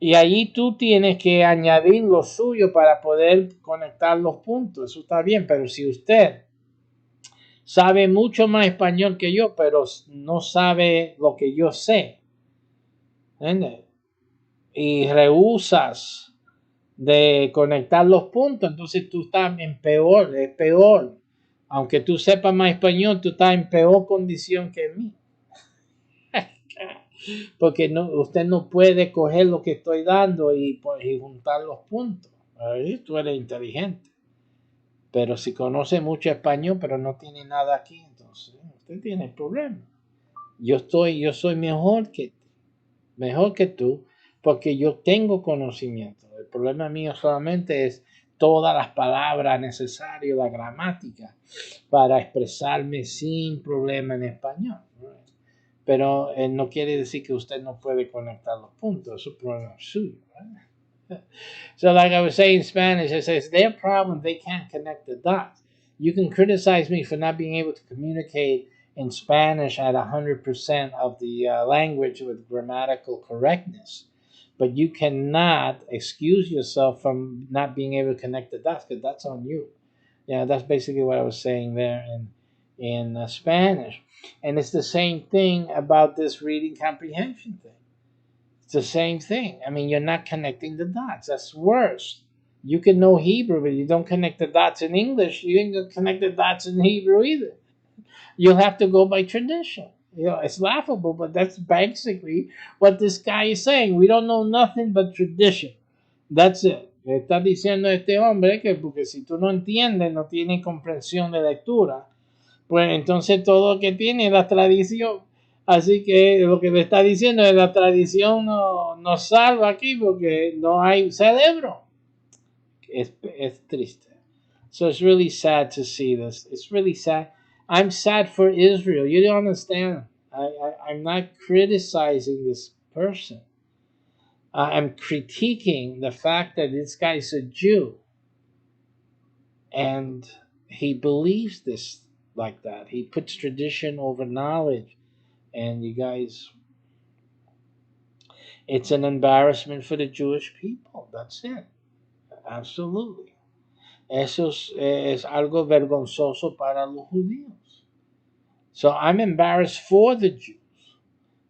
Y ahí tú tienes que añadir lo suyo para poder conectar los puntos. Eso está bien, pero si usted sabe mucho más español que yo, pero no sabe lo que yo sé, ¿entiendes? Y rehusas de conectar los puntos, entonces tú estás es peor. Aunque tú sepas más español, tú estás en peor condición que mí. Porque usted no puede coger lo que estoy dando y juntar los puntos. Ahí tú eres inteligente. Pero si conoce mucho español, pero no tiene nada aquí, entonces usted tiene problemas. Yo soy mejor que tú, porque yo tengo conocimiento. El problema mío solamente es todas las palabras necesarias, la gramática, para expresarme sin problema en español. Pero no quiere decir que usted no puede conectar los puntos. Es un problema suyo. So like I was saying in Spanish, I say it's their problem. They can't connect the dots. You can criticize me for not being able to communicate in Spanish at 100% of the language with grammatical correctness. But you cannot excuse yourself from not being able to connect the dots because that's on you. Yeah, that's basically what I was saying there in Spanish. And it's the same thing about this reading comprehension thing. It's the same thing. I mean, you're not connecting the dots. That's worse. You can know Hebrew, but you don't connect the dots in English. You ain't gonna connect the dots in Hebrew either. You'll have to go by tradition. You know, it's laughable, but that's basically what this guy is saying. We don't know nothing but tradition. That's it. Le está diciendo a este hombre que porque si tú no entiendes, no tienes comprensión de lectura, pues entonces todo lo que tiene es la tradición. Así que lo que le está diciendo es la tradición no salva aquí porque no hay cerebro. Es triste. So it's really sad to see this. It's really sad. I'm sad for Israel. You don't understand. I'm not criticizing this person. I'm critiquing the fact that this guy's a Jew and he believes this like that. He puts tradition over knowledge. And you guys, it's an embarrassment for the Jewish people. That's it. Absolutely. Eso es algo vergonzoso para los judíos. So I'm embarrassed for the Jews.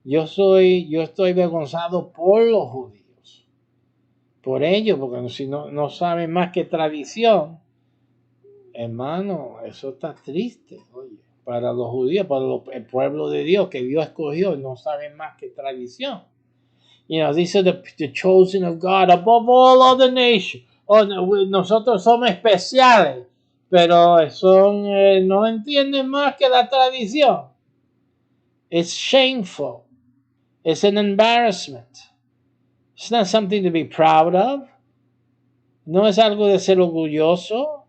Yo estoy avergonzado por los judíos. Por ellos, porque si no saben más que tradición, hermano, eso está triste, oye, para los judíos, para el pueblo de Dios que Dios escogió, no saben más que tradición. You know, these are the chosen of God above all other nations. Oh, nosotros somos especiales, pero no entienden más que la tradición. It's shameful. It's an embarrassment. It's not something to be proud of. No es algo de ser orgulloso.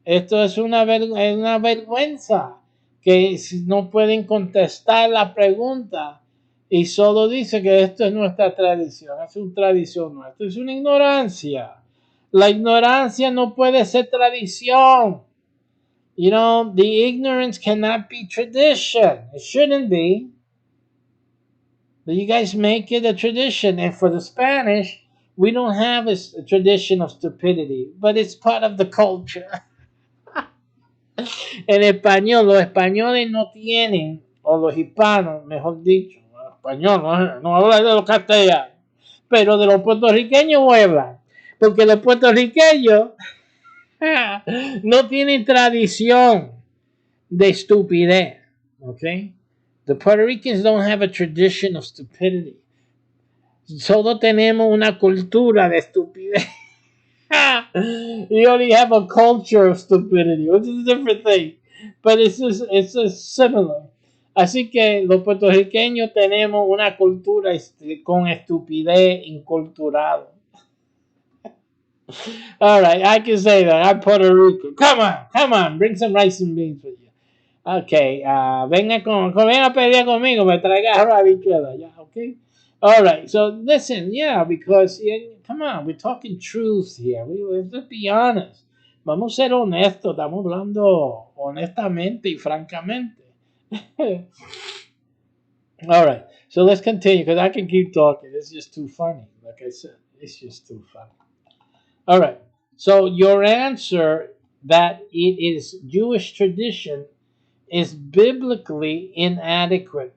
Esto es una vergüenza que no pueden contestar la pregunta y solo dice que esto es nuestra tradición, es una tradición nuestra, es una ignorancia. La ignorancia no puede ser tradición. You know, the ignorance cannot be tradition. It shouldn't be. But you guys make it a tradition. And for the Spanish, we don't have a tradition of stupidity, but it's part of the culture. En español, los españoles no tienen, o los hispanos, mejor dicho, los españoles no hablan de los castellanos, pero de los puertorriqueños voy a hablar, porque los puertorriqueños no tienen tradición de estupidez, okay? The Puerto Ricans don't have a tradition of stupidity. Solo tenemos una cultura de estupidez. You only have a culture of stupidity, which is a different thing. But it's just similar. Así que los puertorriqueños tenemos una cultura con estupidez inculturada. All right, I can say that. I'm Puerto Rico. Come on, bring some rice and beans with you. Okay, venga a pelear conmigo, me traiga arroz habichuela, yeah, okay? All right, so listen, yeah, because, come on, we're talking truth here. Let's be honest. Vamos a ser honestos, estamos hablando honestamente y francamente. All right, so let's continue, because I can keep talking. It's just too funny. Like I said, it's just too funny. All right, so your answer that it is Jewish tradition is biblically inadequate.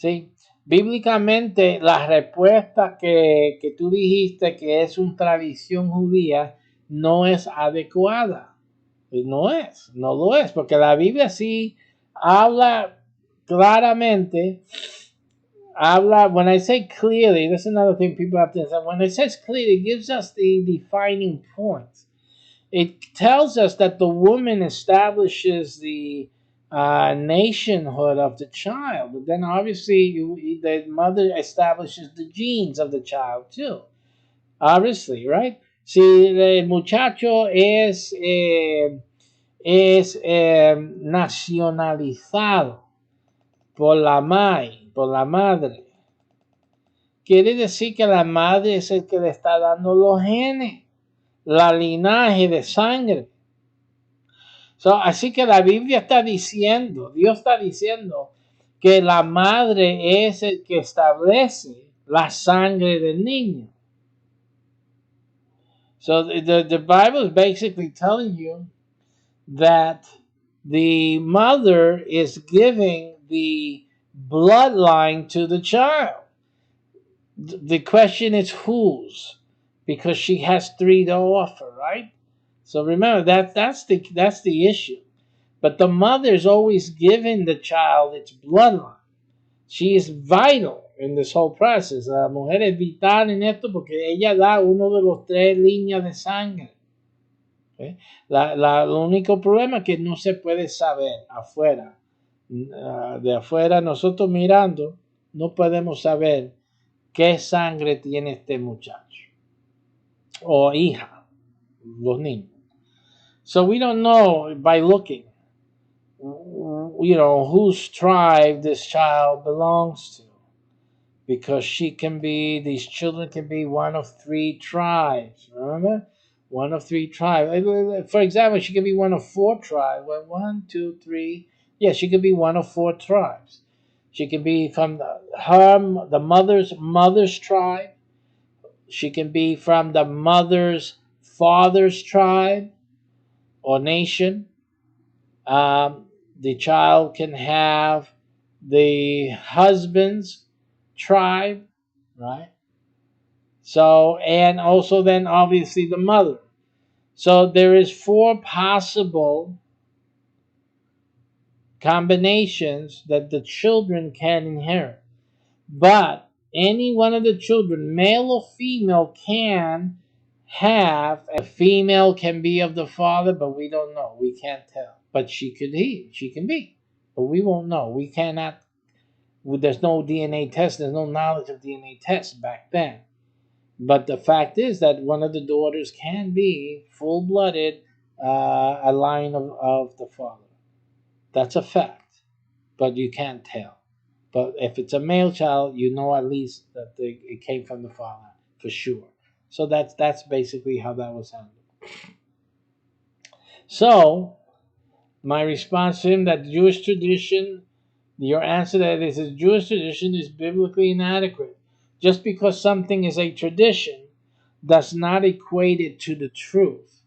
¿Sí? Bíblicamente, la respuesta que tú dijiste que es una tradición judía no es adecuada. No lo es, porque la Biblia sí habla claramente, when I say clearly, that's another thing people have to understand. When it says clearly, it gives us the defining points. It tells us that the woman establishes the nationhood of the child. But then obviously the mother establishes the genes of the child too. Obviously, right? Si el muchacho es nacionalizado por la madre, quiere decir que la madre es el que le está dando los genes, la linaje de sangre. So, así que la Biblia está diciendo, Dios está diciendo que la madre es el que establece la sangre del niño. So the Bible is basically telling you that the mother is giving the bloodline to the child. The question is whose, because she has three to offer, right? So remember that's the issue. But the mother is always giving the child its bloodline. She is vital in this whole process. La mujer es vital en esto porque ella da uno de los tres líneas de sangre. ¿Okay? El único problema es que no se puede saber afuera. De afuera, nosotros mirando, no podemos saber qué sangre tiene este muchacho o hija, los niños. So we don't know by looking, whose tribe this child belongs to. Because these children can be one of three tribes. Remember? One of three tribes. For example, she could be one of four tribes. Well, 1, 2, 3. Yeah, she could be one of four tribes. She can be from the mother's tribe. She can be from the mother's father's tribe or nation. The child can have the husband's tribe, right? So, and also then obviously the mother. So there is four possible combinations that the children can inherit. But any one of the children, male or female, can have. A female can be of the father, but we don't know. We can't tell. But she can be. But we won't know. We cannot. There's no DNA test. There's no knowledge of DNA tests back then. But the fact is that one of the daughters can be full-blooded, a line of the father. That's a fact, but you can't tell. But if it's a male child, you know at least that it came from the father for sure. So that's basically how that was handled. So my response to him that Jewish tradition, your answer to that is Jewish tradition is biblically inadequate. Just because something is a tradition does not equate it to the truth.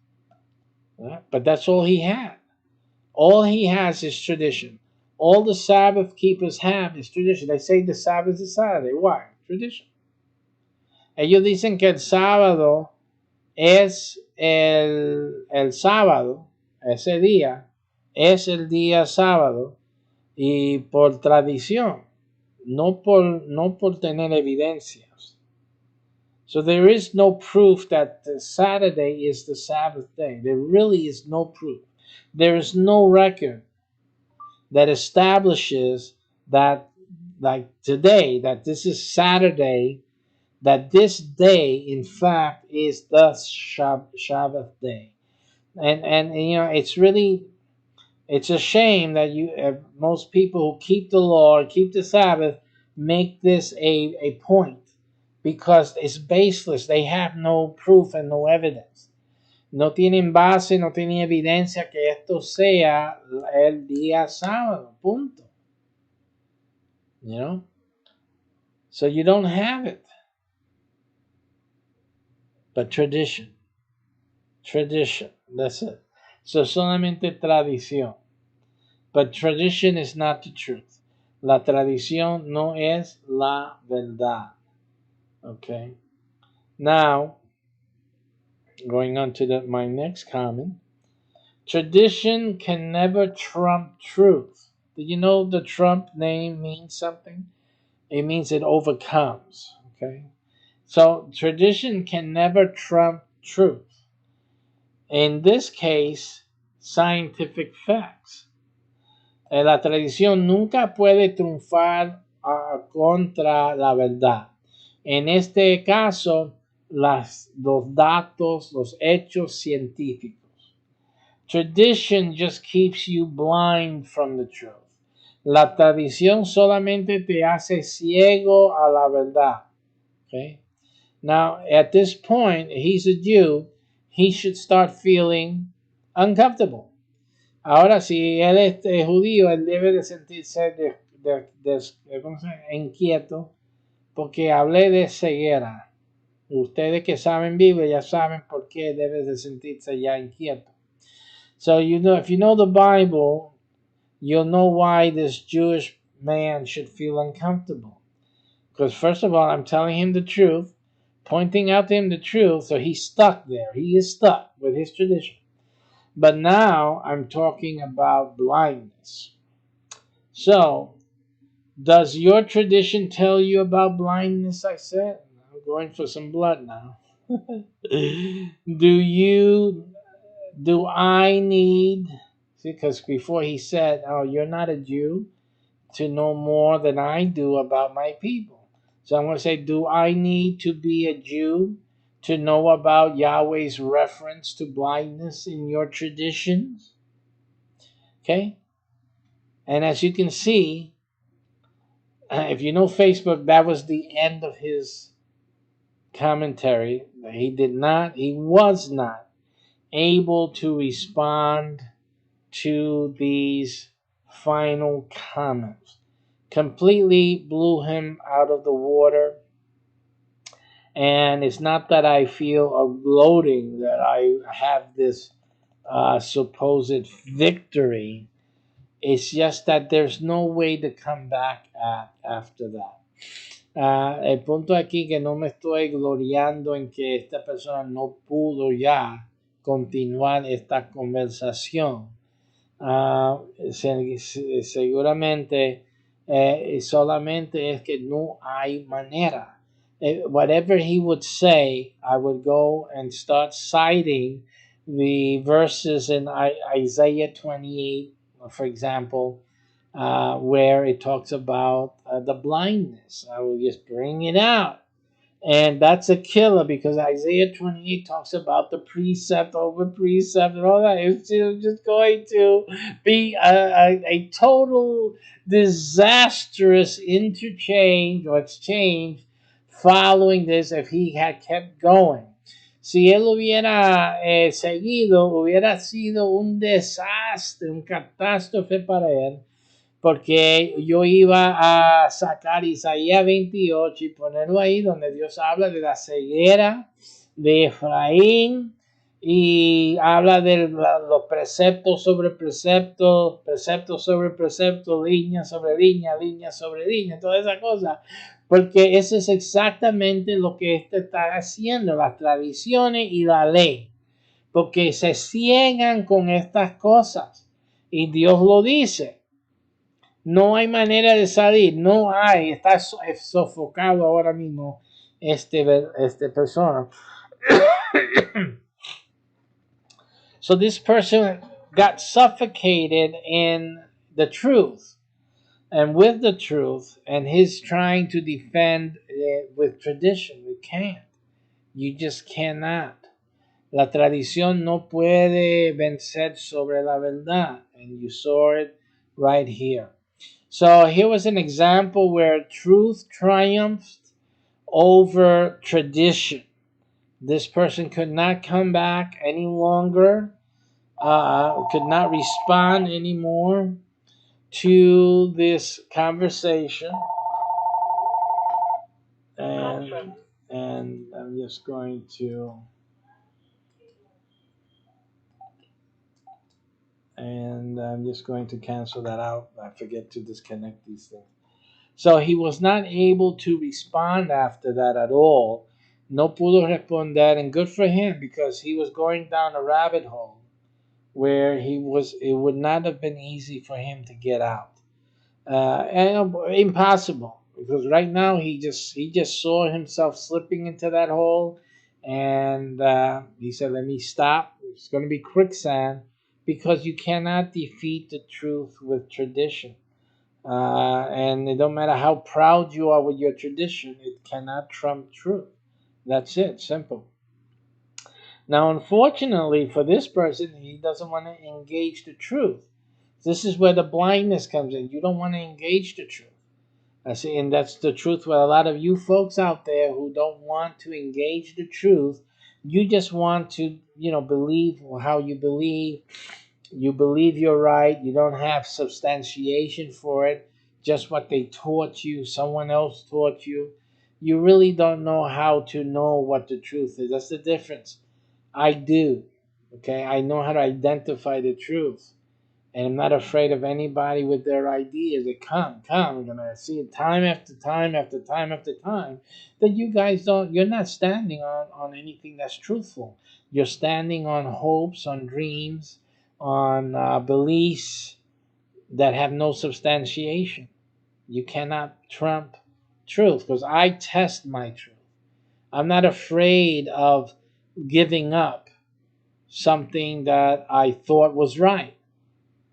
Right? But that's all he had. All he has is tradition. All the Sabbath keepers have is tradition. They say the Sabbath is Saturday. Why? Tradition. Ellos dicen que el sábado es el sábado, ese día, es el día sábado, y por tradición, no por tener evidencias. So there is no proof that Saturday is the Sabbath day. There really is no proof. There is no record that establishes that, like today, that this is Saturday, that this day, in fact, is the Shabbat day. And it's a shame that most people who keep the law, keep the Sabbath, make this a point, because it's baseless. They have no proof and no evidence. No tienen base, no tienen evidencia que esto sea el día sábado. Punto. You know? So you don't have it. But tradition. Tradition. That's it. So solamente tradición. But tradition is not the truth. La tradición no es la verdad. Okay? Now, going on to my next comment. Tradition can never trump truth. Did you know the Trump name means something? It means it overcomes. Okay? So tradition can never trump truth. In this case, scientific facts. La tradición nunca puede triunfar contra la verdad. En este caso, los datos, los hechos científicos. Tradition just keeps you blind from the truth. La tradición solamente te hace ciego a la verdad. Okay? Now, at this point, he's a Jew. He should start feeling uncomfortable, Ahora, si él es judío, él debe de sentirse ¿cómo se llama? Inquieto, porque hablé de ceguera. Ustedes que saben Biblia ya saben por qué debes de sentirse ya inquieto. So, if you know the Bible, you'll know why this Jewish man should feel uncomfortable. Because first of all, I'm telling him the truth, pointing out to him the truth, so he's stuck there. He is stuck with his tradition. But now I'm talking about blindness. So, does your tradition tell you about blindness? I said. I'm going for some blood now. Do I need, because before he said, oh, you're not a Jew, to know more than I do about my people. So I'm going to say, do I need to be a Jew to know about Yahweh's reference to blindness in your traditions? Okay? And as you can see, if you know Facebook, that was the end of his commentary. He was not able to respond to these final comments. Completely blew him out of the water. And it's not that I feel a gloating that I have this supposed victory. It's just that there's no way to come back after that. El punto aquí que no me estoy gloriando en que esta persona no pudo ya continuar esta conversación. Seguramente solamente es que no hay manera. Whatever he would say, I would go and start citing the verses in Isaiah 28, for example, where it talks about the blindness. I will just bring it out. And that's a killer because Isaiah 28 talks about the precept over precept and all that. It's just going to be a total disastrous interchange or exchange following this if he had kept going. Si él hubiera seguido, hubiera sido un desastre, un catástrofe para él, porque yo iba a sacar Isaías 28 y ponerlo ahí donde Dios habla de la ceguera de Efraín y habla de los preceptos sobre preceptos, preceptos sobre preceptos, línea sobre línea, línea sobre línea, toda esa cosa. Porque eso es exactamente lo que este está haciendo, las tradiciones y la ley. Porque se ciegan con estas cosas. Y Dios lo dice. No hay manera de salir, no hay, está sofocado ahora mismo este persona. So this person got suffocated in the truth and with the truth, and he's trying to defend it with tradition. You can't. You just cannot. La tradición no puede vencer sobre la verdad, and you saw it right here. So here was an example where truth triumphed over tradition. This person could not come back any longer, could not respond anymore to this conversation. And I'm just going to cancel that out. I forget to disconnect these things. So he was not able to respond after that at all. No pudo responder, and good for him because he was going down a rabbit hole where it would not have been easy for him to get out. And impossible because right now he just saw himself slipping into that hole, and he said, "Let me stop. It's going to be quicksand because you cannot defeat the truth with tradition." And it don't matter how proud you are with your tradition, it cannot trump truth. That's it, simple. Now, unfortunately for this person, he doesn't want to engage the truth. This is where the blindness comes in. You don't want to engage the truth. And that's the truth with a lot of you folks out there who don't want to engage the truth. You just want to, believe how you believe, You believe you're right. You don't have substantiation for it. Just what they taught you, someone else taught you. You really don't know how to know what the truth is. That's the difference. I do. Okay, I know how to identify the truth. And I'm not afraid of anybody with their ideas. They come. I'm gonna see it time after time after time after time that you guys don't. You're not standing on anything that's truthful. You're standing on hopes, on dreams, on beliefs that have no substantiation. You cannot trump truth because I test my truth. I'm not afraid of giving up something that I thought was right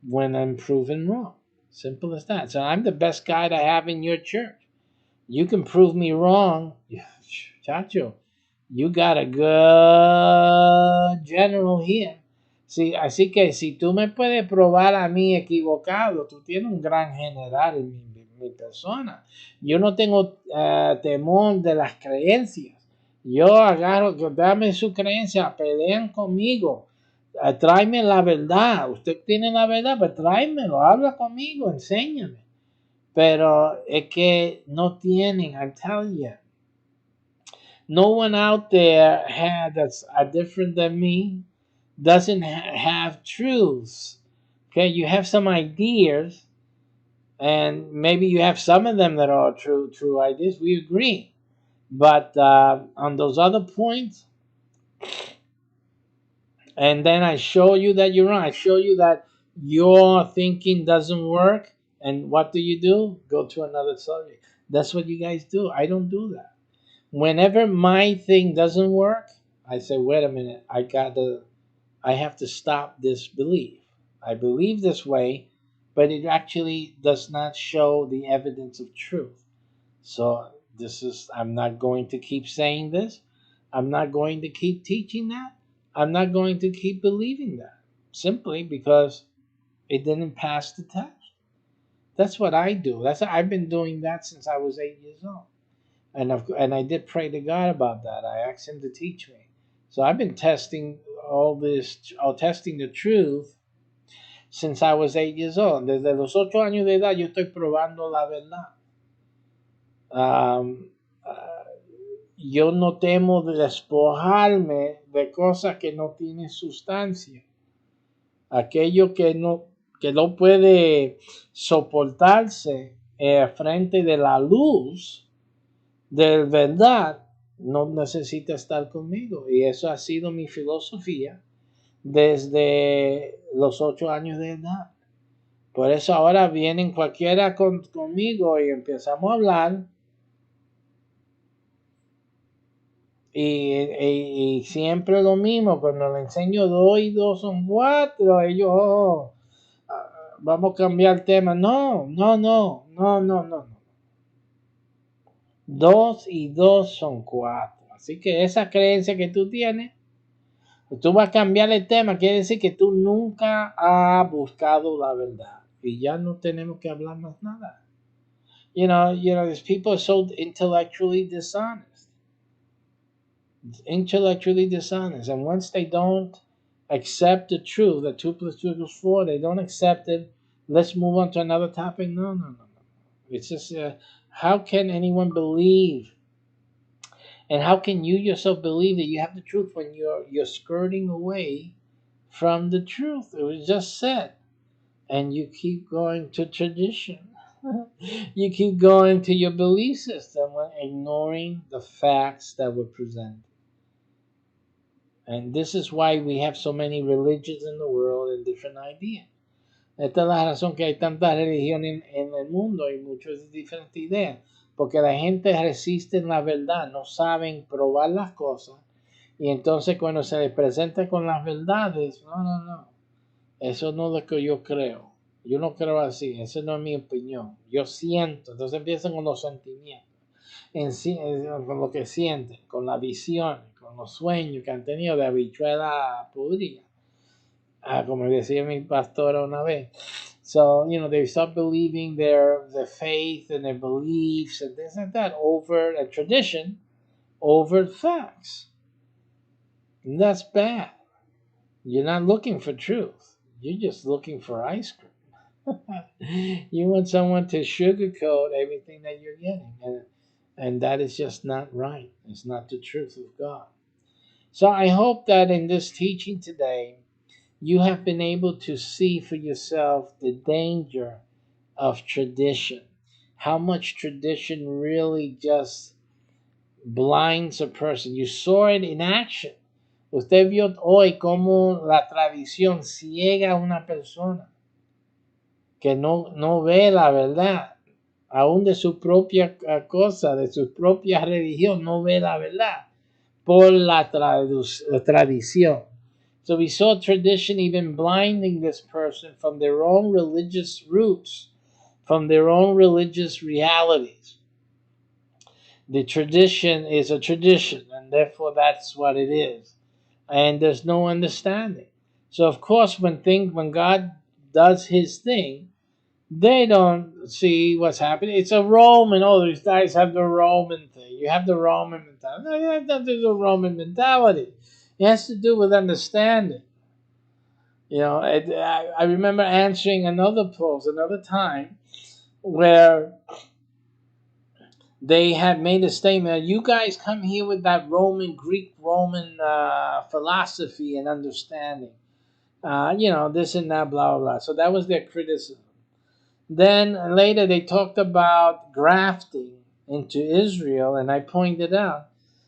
when I'm proven wrong. Simple as that. So I'm the best guy to have in your church. You can prove me wrong, chacho. You got a good general here. Sí, así que si tú me puedes probar a mí equivocado, tú tienes un gran general en mi persona. Yo no tengo temor de las creencias. Yo agarro, dame su creencia, pelean conmigo. Tráeme la verdad. Usted tiene la verdad, pues tráemelo, habla conmigo, enséñame. Pero es que no tienen, I'm telling you. No one out there that's different than me doesn't have truths. Okay, you have some ideas, and maybe you have some of them that are true ideas. We agree, but on those other points, and then I show you that you're wrong. I show you that your thinking doesn't work, and what do? Go to another subject. That's what you guys do. I don't do that. Whenever my thing doesn't work, I say, wait a minute, I have to stop this belief. I believe this way, but it actually does not show the evidence of truth. So I'm not going to keep saying this. I'm not going to keep teaching that. I'm not going to keep believing that simply because it didn't pass the test. That's what I do. I've been doing that since I was 8 years old. And I did pray to God about that. I asked Him to teach me. So I've been testing testing the truth since I was 8 years old. Desde los 8 años de edad yo estoy probando la verdad. Um, uh, yo no temo de despojarme de cosas que no tienen sustancia. Aquello que no puede soportarse frente de la luz de verdad no necesita estar conmigo. Y eso ha sido mi filosofía desde los 8 años de edad. Por eso ahora vienen cualquiera conmigo y empezamos a hablar. Y siempre lo mismo, cuando le enseño 2 y 2 son 4, ellos, vamos a cambiar el tema. No. 2 y 2 son 4. Así que esa creencia que tú tienes, tú vas a cambiar el tema, quiere decir que tú nunca has buscado la verdad. Y ya no tenemos que hablar más nada. These people are so intellectually dishonest. And once they don't accept the truth that 2 plus 2 equals 4, they don't accept it. Let's move on to another topic. No. It's just, how can anyone believe? And how can you yourself believe that you have the truth when you're skirting away from the truth? It was just said. And you keep going to tradition. You keep going to your belief system when ignoring the facts that were presented. And this is why we have so many religions in the world and different ideas. Esta es la razón que hay tantas religiones en el mundo y muchas diferentes ideas. Porque la gente resiste la verdad, no saben probar las cosas. Y entonces cuando se les presenta con las verdades, no. Eso no es lo que yo creo. Yo no creo así, esa no es mi opinión. Yo siento, entonces empiezan con los sentimientos. Con lo que sienten, con la visión, con los sueños que han tenido de habichuela podrida. Como decía mi pastora una vez. So, they start believing their faith and their beliefs and this and that over a tradition, over facts. And that's bad. You're not looking for truth. You're just looking for ice cream. You want someone to sugarcoat everything that you're getting, and that is just not right. It's not the truth of God. So I hope that in this teaching today, you have been able to see for yourself the danger of tradition, how much tradition really just blinds a person. You saw it in action. Usted vio hoy cómo la tradición ciega a una persona que no ve la verdad, aún de su propia cosa, de su propia religión, no ve la verdad por la tradición. So we saw tradition even blinding this person from their own religious roots, from their own religious realities. The tradition is a tradition, and therefore that's what it is. And there's no understanding. So of course, when God does His thing, they don't see what's happening. It's a Roman. Oh, these guys have the Roman thing. You have the Roman mentality. No, it has nothing to do with Roman mentality. It has to do with understanding. I remember answering another post another time where they had made a statement. You guys come here with that Greek Roman philosophy and understanding. This and that, blah, blah, blah. So that was their criticism. Then later they talked about grafting into Israel, and I pointed out,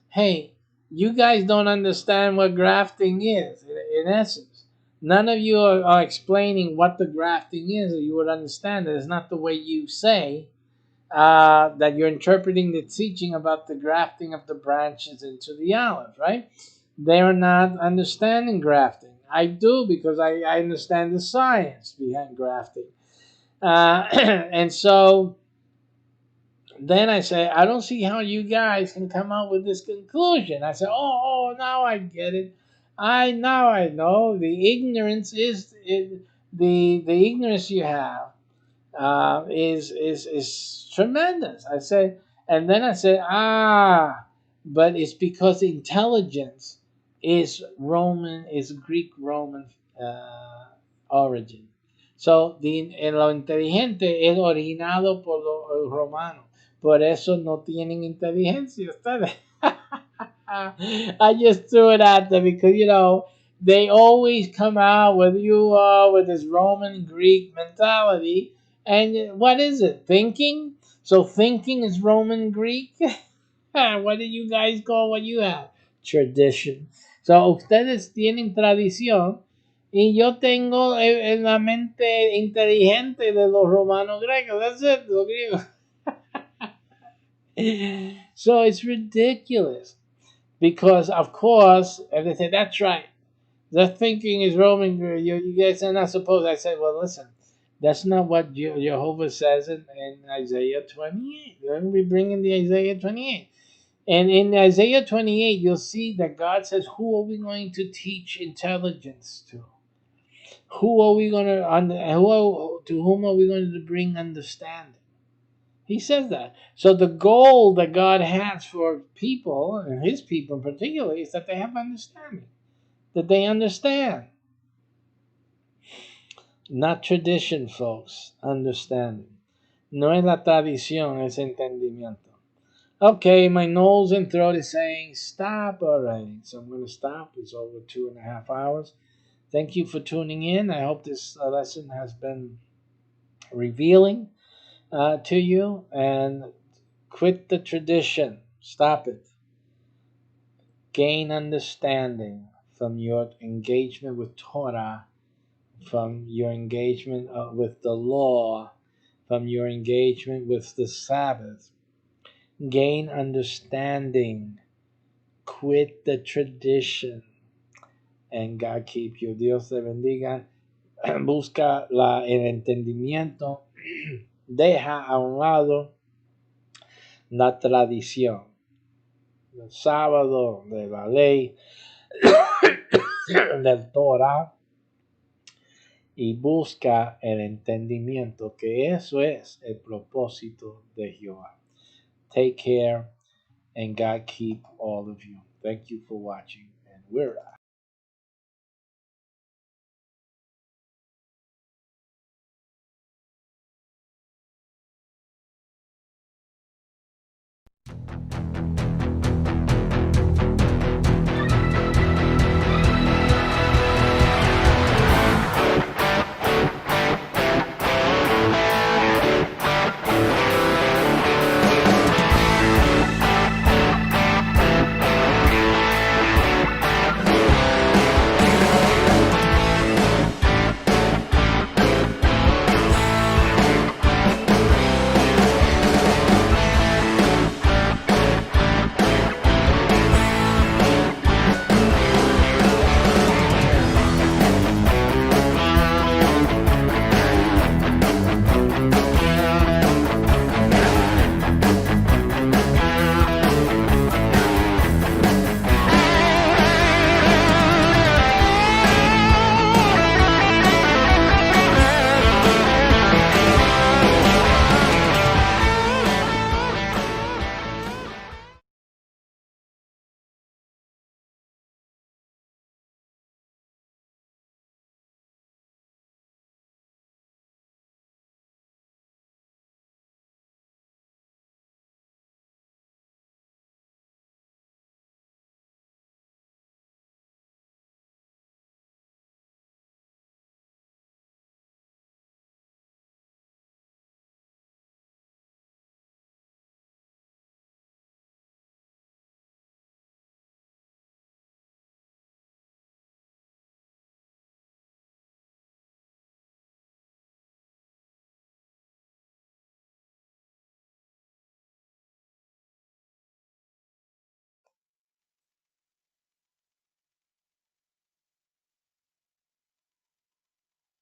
hey, you guys don't understand what grafting is, in essence. None of you are explaining what the grafting is, or you would understand that it's not the way you say that you're interpreting the teaching about the grafting of the branches into the olive, right? They're not understanding grafting. I do because I understand the science behind grafting. And so then I say, I don't see how you guys can come out with this conclusion. I say, now I get it. I know the ignorance is the ignorance you have is tremendous. I say, and then I say, but it's because intelligence is Greek Roman origin. So, lo inteligente es originado por los romanos. Por eso no tienen inteligencia ustedes. I just threw it out there because they always come out with this Roman Greek mentality. And what is it? Thinking? So thinking is Roman Greek? What do you guys call what you have? Tradition. So ustedes tienen tradición y yo tengo en la mente inteligente de los romanos griegos. That's it, los griegos. So it's ridiculous because, of course, and they say, that's right. The thinking is Roman. You guys are not supposed. I said, well, listen, that's not what Jehovah says in Isaiah 28. Let me bring in the Isaiah 28. And in Isaiah 28, you'll see that God says, who are we going to teach intelligence to? Who are we going to whom are we going to bring understanding? He says that. So the goal that God has for people, and his people in particular, is that they have understanding. That they understand. Not tradition, folks. Understanding. No es la tradición, es entendimiento. Okay, my nose and throat is saying stop already. So I'm going to stop. It's over 2.5 hours. Thank you for tuning in. I hope this lesson has been revealing to you. And quit the tradition. Stop it. Gain understanding from your engagement with Torah, from your engagement with the law, from your engagement with the Sabbath. Gain understanding. Quit the tradition. And God keep you. Dios te bendiga. Busca el entendimiento. Deja a un lado la tradición. El sábado, de la ley, del Torah. Y busca el entendimiento, que eso es el propósito de Jehová. Take care, and God keep all of you. Thank you for watching, and we're out.